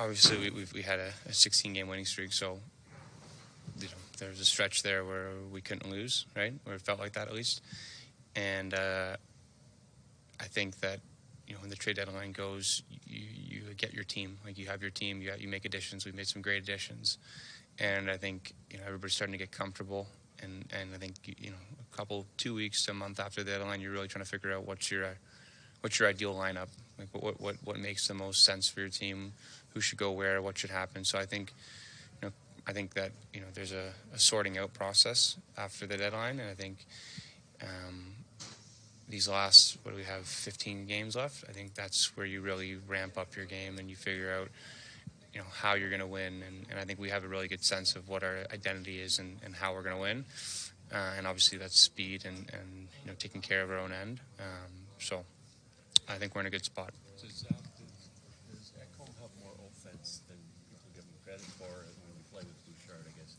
Obviously, we had a 16-game winning streak, so there was a stretch there where we couldn't lose, right? Or it felt like that at least. And I think that, when the trade deadline goes, you get your team. Like, you have your team, you make additions. We've made some great additions. And I think, everybody's starting to get comfortable. And I think, a couple, 2 weeks to a month after the deadline, you're really trying to figure out what's your ideal lineup. Like, what makes the most sense for your team, who should go where, what should happen. So I think that, there's a sorting out process after the deadline. And I think these last, 15 games left? I think that's where you really ramp up your game and you figure out, how you're going to win. And I think we have a really good sense of what our identity is and how we're going to win. And obviously that's speed and taking care of our own end. So I think we're in a good spot. Does Ekholm have more offense than people give him credit for when you play with Bouchard, I guess?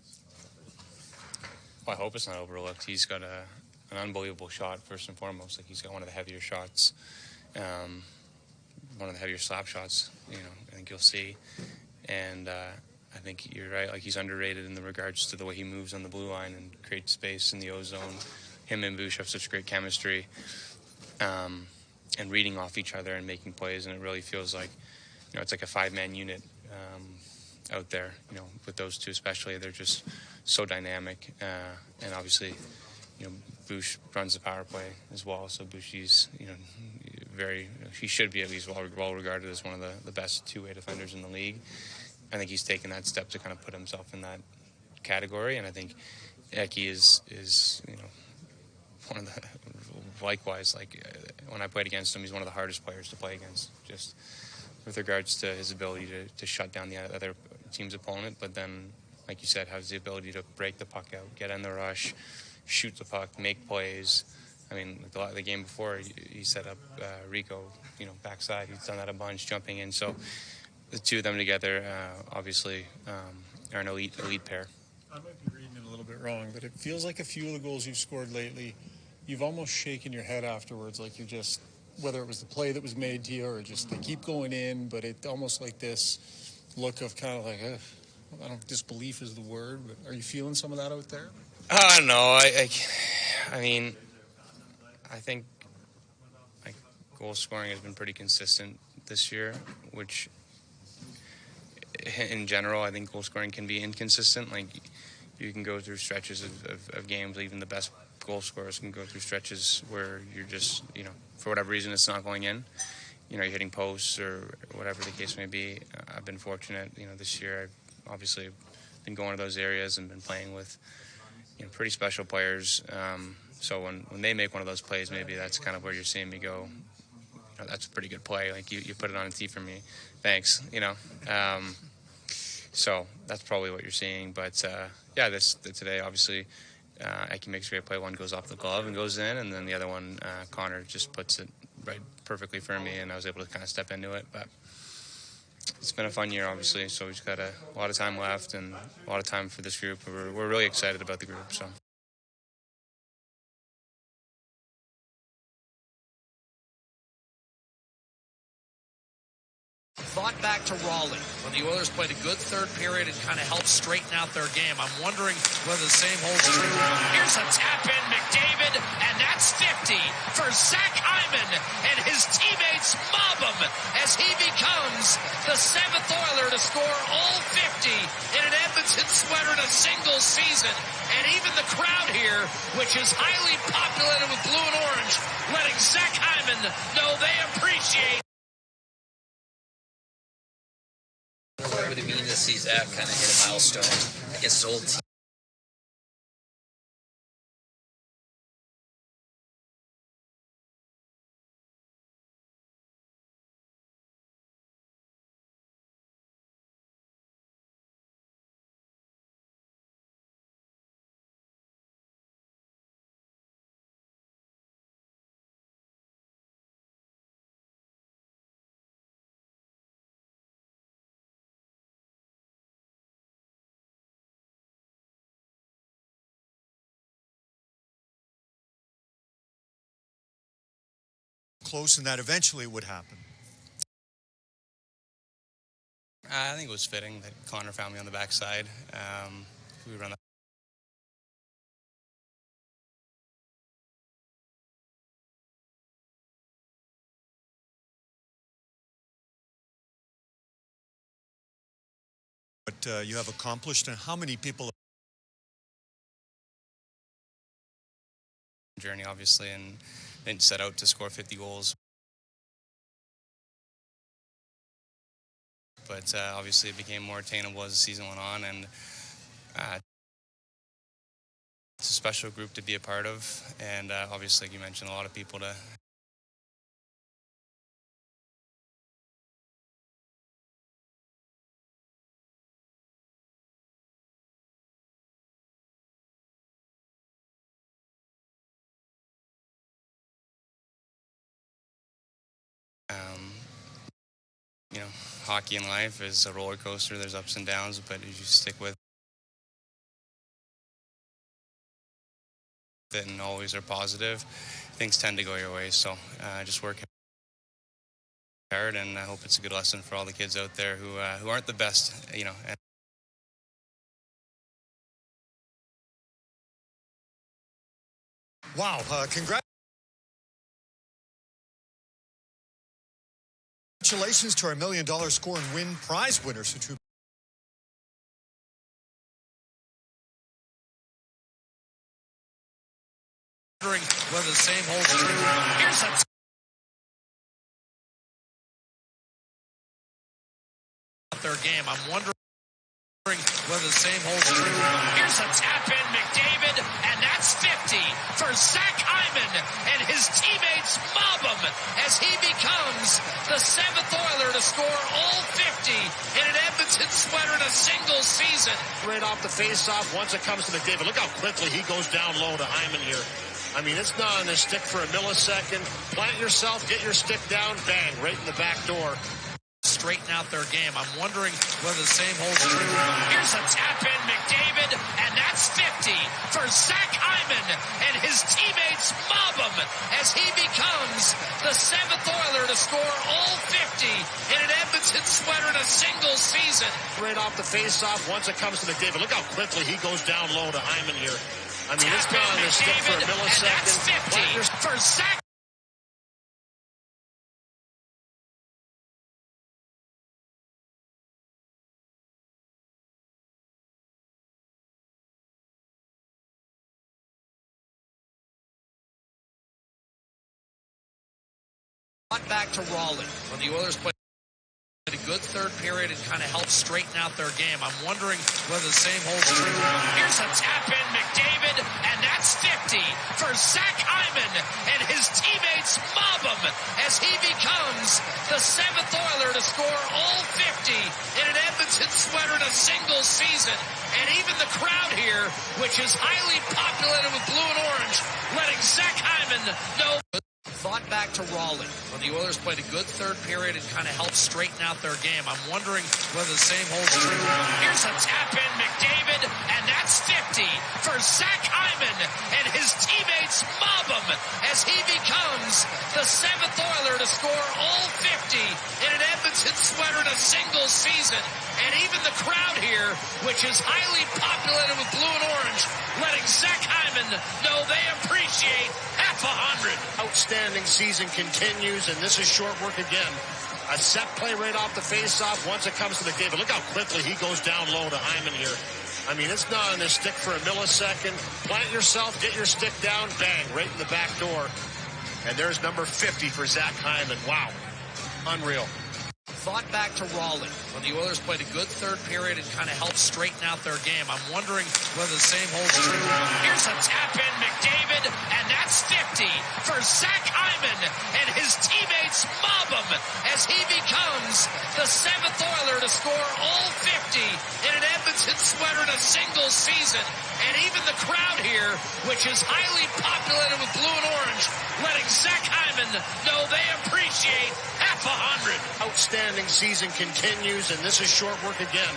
Well, I hope it's not overlooked. He's got an unbelievable shot, first and foremost. Like, he's got one of the heavier shots, one of the heavier slap shots, I think you'll see. And I think you're right. Like, he's underrated in the regards to the way he moves on the blue line and creates space in the O-zone. Him and Bouch have such great chemistry, and reading off each other and making plays. And it really feels like, it's like a 5-man unit out there, with those two especially. They're just so dynamic. And obviously, Bouch runs the power play as well. So Bouchy's, he should be at least well regarded as one of the best two-way defenders in the league. I think he's taken that step to kind of put himself in that category. And I think Eki is one of the, likewise, like, when I played against him, he's one of the hardest players to play against, just with regards to his ability to shut down the other team's opponent. But then, like you said, has the ability to break the puck out, get in the rush, shoot the puck, make plays. I mean, the game before, he set up Rico, backside. He's done that a bunch, jumping in. So the two of them together, obviously, are an elite pair. I might be reading it a little bit wrong, but it feels like a few of the goals you've scored lately, you've almost shaken your head afterwards, like you're just, whether it was the play that was made to you or just they keep going in, but it almost like this look of kind of like, I don't know, disbelief is the word, but are you feeling some of that out there? I don't know. I mean, I think goal scoring has been pretty consistent this year, which in general, I think goal scoring can be inconsistent. Like, you can go through stretches of games, even the best goal scorers can go through stretches where you're just, for whatever reason, it's not going in. You're hitting posts or whatever the case may be. I've been fortunate, this year I've obviously been going to those areas and been playing with, pretty special players. So when they make one of those plays, maybe that's kind of where you're seeing me go, that's a pretty good play. Like, you put it on a tee for me. Thanks, So that's probably what you're seeing. But, today, obviously, Eki makes a great play. One goes off the glove and goes in, and then the other one, Connor just puts it right perfectly for me, and I was able to kind of step into it. But it's been a fun year, obviously, so we've got a lot of time left and a lot of time for this group. We're really excited about the group, so. Thought back to Raleigh when the Oilers played a good third period and kind of helped straighten out their game. I'm wondering whether the same holds true. Here's a tap in, McDavid, and that's 50 for Zach Hyman, and his teammates mob him as he becomes the 7th Oiler to score all 50 in an Edmonton sweater in a single season. And even the crowd here, which is highly populated with blue and orange, letting Zach Hyman know they appreciate. What would it mean to see Zach kind of hit a milestone against his old team? Close and that eventually would happen. I think it was fitting that Connor found me on the backside. We run the you have accomplished and how many people journey, obviously, and didn't set out to score 50 goals. But obviously it became more attainable as the season went on, and it's a special group to be a part of, and obviously, like you mentioned, a lot of people to you know, hockey in life is a roller coaster. There's ups and downs, but if you stick with it and always are positive, things tend to go your way. So just work hard, and I hope it's a good lesson for all the kids out there who aren't the best, you know. Wow, congratulations to our $1 Million Score and Win prize winners. Wondering whether the same holds true. Here's a their game. I'm wondering whether the same holds true. Here's a tap in, McDavid, and that's 50 for Zach Hyman, and his teammates mob him as he becomes the 7th Oiler to score all 50 in an Edmonton sweater in a single season. Right off the face-off, once it comes to McDavid, look how quickly he goes down low to Hyman here. I mean, it's not on the stick for a millisecond. Plant yourself, get your stick down, bang, right in the back door. Straighten out their game. I'm wondering whether the same holds true. Here's a tap in, McDavid, and that's 50 for Zach Hyman, and his teammates mob him as he becomes the 7th Oiler to score all 50 in an Edmonton sweater in a single season. Right off the face-off, once it comes to McDavid, look how quickly he goes down low to Hyman here. I mean, it's not on the stick for a millisecond. And that's 50 for Zach. Back to Raleigh when the Oilers played a good third period and kind of helped straighten out their game. I'm wondering whether the same holds true. Here's a tap in, McDavid, and that's 50 for Zach Hyman, and his teammates mob him as he becomes the 7th Oiler to score all 50 in an Edmonton sweater in a single season. And even the crowd here, which is highly populated with blue and orange, letting Zach Hyman know. Thought back to Raleigh when the Oilers played a good third period and kind of helped straighten out their game. I'm wondering whether the same holds true. Here's a tap in, McDavid, and that's 50 for Zach Hyman, and his teammates mob him as he becomes the 7th Oiler to score all 50 in an Edmonton sweater in a single season. And even the crowd here, which is highly populated with blue and orange, letting Zach Hyman know they appreciate half 100. Outstanding season continues, and this is short work again. A set play right off the face-off once it comes to McDavid. Look how quickly he goes down low to Hyman here. I mean, it's not on the stick for a millisecond. Plant yourself, get your stick down, bang, right in the back door. And there's number 50 for Zach Hyman. Wow. Unreal. Thought back to Raleigh when the Oilers played a good third period and kind of helped straighten out their game. I'm wondering whether the same holds true. Here's a tap in, McDavid, and that's 50 for Zach Hyman, and his teammates mob him as he becomes the 7th Oiler to score all 50 in an Edmonton sweater in a single season. And even the crowd here, which is highly populated with blue and orange, letting Zach Hyman know they appreciate half 100. Outstanding season continues, and this is short work again.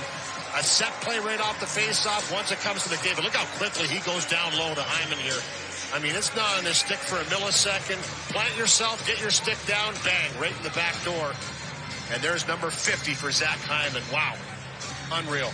A set play right off the face-off once it comes to McDavid. Look how quickly he goes down low to Hyman here. I mean, it's not on the stick for a millisecond. Plant yourself, get your stick down, bang, right in the back door. And there's number 50 for Zach Hyman. Wow. Unreal.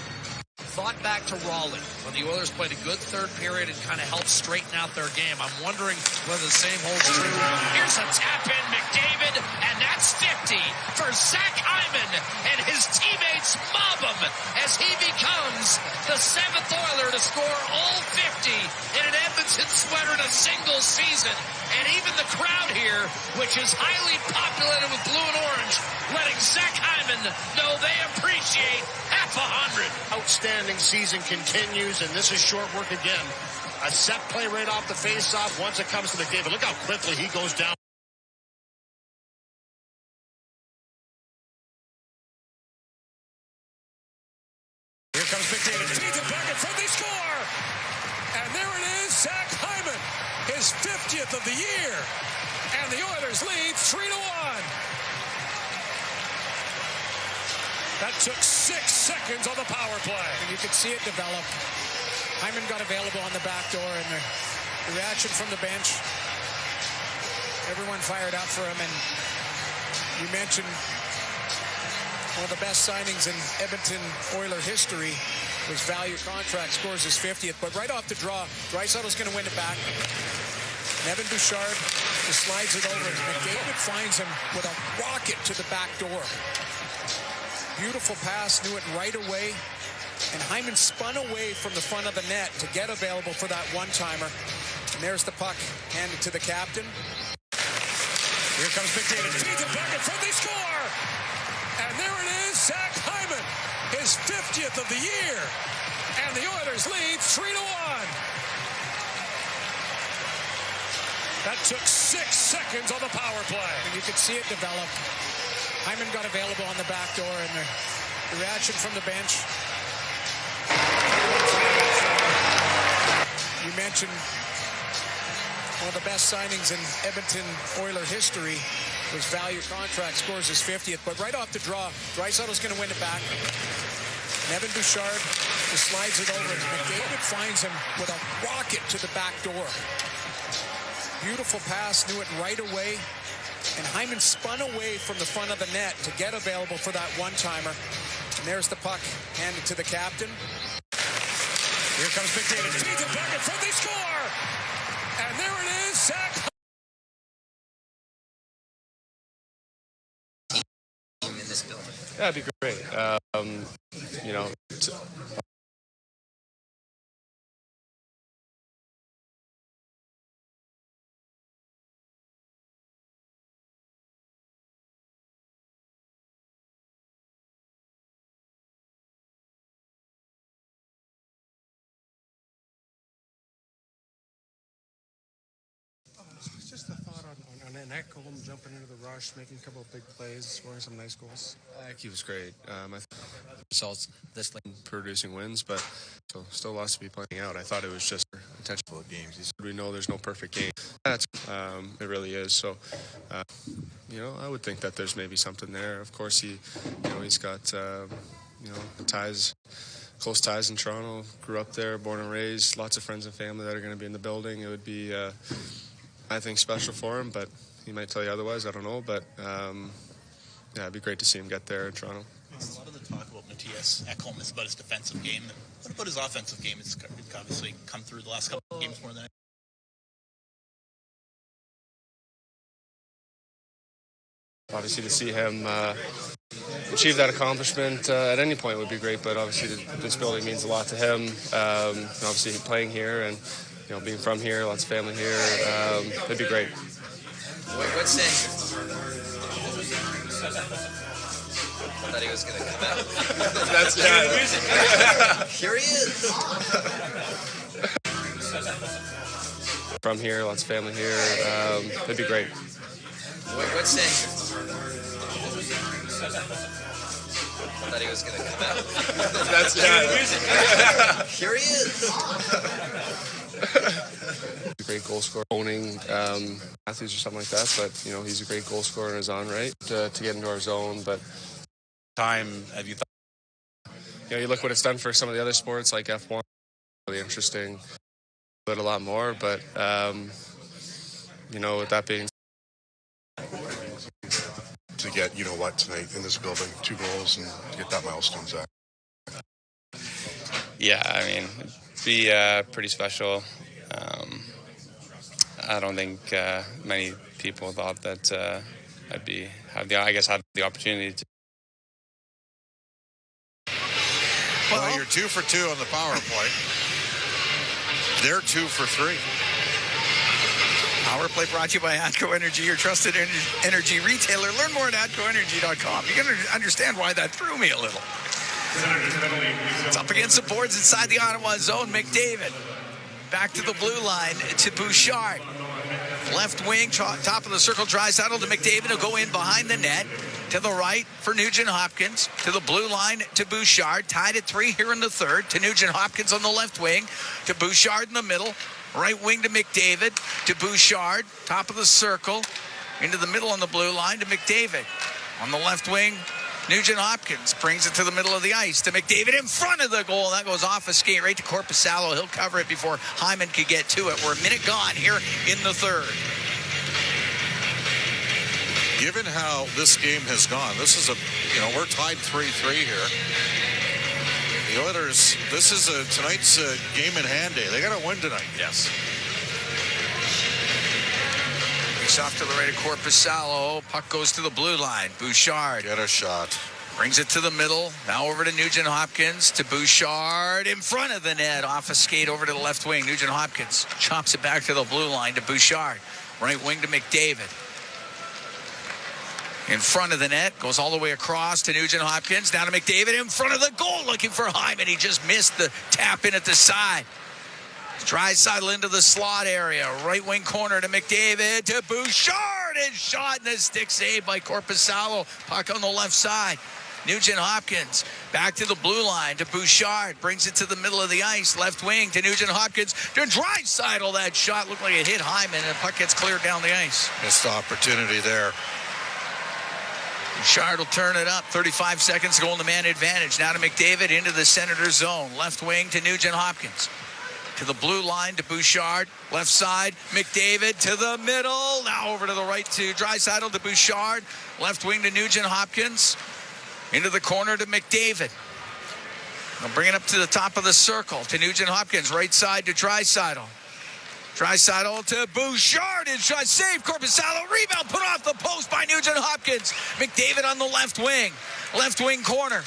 Thought back to Raleigh when the Oilers played a good third period and kind of helped straighten out their game. I'm wondering whether the same holds true. Here's a tap in, McDavid, and that's 50 for Zach Hyman, and his teammates mob him as he becomes the 7th Oiler to score all 50 in an Edmonton sweater in a single season. And even the crowd here, which is highly populated with blue and orange, letting Zach Hyman know they appreciate half 100. Outstanding season continues, and this is short work again. A set play right off the face-off once it comes to McDavid. Look how quickly he goes down. Here comes McDavid. Feeds it back in front. They score! And there it is, Zach Hyman, his 50th of the year. And the Oilers lead 3-1. That took 6 seconds on the power play. And you could see it develop. Hyman got available on the back door, and the reaction from the bench. Everyone fired up for him, and you mentioned one of the best signings in Edmonton Oiler history was value contract, scores his 50th. But right off the draw, Draisaitl's going to win it back. Evan Bouchard just slides it over. McDavid finds him with a rocket to the back door. Beautiful pass, knew it right away. And Hyman spun away from the front of the net to get available for that one-timer. And there's the puck handed to the captain. Here comes McDavid. Feeds it back in front. They score! And there it is, Zach Hyman, his 50th of the year. And the Oilers lead 3-1. That took 6 seconds on the power play. And you could see it develop. Hyman got available on the back door, and the reaction from the bench. You mentioned one of the best signings in Edmonton Oiler history was value contract, scores his 50th. But right off the draw, Draisaitl's going to win it back. And Evan Bouchard just slides it over. McDavid finds him with a rocket to the back door. Beautiful pass, knew it right away. And Hyman spun away from the front of the net to get available for that one-timer. And there's the puck handed to the captain. Here comes McDavid. Feeds it back in front. They score! And there it is, Zach. In this building. Yeah, it'd be great. You know, Just a thought on Ekholm jumping into the rush, making a couple of big plays, scoring some nice goals. I think he was great. I think the results this late producing wins, but so still lots to be playing out. I thought it was just intentional games. We know there's no perfect game. That's it really is. So you know, I would think that there's maybe something there. Of course, he's got you know, ties. Close ties in Toronto, grew up there, born and raised, lots of friends and family that are going to be in the building. It would be, I think, special for him, but he might tell you otherwise, I don't know. But, yeah, it'd be great to see him get there in Toronto. A lot of the talk about Matthias Ekholm is about his defensive game. What about his offensive game? It's obviously come through the last couple of games more than Obviously, to see him achieve that accomplishment at any point would be great, but obviously this building means a lot to him. And obviously, playing here and being from here, lots of family here, it'd be great. What's that? I thought he was going to come out. That's yeah. Here he is. From here, lots of family here, it'd be great. What's that? I thought he was going to come out. That's yeah. Here he is. Great goal scorer, owning Matthews or something like that, but he's a great goal scorer in his own right to get into our zone. But time have you thought? You look what it's done for some of the other sports like F1. Really interesting, but a lot more. But with that being to get tonight in this building, 2 goals and to get that milestone, Zach. Yeah, I mean, it'd be pretty special. I don't think many people thought that have the opportunity to. Well, you're 2 for 2 on the power play. They're 2 for 3. Power play brought to you by ATCO Energy, your trusted energy retailer. Learn more at ATCOenergy.com. You can understand why that threw me a little. It's up against the boards inside the Ottawa zone. McDavid back to the blue line to Bouchard. Left wing, top of the circle, Draisaitl to McDavid. Will go in behind the net. To the right for Nugent-Hopkins. To the blue line to Bouchard. Tied at 3 here in the third. To Nugent-Hopkins on the left wing. To Bouchard in the middle. Right wing to McDavid. To Bouchard. Top of the circle. Into the middle on the blue line to McDavid. On the left wing, Nugent-Hopkins brings it to the middle of the ice to McDavid in front of the goal. That goes off a skate right to Korpisalo. He'll cover it before Hyman could get to it. We're a minute gone here in the third. Given how this game has gone, this is we're tied 3-3 here. The Oilers, this is tonight's game in hand day. They got to win tonight. Yes. He's off to the right of Korpisalo. Puck goes to the blue line. Bouchard. Get a shot. Brings it to the middle. Now over to Nugent-Hopkins. To Bouchard. In front of the net. Off a skate over to the left wing. Nugent-Hopkins chops it back to the blue line to Bouchard. Right wing to McDavid. In front of the net, goes all the way across to Nugent-Hopkins, down to McDavid in front of the goal, looking for Hyman. He just missed the tap in at the side. Draisaitl into the slot area, right wing corner to McDavid, to Bouchard, and shot, and a stick save by Korpisalo. Puck on the left side. Nugent-Hopkins back to the blue line to Bouchard, brings it to the middle of the ice, left wing to Nugent-Hopkins, to Draisaitl. That shot looked like it hit Hyman, and the puck gets cleared down the ice. Missed opportunity there. Bouchard will turn it up. 35 seconds to go in the man advantage. Now to McDavid into the Senators zone. Left wing to Nugent-Hopkins. To the blue line to Bouchard. Left side, McDavid to the middle. Now over to the right to Draisaitl to Bouchard. Left wing to Nugent-Hopkins. Into the corner to McDavid. They'll bring it up to the top of the circle to Nugent-Hopkins. Right side to Draisaitl. Draisaitl to Bouchard, and shot save. Korpisalo, rebound put off the post by Nugent-Hopkins. McDavid on the left wing corner.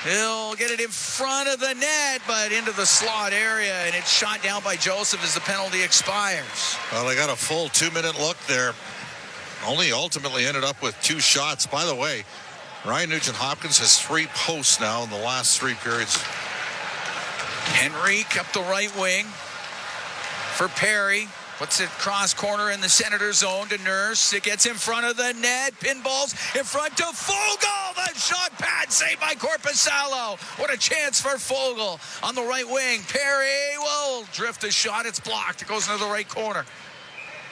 He'll get it in front of the net, but into the slot area, and it's shot down by Joseph as the penalty expires. Well, they got a full 2-minute look there. Only ultimately ended up with 2 shots. By the way, Ryan Nugent-Hopkins has 3 posts now in the last 3 periods. Henrique up the right wing. For Perry, puts it cross corner in the Senator zone to Nurse. It gets in front of the net. Pinballs in front to Foegele. The shot pad saved by Korpisalo. What a chance for Foegele on the right wing. Perry will drift a shot. It's blocked. It goes into the right corner.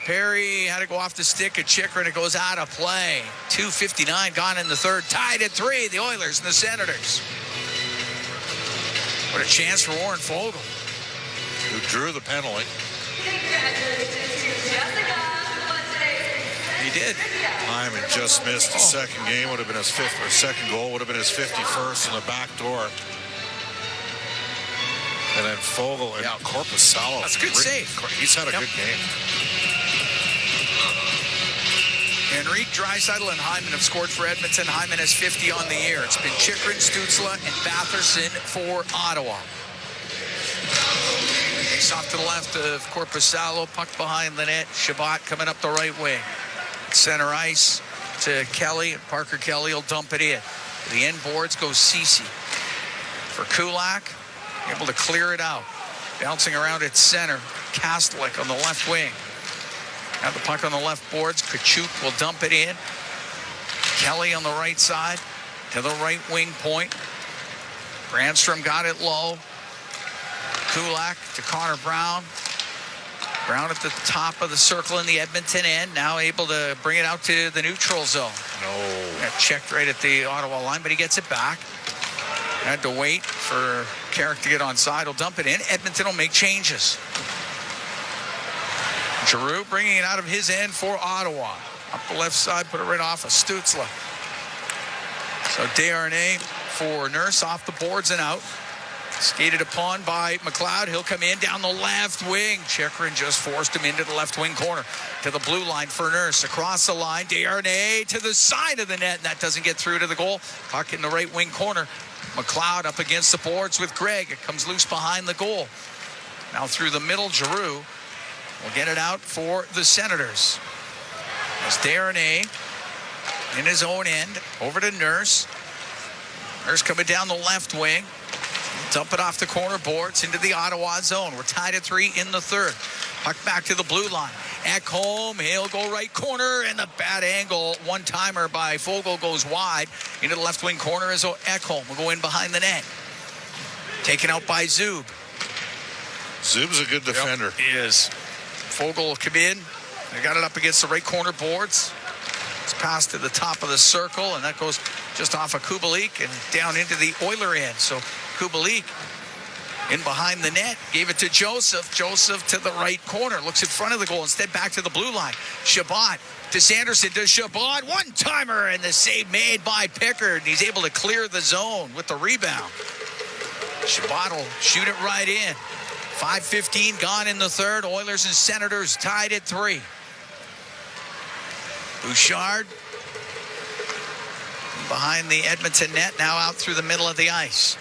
Perry had to go off the stick of Chikrin, and it goes out of play. 2:59 gone in the third. Tied at 3, the Oilers and the Senators. What a chance for Warren Foegele, who drew the penalty. He did. Hyman just missed the second game. Would have been his second goal. Would have been his 51st in the back door. And then Foegele and Korpisalo. That's a good save. He's had a good game. Henrique, Draisaitl, and Hyman have scored for Edmonton. Hyman has 50 on the year. It's been Chikrin, Stützle, and Batherson for Ottawa. He's off to the left of Korpisalo, puck behind the net. Shabbat coming up the right wing. Center ice to Kelly, and Parker Kelly will dump it in. To the end boards goes Ceci. For Kulak, able to clear it out. Bouncing around at center, Kastlik on the left wing. Got the puck on the left boards. Kachuk will dump it in. Kelly on the right side to the right wing point. Brandstrom got it low. Kulak to Connor Brown. Brown at the top of the circle in the Edmonton end. Now able to bring it out to the neutral zone. No. Got checked right at the Ottawa line, but he gets it back. Had to wait for Carrick to get onside. He'll dump it in. Edmonton will make changes. Giroux bringing it out of his end for Ottawa. Up the left side, put it right off of Stützle. So Desharnais for Nurse off the boards and out. Skated upon by McLeod. He'll come in down the left wing. Chikrin just forced him into the left wing corner. To the blue line for Nurse. Across the line, Desharnais to the side of the net. And that doesn't get through to the goal. Puck in the right wing corner. McLeod up against the boards with Gregg. It comes loose behind the goal. Now through the middle, Giroux will get it out for the Senators. As Desharnais in his own end. Over to Nurse. Nurse coming down the left wing. Dump it off the corner boards into the Ottawa zone. We're tied at 3 in the third. Puck back to the blue line. Ekholm, he'll go right corner, and the bad angle one-timer by Foegele goes wide. Into the left wing corner is Ekholm. Will go in behind the net. Taken out by Zub. Zub's a good defender. Yep, he is. Foegele will come in. They got it up against the right corner boards. It's passed to the top of the circle, and that goes just off of Kubalik and down into the Oiler end. So Kubalik in behind the net, gave it to Joseph. Joseph to the right corner, looks in front of the goal, instead back to the blue line. Shabbat to Sanderson, to Shabbat, one-timer, and the save made by Pickard. He's able to clear the zone with the rebound. Shabbat will shoot it right in. 5:15 gone in the third. Oilers and Senators tied at 3. Bouchard behind the Edmonton net, now out through the middle of the ice.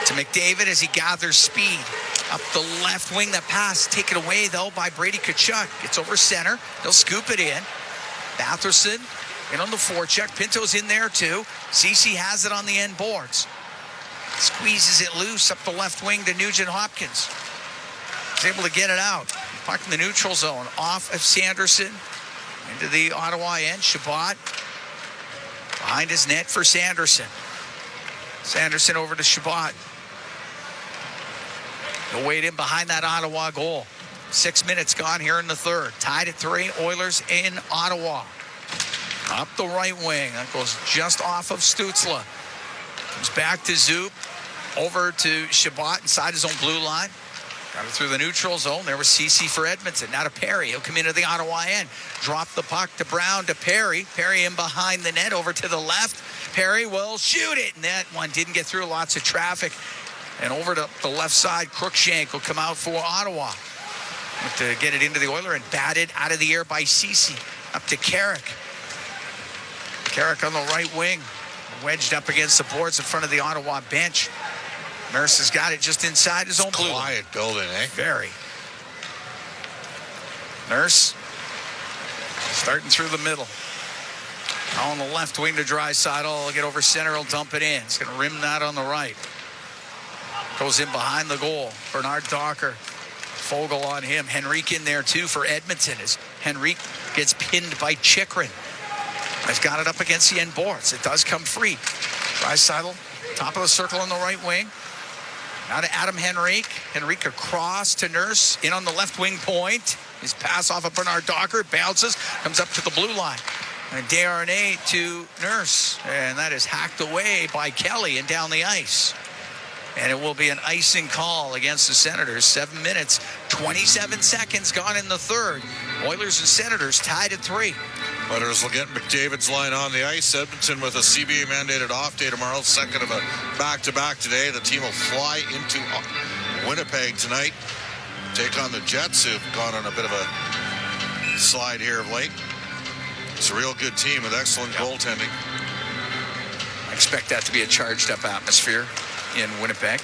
To McDavid as he gathers speed. Up the left wing, that pass taken away, though, by Brady Tkachuk. Gets over center. They'll scoop it in. Batherson in on the forecheck. Pinto's in there, too. Ceci has it on the end boards. Squeezes it loose up the left wing to Nugent Hopkins. He's able to get it out. Puck in the neutral zone. Off of Sanderson. Into the Ottawa end. Shabbat behind his net for Sanderson. Sanderson over to Shabbat. He'll wait in behind that Ottawa goal. 6 minutes gone here in the third. Tied at 3. Oilers in Ottawa. Up the right wing. That goes just off of Stützle. Comes back to Zub. Over to Shabbat inside his own blue line. Got it through the neutral zone. There was Ceci for Edmonton. Now to Perry. He'll come into the Ottawa end. Drop the puck to Brown to Perry. Perry in behind the net over to the left. Perry will shoot it. And that one didn't get through. Lots of traffic. And over to the left side, Crookshank will come out for Ottawa. To get it into the Oiler and batted out of the air by Ceci. Up to Carrick. Carrick on the right wing. Wedged up against the boards in front of the Ottawa bench. Nurse has got it just inside his own blue line. Quiet building, eh? Very. Nurse starting through the middle. On the left wing to Draisaitl. He'll get over center. He'll dump it in. He's going to rim that on the right. Goes in behind the goal. Bernard Docker. Foegele on him. Henrique in there too for Edmonton as Henrique gets pinned by Chikrin. They've got it up against the end boards. It does come free. Draisaitl, top of the circle on the right wing. Now to Adam Henrique. Henrique across to Nurse. In on the left wing point. His pass off of Bernard Docker. Bounces. Comes up to the blue line. And Desharnais to Nurse. And that is hacked away by Kelly and down the ice. And it will be an icing call against the Senators. 7 minutes, 27 seconds gone in the third. Oilers and Senators tied at 3. Oilers will get McDavid's line on the ice. Edmonton with a CBA-mandated off day tomorrow. Second of a back-to-back today. The team will fly into Winnipeg tonight. Take on the Jets, who've gone on a bit of a slide here of late. It's a real good team with excellent goaltending. I expect that to be a charged-up atmosphere in Winnipeg.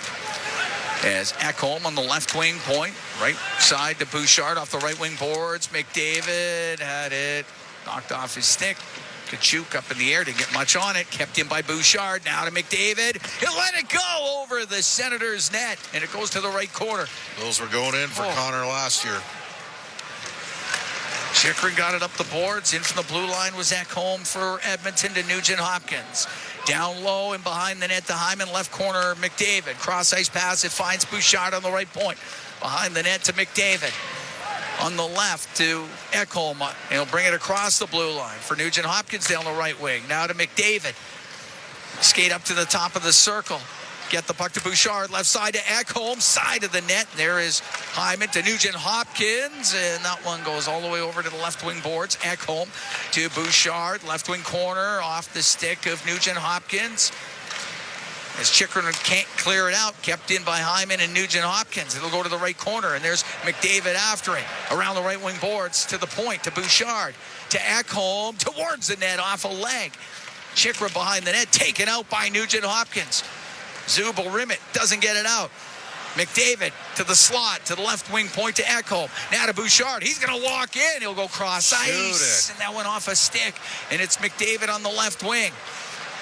As Ekholm on the left wing point. Right side to Bouchard off the right wing boards. McDavid had it. Knocked off his stick. Tkachuk up in the air. Didn't get much on it. Kept in by Bouchard. Now to McDavid. He'll let it go over the Senators' net. And it goes to the right corner. Those were going in for Connor last year. Chikrin got it up the boards. In from the blue line was Ekholm for Edmonton to Nugent Hopkins. Down low and behind the net to Hyman. Left corner, McDavid. Cross ice pass. It finds Bouchard on the right point. Behind the net to McDavid. On the left to Ekholm. He'll bring it across the blue line for Nugent Hopkins down the right wing. Now to McDavid. Skate up to the top of the circle. Get the puck to Bouchard. Left side to Ekholm. Side of the net. There is Hyman to Nugent Hopkins. And that one goes all the way over to the left wing boards. Ekholm to Bouchard. Left wing corner off the stick of Nugent Hopkins. As Chychrun can't clear it out, kept in by Hyman and Nugent-Hopkins. It'll go to the right corner, and there's McDavid after it. Around the right wing boards, to the point, to Bouchard, to Ekholm, towards the net, off a leg. Chychrun behind the net, taken out by Nugent-Hopkins. Zub will rim it, doesn't get it out. McDavid to the slot, to the left wing point to Ekholm. Now to Bouchard. He's going to walk in. He'll go cross ice. And that went off a stick. And it's McDavid on the left wing.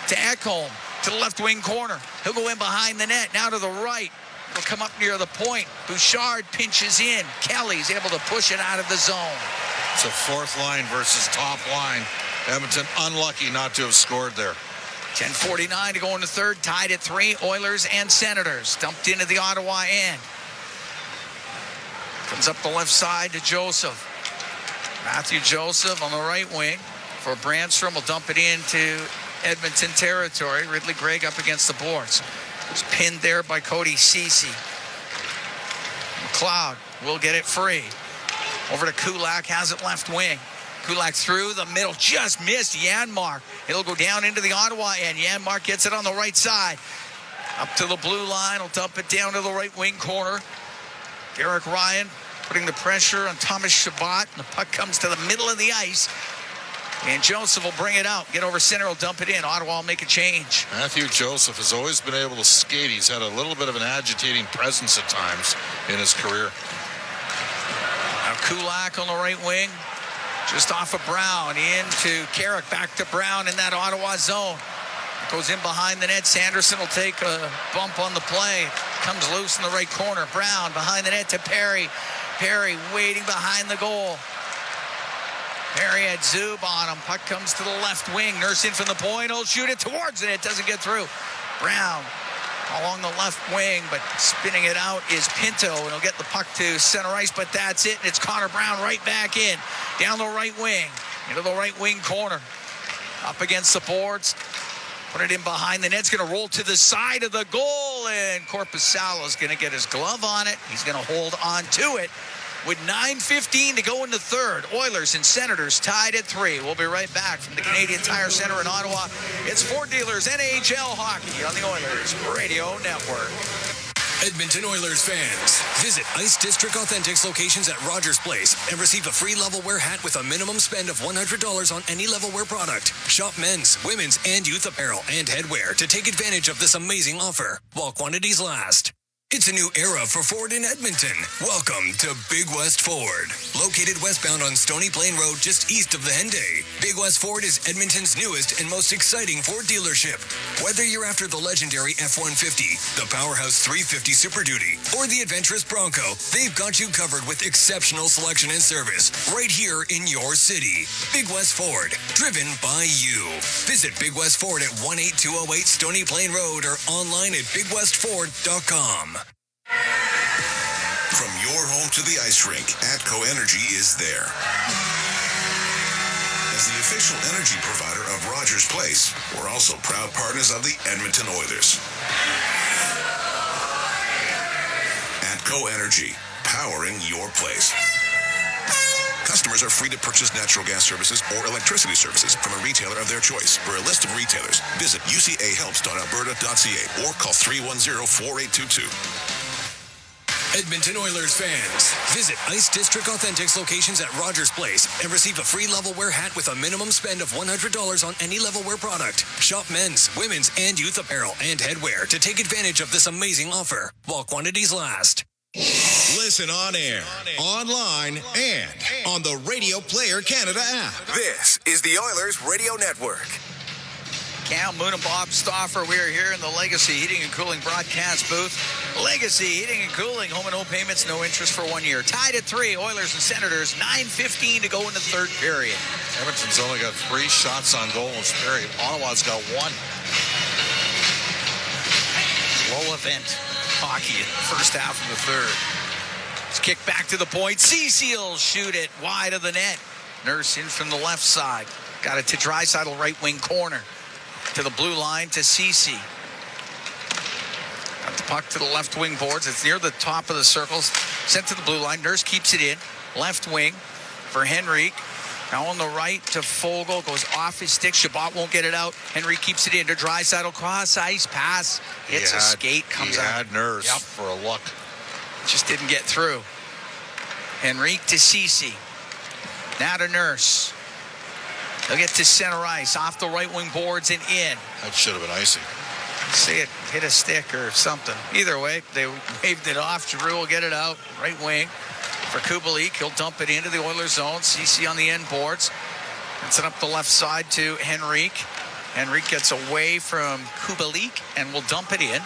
To Ekholm, to the left wing corner. He'll go in behind the net. Now to the right. He'll come up near the point. Bouchard pinches in. Kelly's able to push it out of the zone. It's a fourth line versus top line. Edmonton unlucky not to have scored there. 10:49 to go in the third. Tied at 3. Oilers and Senators. Dumped into the Ottawa end. Comes up the left side to Joseph. Matthew Joseph on the right wing for Brandstrom. Will dump it into Edmonton territory. Ridley Gregg up against the boards. It's pinned there by Cody Ceci. McLeod will get it free. Over to Kulak. Has it left wing. Kulak through the middle, just missed Janmark. It'll go down into the Ottawa end. Janmark gets it on the right side. Up to the blue line, will dump it down to the right wing corner. Derek Ryan putting the pressure on Thomas Chabot. The puck comes to the middle of the ice. And Joseph will bring it out. Get over center, will dump it in. Ottawa will make a change. Matthew Joseph has always been able to skate. He's had a little bit of an agitating presence at times in his career. Now Kulak on the right wing. Just off of Brown, into Carrick, back to Brown in that Ottawa zone. Goes in behind the net. Sanderson will take a bump on the play. Comes loose in the right corner. Brown behind the net to Perry. Perry waiting behind the goal. Perry had Zub on him. Puck comes to the left wing. Nurse in from the point. He'll shoot it towards the net. Doesn't get through. Brown along the left wing, but spinning it out is Pinto, and he'll get the puck to center ice, but that's it, and it's Connor Brown right back in, down the right wing, into the right wing corner, up against the boards, put it in behind the net. It's going to roll to the side of the goal, and Korpisalo's going to get his glove on it. He's going to hold on to it with 9:15 to go in the third. Oilers and Senators tied at 3. We'll be right back from the Canadian Tire Center in Ottawa. It's Ford Dealers NHL Hockey on the Oilers Radio Network. Edmonton Oilers fans, visit Ice District Authentics locations at Rogers Place and receive a free Levelwear hat with a minimum spend of $100 on any Levelwear product. Shop men's, women's, and youth apparel and headwear to take advantage of this amazing offer while quantities last. It's a new era for Ford in Edmonton. Welcome to Big West Ford. Located westbound on Stony Plain Road just east of the Henday, Big West Ford is Edmonton's newest and most exciting Ford dealership. Whether you're after the legendary F-150, the Powerhouse 350 Super Duty, or the adventurous Bronco, they've got you covered with exceptional selection and service right here in your city. Big West Ford, driven by you. Visit Big West Ford at 18208 Stony Plain Road or online at bigwestford.com. From your home to the ice rink, ATCO Energy is there. As the official energy provider of Rogers Place, we're also proud partners of the Edmonton Oilers. ATCO Energy, powering your place. Customers are free to purchase natural gas services or electricity services from a retailer of their choice. For a list of retailers, visit ucahelps.alberta.ca or call 310-4822. Edmonton Oilers fans, visit Ice District Authentics locations at Rogers Place and receive a free Levelwear hat with a minimum spend of $100 on any Levelwear product. Shop men's, women's, and youth apparel and headwear to take advantage of this amazing offer while quantities last. Listen on air, online, and on the Radio Player Canada app. This is the Oilers Radio Network. Cal Moon and Bob Stauffer, we are here in the Legacy Heating and Cooling broadcast booth. Legacy Heating and Cooling, home and home payments, no interest for 1 year. Tied at 3, Oilers and Senators, 9:15 to go in the third period. Edmonton's only got 3 shots on goal in this period. Ottawa's got 1. Low event hockey, first half of the third. It's kicked back to the point. Cecil shoot it wide of the net. Nurse in from the left side. Got it to Draisaitl, right wing corner. To the blue line to Ceci. Got the puck to the left wing boards. It's near the top of the circles. Sent to the blue line. Nurse keeps it in. Left wing for Henrique. Now on the right to Fogle, goes off his stick. Shabbat won't get it out. Henry keeps it in to Draisaitl. Cross ice pass. Hits a skate, comes out. He had nerves for a look. Just didn't get through. Henrique to Ceci. Now to Nurse. They'll get to center ice. Off the right wing boards and in. That should have been icing. See it hit a stick or something. Either way, they waved it off. Giroux will get it out. Right wing. For Kubalik, he'll dump it into the Oilers zone. CC on the end boards. It's it up the left side to Henrique. Henrique gets away from Kubalik and will dump it in.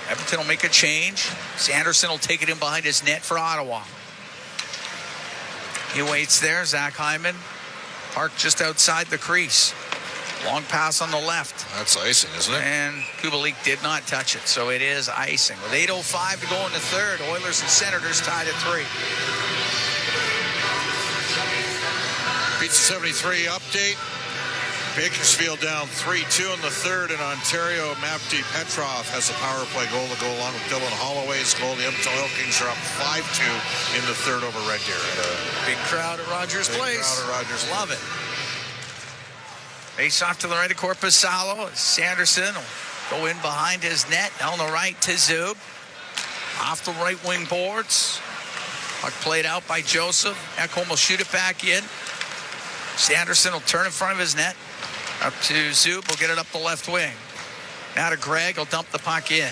Edmonton will make a change. Sanderson will take it in behind his net for Ottawa. He waits there. Zach Hyman parked just outside the crease. Long pass on the left. That's icing, isn't it? And Kubalik did not touch it, so it is icing. With 8:05 to go in the third, Oilers and Senators tied at 3. Pizza 73 update. Bakersfield down 3-2 in the third in Ontario. Mapti Petrov has a power play goal to go along with Dylan Holloway's goal. The Edmonton Oil Kings are up 5-2 in the third over Red Deer. Big crowd at Rogers Place. Love it. Face off to the right of Korpisalo. Sanderson will go in behind his net. Down the right to Zub. Off the right wing boards. Puck played out by Joseph. Ekholm will shoot it back in. Sanderson will turn in front of his net. Up to Zub. Will get it up the left wing. Now to Gregg. He'll dump the puck in.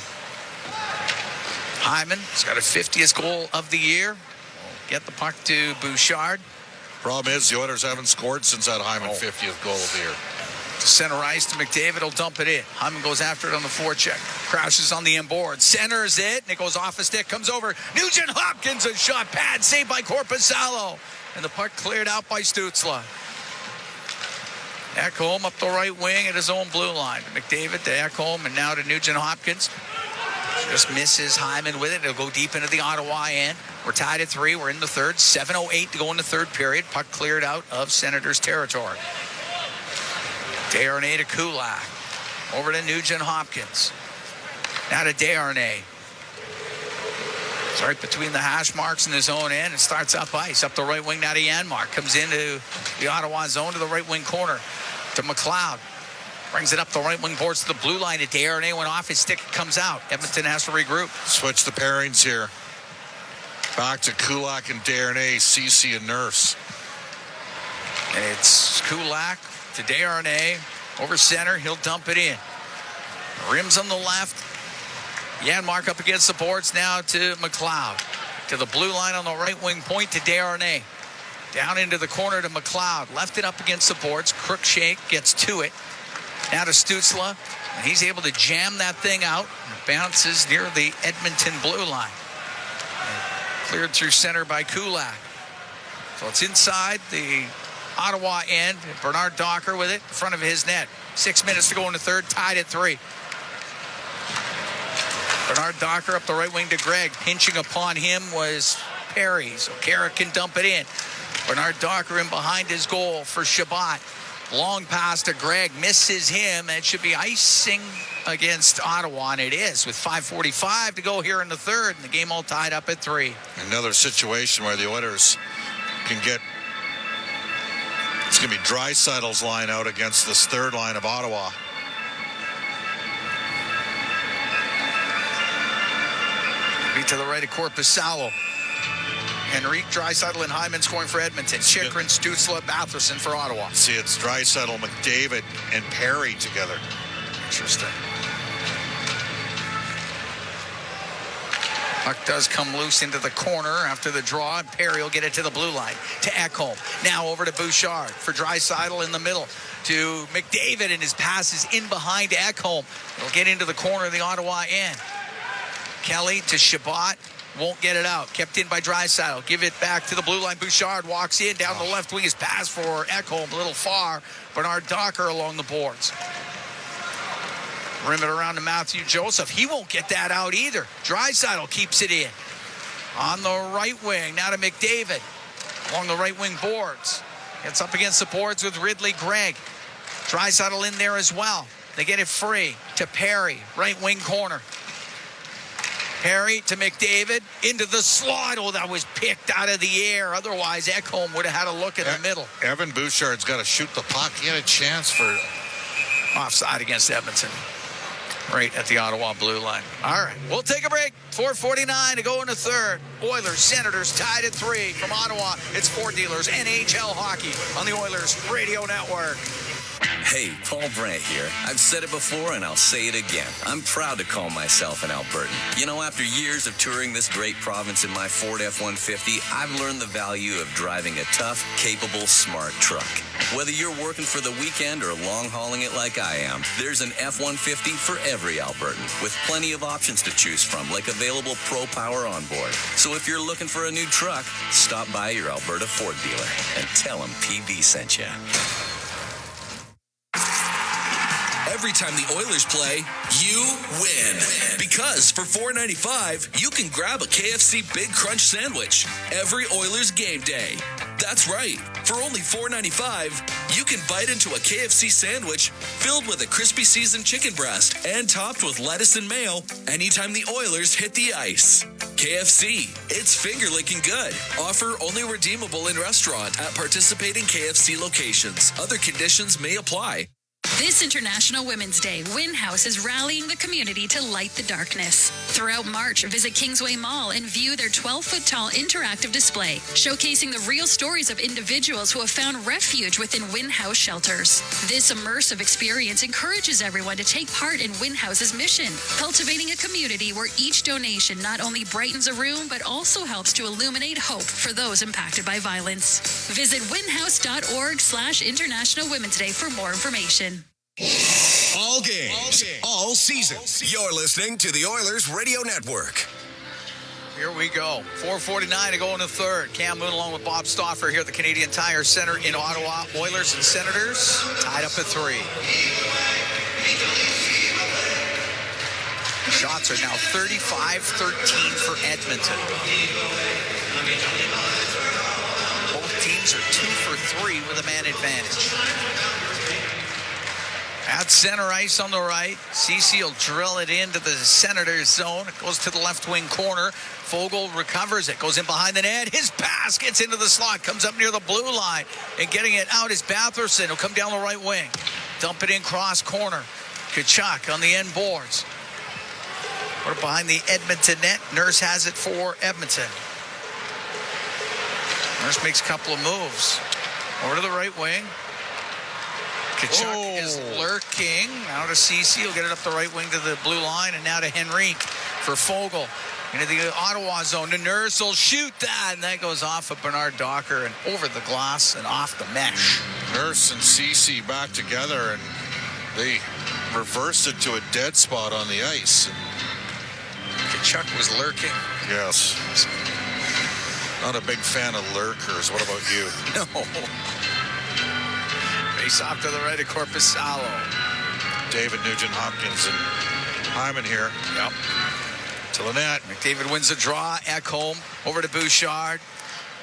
Hyman has got a 50th goal of the year. Will get the puck to Bouchard. Problem is, the Oilers haven't scored since that Hyman 50th goal of the year. To center ice to McDavid. He'll dump it in. Hyman goes after it on the forecheck. Crashes on the inboard. Centers it. And it goes off a stick. Comes over. Nugent Hopkins. A shot. Pad saved by Korpisalo. And the puck cleared out by Stützle. Ekholm up the right wing at his own blue line. McDavid to Ekholm and now to Nugent Hopkins. Just misses Hyman with it. It'll go deep into the Ottawa end. We're tied at 3. We're in the third. 7:08 to go in the third period. Puck cleared out of Senators territory. Desharnais to Kulak. Over to Nugent Hopkins. Now to Desharnais. It's right between the hash marks in his own end. It starts up ice. Up the right wing now to Janmark. Comes into the Ottawa zone to the right wing corner. To McLeod. Brings it up the right wing boards to the blue line. To Desharnais went off his stick. It comes out. Edmonton has to regroup. Switch the pairings here. Back to Kulak and Desharnais, Ceci and Nurse. And it's Kulak to Desharnais. Over center. He'll dump it in. Rims on the left. Janmark up against the boards now to McLeod. To the blue line on the right wing point to Desharnais. Down into the corner to McLeod. Left it up against the boards. Cruikshank gets to it. Now to Stützle. And he's able to jam that thing out. It bounces near the Edmonton blue line. And cleared through center by Kulak. So it's inside the Ottawa end. Bernard Docker with it in front of his net. 6 minutes to go in the third. Tied at 3. Bernard Docker up the right wing to Gregg. Pinching upon him was Perry. So Carrick can dump it in. Bernard Docker in behind his goal for Shabbat. Long pass to Gregg. Misses him. It should be icing against Ottawa, and it is with 5:45 to go here in the third. And the game all tied up at 3. Another situation where the Oilers can get... It's going to be Draisaitl's line out against this third line of Ottawa. To the right of Korpisalo. Henrique, Draisaitl, and Hyman scoring for Edmonton. Chychrun, Stützle, Batherson for Ottawa. See, it's Draisaitl, McDavid, and Perry together. Interesting. Puck does come loose into the corner after the draw, and Perry will get it to the blue line. To Ekholm. Now over to Bouchard for Draisaitl in the middle. To McDavid, and his pass is in behind Ekholm. He'll get into the corner of the Ottawa end. Kelly to Shabbat. Won't get it out. Kept in by Draisaitl. Give it back to the blue line. Bouchard walks in. Down the left wing. His pass for Ekholm. A little far. Bernard Docker along the boards. Rim it around to Matthew Joseph. He won't get that out either. Draisaitl keeps it in. On the right wing. Now to McDavid. Along the right wing boards. Gets up against the boards with Ridley Gregg. Draisaitl in there as well. They get it free to Perry. Right wing corner. Harry to McDavid into the slot. Oh, that was picked out of the air. Otherwise, Ekholm would have had a look in the middle. Evan Bouchard's got to shoot the puck. He had a chance for offside against Edmonton. Right at the Ottawa blue line. All right, we'll take a break. 4:49 to go in the third. Oilers, Senators tied at 3 from Ottawa. It's Ford Dealers NHL Hockey on the Oilers Radio Network. Hey, Paul Brandt here. I've said it before and I'll say it again. I'm proud to call myself an Albertan. You know, after years of touring this great province in my Ford F-150, I've learned the value of driving a tough, capable, smart truck. Whether you're working for the weekend or long-hauling it like I am, there's an F-150 for every Albertan, with plenty of options to choose from, like available Pro Power on board. So if you're looking for a new truck, stop by your Alberta Ford dealer and tell them PB sent you. Every time the Oilers play, you win. Because for $4.95, you can grab a KFC Big Crunch sandwich every Oilers game day. That's right. For only $4.95, you can bite into a KFC sandwich filled with a crispy seasoned chicken breast and topped with lettuce and mayo anytime the Oilers hit the ice. KFC, it's finger-licking good. Offer only redeemable in restaurant at participating KFC locations. Other conditions may apply. This International Women's Day, Win House is rallying the community to light the darkness. Throughout March, visit Kingsway Mall and view their 12-foot-tall interactive display, showcasing the real stories of individuals who have found refuge within Win House shelters. This immersive experience encourages everyone to take part in Win House's mission, cultivating a community where each donation not only brightens a room, but also helps to illuminate hope for those impacted by violence. Visit winhouse.org/International Women's Day for more information. All games, all seasons. You're listening to the Oilers Radio Network. Here we go. 4:49 to go in the third. Cam Moon along with Bob Stauffer here at the Canadian Tire Center in Ottawa. Oilers and Senators tied up at 3. Shots are now 35-13 for Edmonton. Both teams are 2 for 3 with a man advantage. At center ice on the right, Ceci will drill it into the Senators zone. It goes to the left wing corner. Fogle recovers it, goes in behind the net. His pass gets into the slot, comes up near the blue line. And getting it out is Batherson. He'll come down the right wing. Dump it in cross corner. Kachuk on the end boards. Or behind the Edmonton net. Nurse has it for Edmonton. Nurse makes a couple of moves. Over to the right wing. Kachuk is lurking. Now to Ceci. He'll get it up the right wing to the blue line. And now to Henrique for Fogle. Into the Ottawa zone. The Nurse will shoot that. And that goes off of Bernard Docker and over the glass and off the mesh. Nurse and Ceci back together, and they reversed it to a dead spot on the ice. Kachuk was lurking. Yes. Not a big fan of lurkers. What about you? No. Face off to the right of Korpisalo. David Nugent-Hopkins and Hyman here. Yep. To Lynette. McDavid wins the draw. Ekholm over to Bouchard.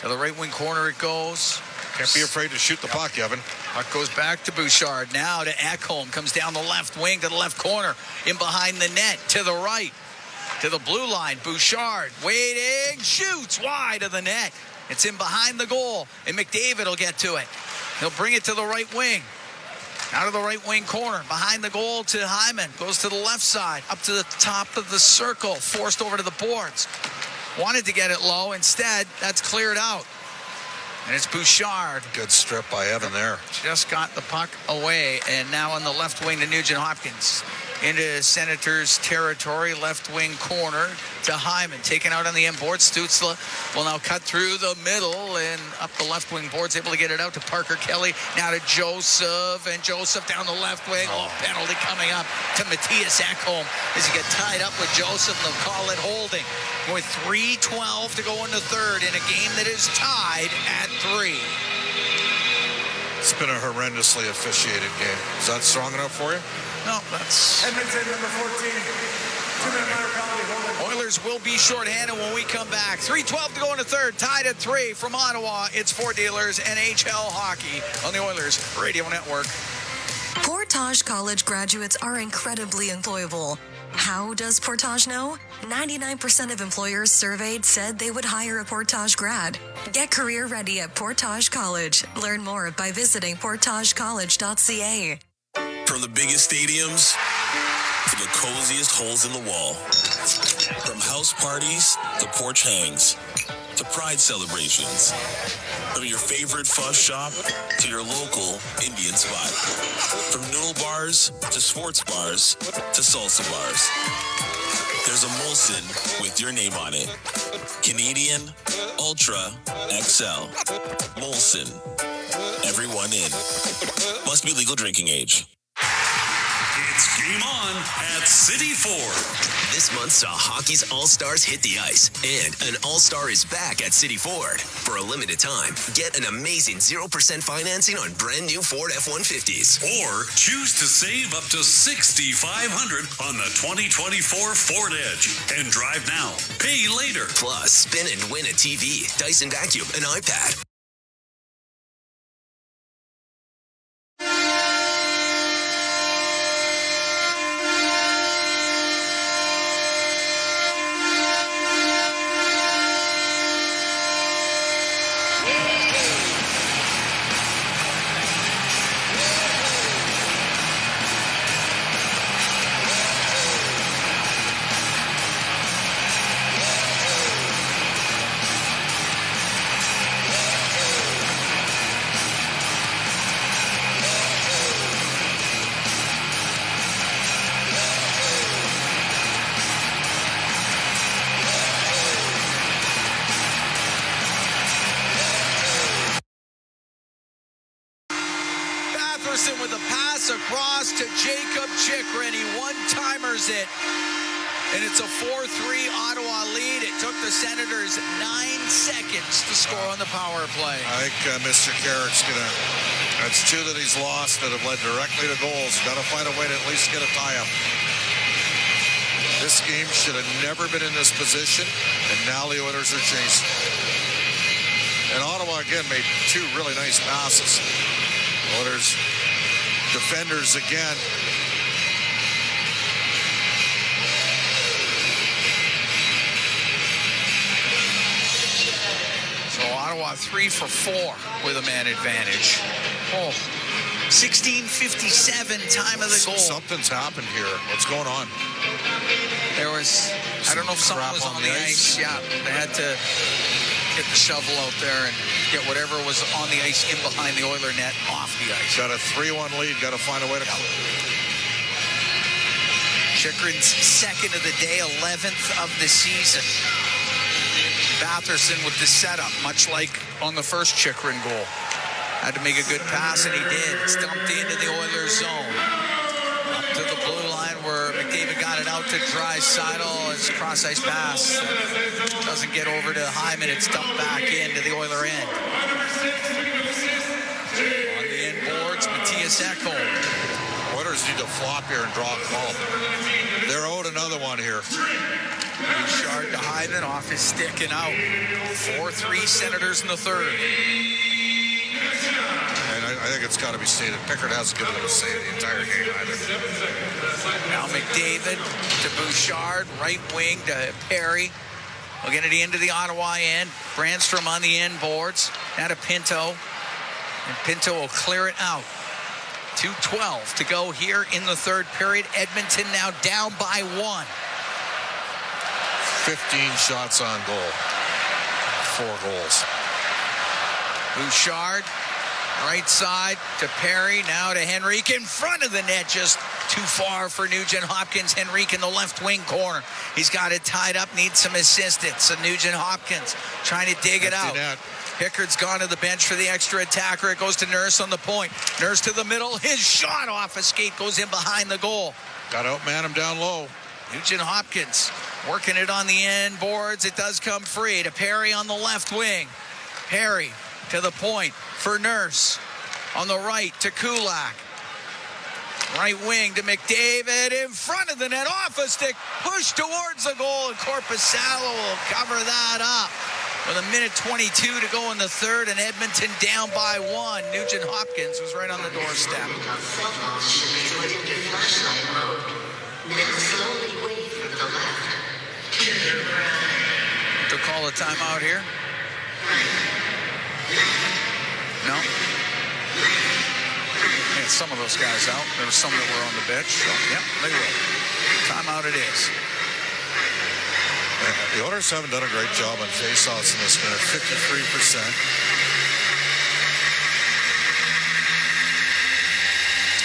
To the right wing corner it goes. Can't be afraid to shoot the puck, Evan. Puck goes back to Bouchard. Now to Ekholm. Comes down the left wing to the left corner. In behind the net. To the right. To the blue line. Bouchard waiting. Shoots wide of the net. It's in behind the goal. And McDavid will get to it. He'll bring it to the right wing. Out of the right wing corner. Behind the goal to Hyman. Goes to the left side. Up to the top of the circle. Forced over to the boards. Wanted to get it low. Instead, that's cleared out. And it's Bouchard. Good strip by Evan there. Just got the puck away. And now on the left wing to Nugent-Hopkins. Into Senators' territory, left wing corner to Hyman. Taken out on the end board. Stützle will now cut through the middle and up the left wing boards, able to get it out to Parker Kelly. Now to Joseph, and Joseph down the left wing. Penalty coming up to Matthias Ekholm as he gets tied up with Joseph, and they'll call it holding. With 3:12 to go in the third in a game that is tied at 3. It's been a horrendously officiated game. Is that strong enough for you? No, that's... Edmonton, number 14. 2-minute minor penalty holding. Oilers will be shorthanded when we come back. 3:12 to go in the third. Tied at 3 from Ottawa. It's Ford Dealers NHL Hockey on the Oilers Radio Network. Portage College graduates are incredibly employable. How does Portage know? 99% of employers surveyed said they would hire a Portage grad. Get career ready at Portage College. Learn more by visiting portagecollege.ca. From the biggest stadiums to the coziest holes in the wall. From house parties to porch hangs to pride celebrations. From your favorite fuzz shop to your local Indian spot. From noodle bars to sports bars to salsa bars. There's a Molson with your name on it. Canadian Ultra XL. Molson. Everyone in. Must be legal drinking age. It's game on at City Ford. This month saw hockey's All-Stars hit the ice, and an All-Star is back at City Ford. For a limited time, get an amazing 0% financing on brand new Ford F-150s. Or choose to save up to $6,500 on the 2024 Ford Edge. And drive now, pay later. Plus, spin and win a TV, Dyson vacuum, and iPad. With a pass across to Jacob Chikrin. He one-timers it. And it's a 4-3 Ottawa lead. It took the Senators 9 seconds to score on the power play. I think Mr. Carrick's going to... That's two that he's lost that have led directly to goals. Got to find a way to at least get a tie-up. This game should have never been in this position, and now the Oilers are chasing. And Ottawa, again, made two really nice passes. Oilers... defenders again. So Ottawa 3 for 4 with a man advantage. 16:57 time of the goal. Something's happened here. What's going on? There was, I don't know if someone was on the ice. Yeah, they had to get the shovel out there and get whatever was on the ice in behind the Oiler net off the ice. Got a 3-1 lead. Got to find a way to... Chikrin's second of the day, 11th of the season. Batherson with the setup, much like on the first Chikrin goal. Had to make a good pass, and he did. It's dumped into the Oilers zone. Up to the blue line where McDavid got it out to Draisaitl. His cross-ice pass doesn't get over to Hyman. It's dumped back into the Oiler end. On the end boards, Matthias Ekholm. Oilers need to flop here and draw a call. They're owed another one here. Bouchard to Hyman, off his stick and out. 4-3 Senators in the third. And I think it's got to be stated, Pickard hasn't given them a say the entire game either. Now McDavid to Bouchard, right wing to Perry. We'll get it into the Ottawa end. Brandstrom on the end boards. Now to Pinto. And Pinto will clear it out. 2:12 to go here in the third period. Edmonton now down by 1. 15 shots on goal. 4 goals. Bouchard, right side to Perry, now to Henrique in front of the net, just too far for Nugent Hopkins. Henrique in the left wing corner. He's got it tied up, needs some assistance. So Nugent Hopkins trying to dig it out. Net. Pickard's gone to the bench for the extra attacker. It goes to Nurse on the point. Nurse to the middle. His shot off a skate goes in behind the goal. Got to outman him down low. Nugent Hopkins working it on the end boards. It does come free to Perry on the left wing. Perry to the point for Nurse. On the right to Kulak. Right wing to McDavid in front of the net. Off a stick. Push towards the goal. And Korpisalo will cover that up. With a minute 22 to go in the third, and Edmonton down by 1. Nugent Hopkins was right on the doorstep. To call a timeout here? No? And some of those guys out. There were some that were on the bench. So, yep, they will. Timeout it is. The Oilers haven't done a great job on faceoffs in this minute. 53%.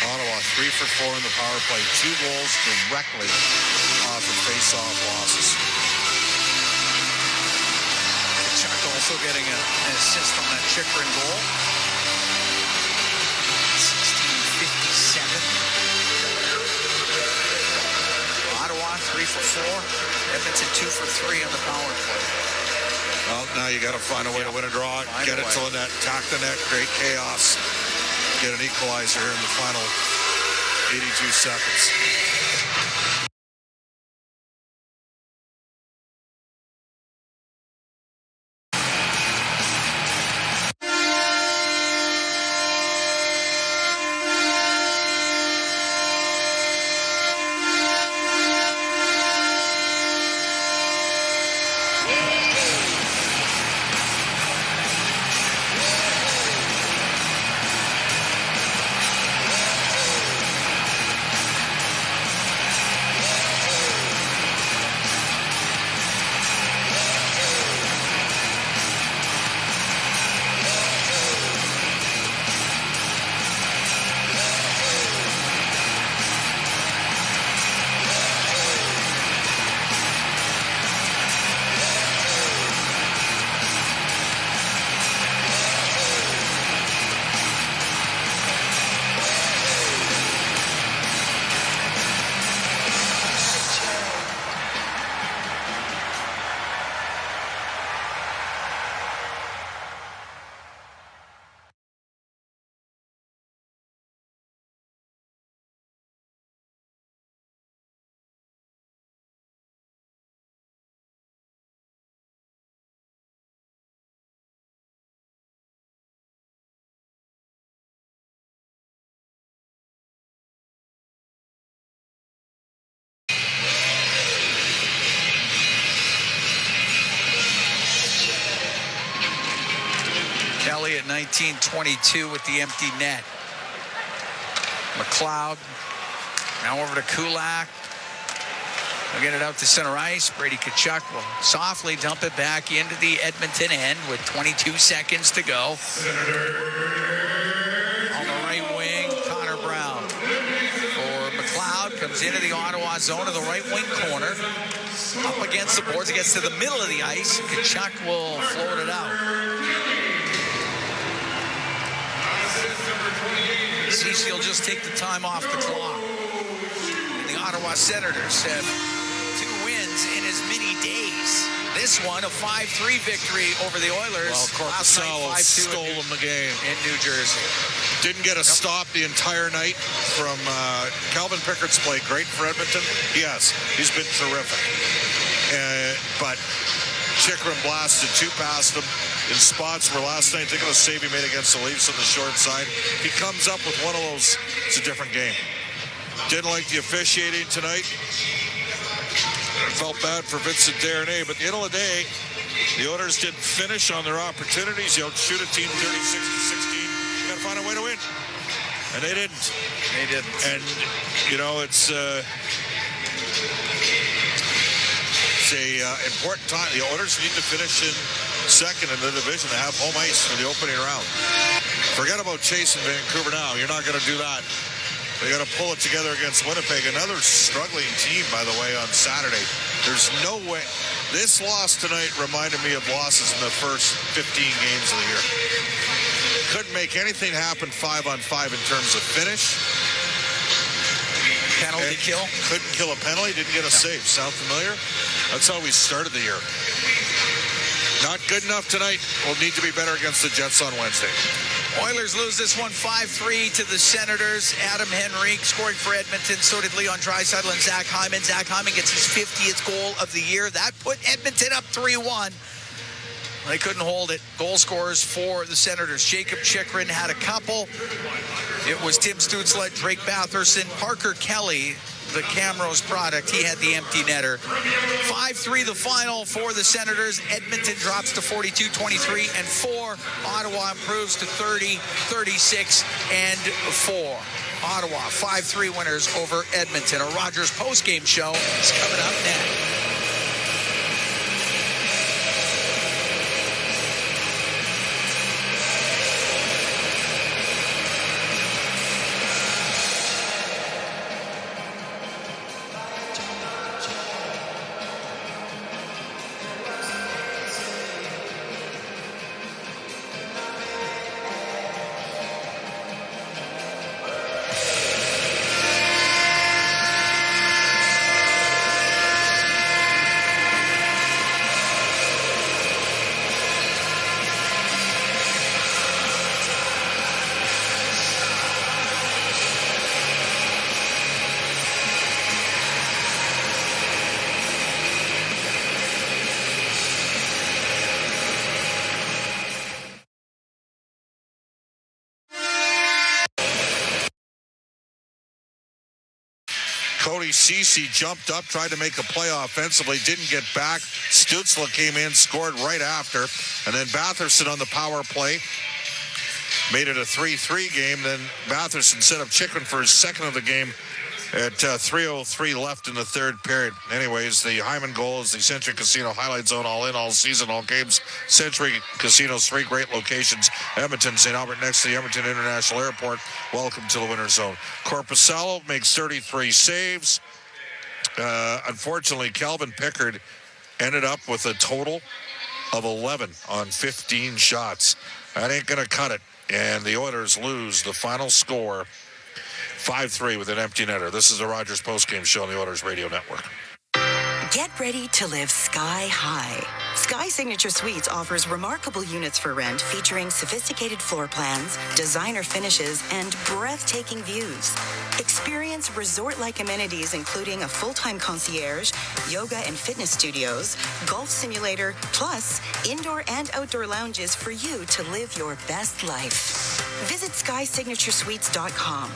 Ottawa 3 for 4 in the power play. 2 goals directly off of faceoff losses. Chuck also getting an assist on that Chikrin goal. 16:57. Ottawa 3 for 4. Edmonton 2 for 3 on the power play. Well, now you got to find a way to win a draw. Get it to the net, tack the net, create chaos. Get an equalizer here in the final 82 seconds. Kelly at 19:22 with the empty net. McLeod now over to Kulak. They'll get it out to center ice. Brady Tkachuk will softly dump it back into the Edmonton end with 22 seconds to go. On the right wing, Connor Brown. For McLeod, comes into the Ottawa zone of the right wing corner. Up against the boards, it gets to the middle of the ice. Tkachuk will float it out. Cecil will just take the time off the clock. And the Ottawa Senators have 2 wins in as many days. This one, a 5-3 victory over the Oilers. Well, Corpusalo stole them the game. In New Jersey. Didn't get a stop the entire night from Calvin Pickett's play. Great for Edmonton. Yes, he's been terrific. But Chikrin blasted 2 past him in spots where last night, think of the save he made against the Leafs on the short side. He comes up with one of those, it's a different game. Didn't like the officiating tonight. Felt bad for Vincent Desharnais, but at the end of the day, the Oilers didn't finish on their opportunities. You outshoot a team 36-16. You got to find a way to win. And they didn't. They didn't. And, you know, it's a important time. The Oilers need to finish in second in the division to have home ice for the opening round. Forget about chasing Vancouver now. You're not going to do that. They got to pull it together against Winnipeg. Another struggling team, by the way, on Saturday. There's no way. This loss tonight reminded me of losses in the first 15 games of the year. Couldn't make anything happen 5-on-5 in terms of finish. Penalty kill. Couldn't kill a penalty. Didn't get a save. Sound familiar? That's how we started the year. Not good enough tonight. We'll need to be better against the Jets on Wednesday. Oilers lose this one 5-3 to the Senators. Adam Henrique scoring for Edmonton. So did Leon Draisaitl and Zach Hyman. Zach Hyman gets his 50th goal of the year. That put Edmonton up 3-1. They couldn't hold it. Goal scorers for the Senators. Jacob Chychrun had a couple. It was Tim Stützle, Drake Batherson, Parker Kelly, the Camrose product. He had the empty netter. 5-3 the final for the Senators. Edmonton drops to 42-23 and 4. Ottawa improves to 30-36 and 4. Ottawa 5-3 winners over Edmonton. A Rogers postgame show is coming up next. Cody Ceci jumped up, tried to make a play offensively, didn't get back. Stützle came in, scored right after. And then Batherson on the power play made it a 3-3 game. Then Batherson set up Chychrun for his second of the game at 3:03 left in the third period. Anyways, the Hyman goal is the Century Casino Highlight Zone, all in, all season, all games. Century Casino's 3 great locations. Edmonton, St. Albert next to the Edmonton International Airport. Welcome to the winner's zone. Korpisalo makes 33 saves. Unfortunately, Calvin Pickard ended up with a total of 11 on 15 shots. That ain't going to cut it. And the Oilers lose the final score 5-3 with an empty netter. This is the Rogers postgame show on the Oilers Radio Network. Get ready to live sky high. Sky Signature Suites offers remarkable units for rent featuring sophisticated floor plans, designer finishes, and breathtaking views. Experience resort-like amenities including a full-time concierge, yoga and fitness studios, golf simulator, plus indoor and outdoor lounges for you to live your best life. Visit SkySignatureSuites.com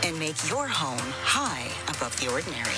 and make your home high above the ordinary.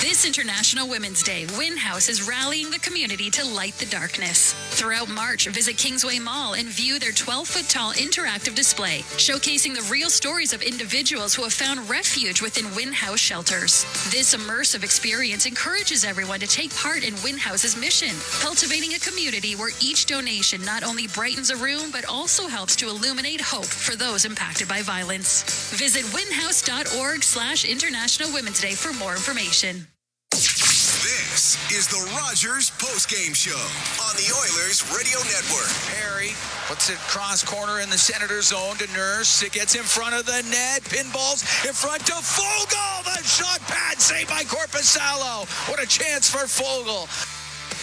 This International Women's Day, Win House is rallying the community to light the darkness. Throughout March, visit Kingsway Mall and view their 12-foot-tall interactive display, showcasing the real stories of individuals who have found refuge within Win House shelters. This immersive experience encourages everyone to take part in Win House's mission, cultivating a community where each donation not only brightens a room, but also helps to illuminate hope for those impacted by violence. Visit winhouse.org/International Women's Day for more information. This is the Rogers postgame show on the Oilers Radio Network. Perry puts it cross corner in the Senators zone to Nurse. It gets in front of the net. Pinballs in front to Fogle. The shot pad saved by Korpisalo. What a chance for Fogle.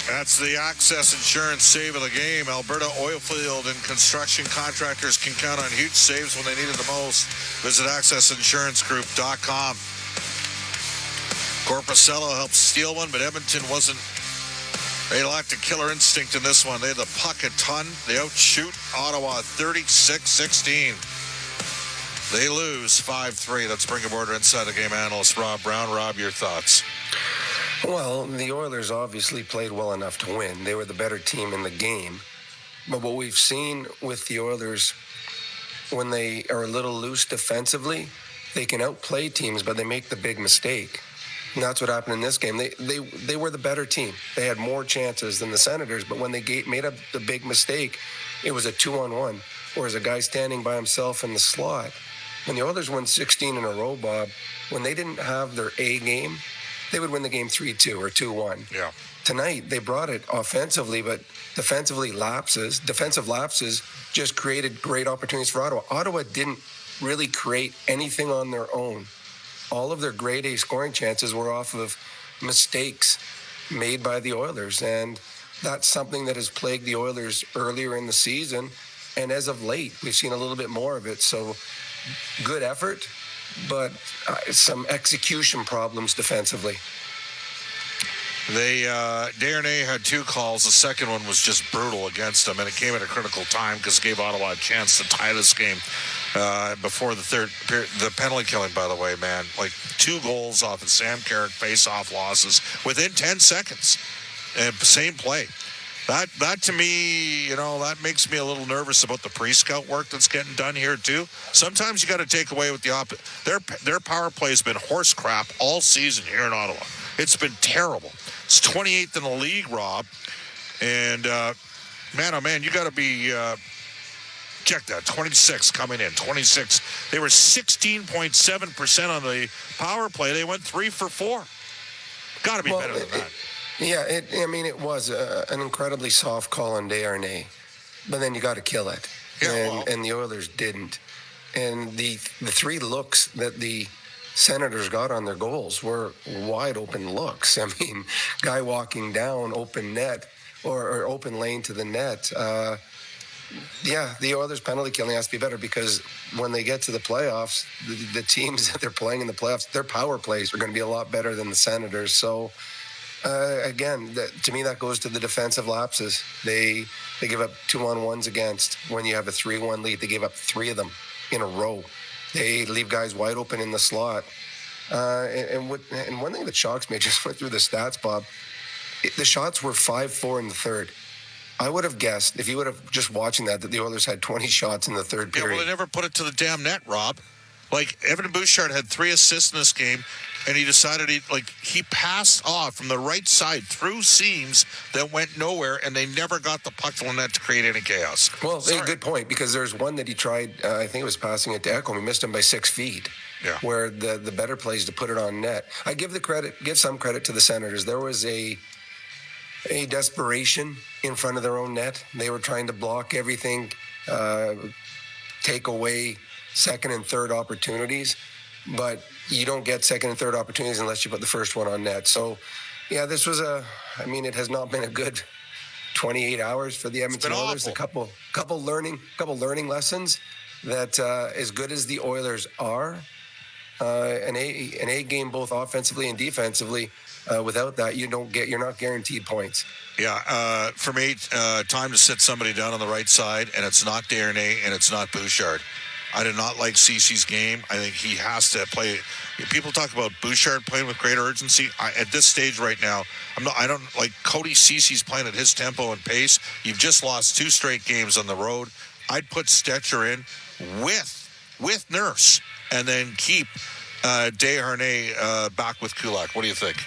That's the Access Insurance save of the game. Alberta Oilfield and construction contractors can count on huge saves when they need it the most. Visit accessinsurancegroup.com. Korpisalo helped steal one, but Edmonton they lacked a killer instinct in this one. They had the puck a ton. They outshoot Ottawa 36-16. They lose 5-3. Let's bring aboard our Inside the Game analyst, Rob Brown. Rob, your thoughts? Well, the Oilers obviously played well enough to win. They were the better team in the game. But what we've seen with the Oilers, when they are a little loose defensively, they can outplay teams, but they make the big mistake. And that's what happened in this game. They were the better team. They had more chances than the Senators, but when they made up the big mistake, it was a 2-on-1, or as a guy standing by himself in the slot. When the Oilers won 16 in a row, Bob, when they didn't have their A game, they would win the game 3-2 or 2-1. Yeah. Tonight, they brought it offensively, but defensive lapses just created great opportunities for Ottawa. Ottawa didn't really create anything on their own. All of their grade A scoring chances were off of mistakes made by the Oilers, and that's something that has plagued the Oilers earlier in the season, and as of late, we've seen a little bit more of it. So good effort, but some execution problems defensively. Desharnais had 2 calls. The second one was just brutal against them, and it came at a critical time because it gave Ottawa a chance to tie this game before the third period. The penalty killing, by the way, man, like 2 goals off of Sam Carrick face-off losses within 10 seconds. And same play. That to me, that makes me a little nervous about the pre-scout work that's getting done here too. Sometimes you got to take away with the opposite. Their power play has been horse crap all season here in Ottawa. It's been terrible. It's 28th in the league, Rob. And man, oh man, you got to be check that. 26 coming in. 26. They were 16.7% on the power play. They went 3 for 4. Got to be better than that. Yeah, it was an incredibly soft call on Desharnais, but then you got to kill it. Yeah, and the Oilers didn't. And the 3 looks that the Senators got on their goals were wide open looks. I mean, guy walking down, open net, or open lane to the net. The Oilers penalty killing has to be better because when they get to the playoffs, the teams that they're playing in the playoffs, their power plays are going to be a lot better than the Senators. So, again, to me, that goes to the defensive lapses. They give up 2-on-1s against when you have a 3-1 lead. They gave up 3 of them in a row. They leave guys wide open in the slot. And one thing that shocks me, I just went through the stats, Bob. The shots were 5-4 in the third. I would have guessed, if you would have just watching that the Oilers had 20 shots in the third period. Yeah, well, they never put it to the damn net, Rob. Like, Evan Bouchard had 3 assists in this game, and he decided he passed off from the right side through seams that went nowhere, and they never got the puck to the net to create any chaos. Well, good point, because there's one that he tried, I think it was passing it to Ekholm. He missed him by 6 feet. Yeah. Where the better play is to put it on net. I give some credit to the Senators. There was a desperation in front of their own net. They were trying to block everything, take away second and third opportunities, but you don't get second and third opportunities unless you put the first one on net. So, yeah, this was it has not been a good 28 hours for the Edmonton Oilers. A couple learning lessons that as good as the Oilers are, an A game both offensively and defensively. Without that, you're not guaranteed points. Yeah, for me, time to sit somebody down on the right side, and it's not Desharnais and it's not Bouchard. I did not like Cece's game. I think he has to play. People talk about Bouchard playing with great urgency. At this stage right now, I don't like Cody Cece's playing at his tempo and pace. You've just lost 2 straight games on the road. I'd put Stetcher in with Nurse, and then keep Desharnais back with Kulak. What do you think?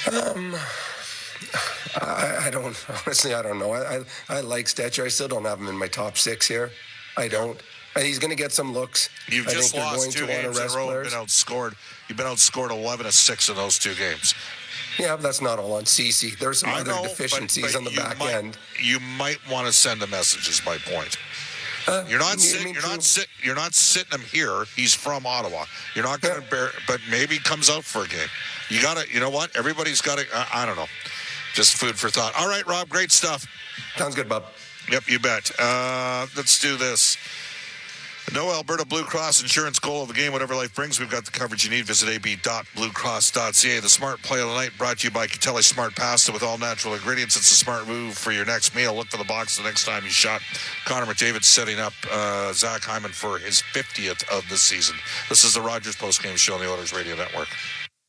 I don't know. I like Stetcher. I still don't have him in my top 6 here. I don't. He's going to get some looks. You've just lost 2 games in a row and been outscored. You've been outscored 11-6 in those 2 games. Yeah, but that's not all on Cece. There's some other deficiencies on the back end. You might want to send a message, is my point. You're not sitting him here. He's from Ottawa. You're not going to bear, but maybe he comes out for a game. You got to, you know what? Everybody's got to, I don't know. Just food for thought. All right, Rob, great stuff. Sounds good, Bob. Yep, you bet. Let's do this. No Alberta Blue Cross insurance goal of the game. Whatever life brings, we've got the coverage you need. Visit ab.bluecross.ca. The smart play of the night brought to you by Catelli Smart Pasta with all natural ingredients. It's a smart move for your next meal. Look for the box the next time you shop. Connor McDavid setting up Zach Hyman for his 50th of the season. This is the Rogers postgame show on the Oilers Radio Network.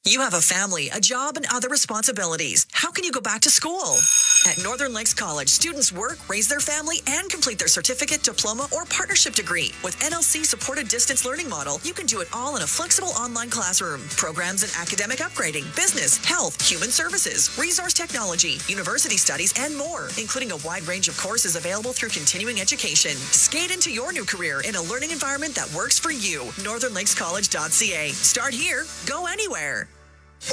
You have a family, a job, and other responsibilities. How can you go back to school? At Northern Lakes College, students work, raise their family, and complete their certificate, diploma, or partnership degree. With NLC-supported distance learning model, you can do it all in a flexible online classroom. Programs in academic upgrading, business, health, human services, resource technology, university studies, and more, including a wide range of courses available through continuing education. Skate into your new career in a learning environment that works for you. NorthernLakesCollege.ca. Start here, go anywhere.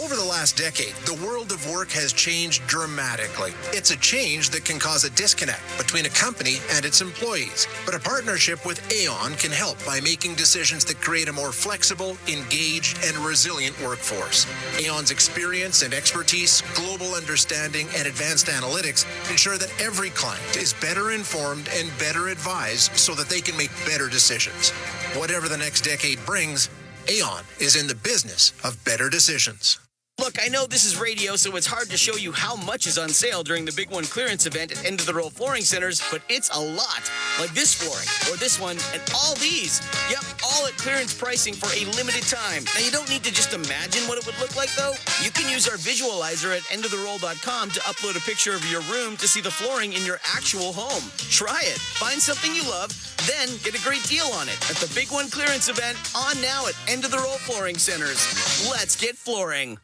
Over the last decade, the world of work has changed dramatically. It's a change that can cause a disconnect between a company and its employees. But a partnership with Aon can help by making decisions that create a more flexible, engaged, and resilient workforce. Aon's experience and expertise, global understanding, and advanced analytics ensure that every client is better informed and better advised so that they can make better decisions. Whatever the next decade brings, Aon is in the business of better decisions. Look, I know this is radio, so it's hard to show you how much is on sale during the Big One clearance event at End of the Row Flooring Centers, but it's a lot. Like this flooring, or this one, and all these. Yep, all at clearance pricing for a limited time. Now, you don't need to just imagine what it would look like, though. You can use our visualizer at endoftheroll.com to upload a picture of your room to see the flooring in your actual home. Try it. Find something you love, then get a great deal on it at the Big One clearance event on now at End of the Roll Flooring Centers. Let's get flooring.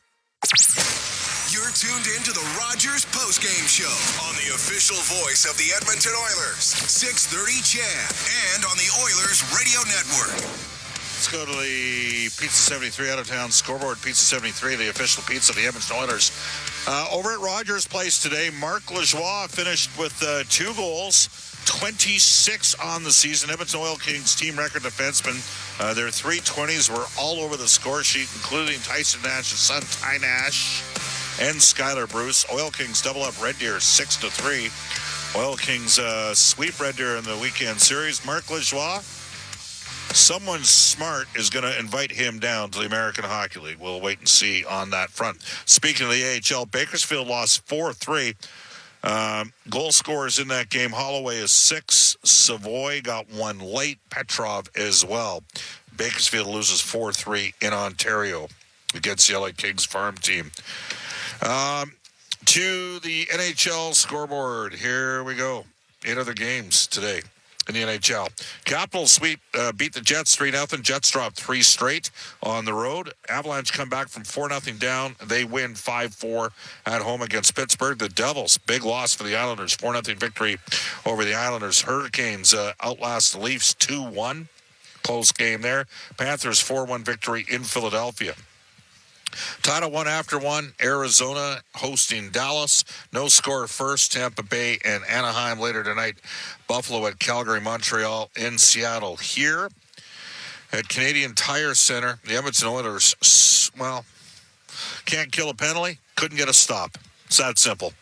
You're tuned in to the Rogers postgame show on the official voice of the Edmonton Oilers, 630 CHED, and on the Oilers Radio Network. Let's go to the Pizza 73 out of town scoreboard. Pizza 73, the official pizza of the Edmonton Oilers. Over at Rogers Place today, Marc Lajoie finished with 2 goals. 26 on the season. Edmonton Oil Kings team record defensemen. Their 320s were all over the score sheet, including Tyson Nash's son, Ty Nash, and Skylar Bruce. Oil Kings double up Red Deer 6-3. Oil Kings sweep Red Deer in the weekend series. Marc Lajoie, someone smart is going to invite him down to the American Hockey League. We'll wait and see on that front. Speaking of the AHL, Bakersfield lost 4-3. Goal scorers in that game. Holloway is 6. Savoy got 1 late. Petrov as well. Bakersfield loses 4-3 in Ontario against the LA Kings farm team. To the NHL scoreboard. Here we go. 8 other games today in the NHL. Capitals beat the Jets 3-0. Jets dropped 3 straight on the road. Avalanche come back from 4-0 down. They win 5-4 at home against Pittsburgh. The Devils, big loss for the Islanders. 4-0 victory over the Islanders. Hurricanes outlast the Leafs 2-1. Close game there. Panthers 4-1 victory in Philadelphia. Title 1 after 1, Arizona hosting Dallas. No score first, Tampa Bay and Anaheim later tonight. Buffalo at Calgary, Montreal, in Seattle. Here at Canadian Tire Center, the Edmonton Oilers, well, can't kill a penalty, couldn't get a stop. It's that simple.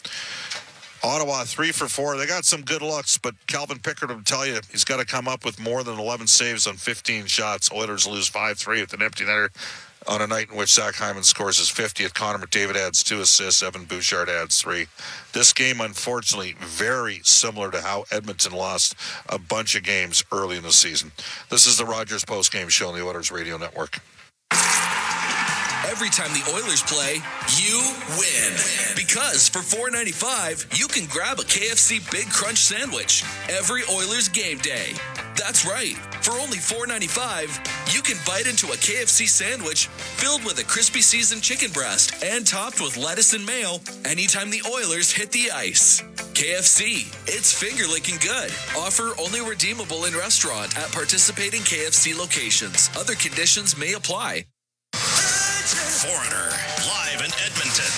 Ottawa 3 for 4. They got some good looks, but Calvin Pickard will tell you he's got to come up with more than 11 saves on 15 shots. Oilers lose 5-3 with an empty netter on a night in which Zach Hyman scores his 50th. Connor McDavid adds 2 assists. Evan Bouchard adds 3. This game, unfortunately, very similar to how Edmonton lost a bunch of games early in the season. This is the Rogers postgame show on the Oilers Radio Network. Every time the Oilers play, you win. Because for $4.95, you can grab a KFC Big Crunch sandwich every Oilers game day. That's right. For only $4.95, you can bite into a KFC sandwich filled with a crispy seasoned chicken breast and topped with lettuce and mayo anytime the Oilers hit the ice. KFC, it's finger-licking good. Offer only redeemable in restaurant at participating KFC locations. Other conditions may apply. Foreigner, live in Edmonton.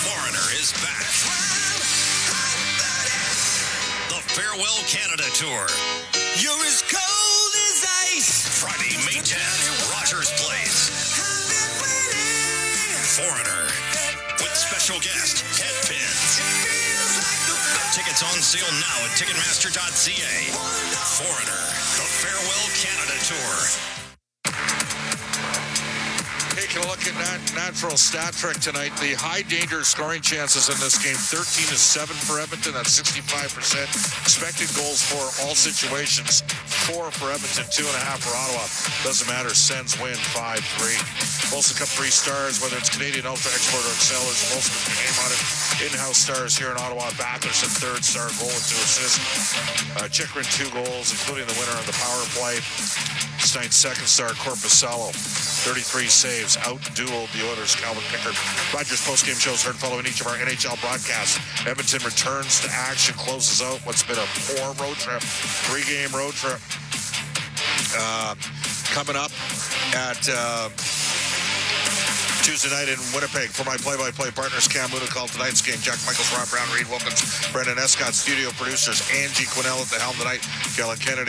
Foreigner is back. The Farewell Canada Tour. You're as cold as ice. Friday, May 10th, Rogers Place. Foreigner, with special guest, Head Pins. Tickets on sale now at Ticketmaster.ca. Foreigner, the Farewell Canada Tour. Taking a look at that natural stat trick tonight. The high danger scoring chances in this game, 13-7 for Edmonton. That's 65%. Expected goals for all situations, 4 for Edmonton, 2.5 for Ottawa. Doesn't matter. Sens win 5-3. Molson Cup 3 stars, whether it's Canadian Ultra Export or Excel, there's Molson with the name on it. In-house stars here in Ottawa. Batherson, 3rd star, goal and 2 assists. Chikrin, 2 goals, including the winner on the power play. Tonight's 2nd star, Corpusalo, 33 saves, out-dueled the Oilers' Calvin Pickard. Rogers postgame shows heard following each of our NHL broadcasts. Edmonton returns to action, closes out what's been a poor road trip, 3-game road trip. Coming up at Tuesday night in Winnipeg. For my play-by-play partners, Cam Luna called tonight's game. Jack Michaels, Rob Brown, Reed Wilkins, Brendan Escott, studio producers, Angie Quinnell at the helm tonight, Kellen Kennedy.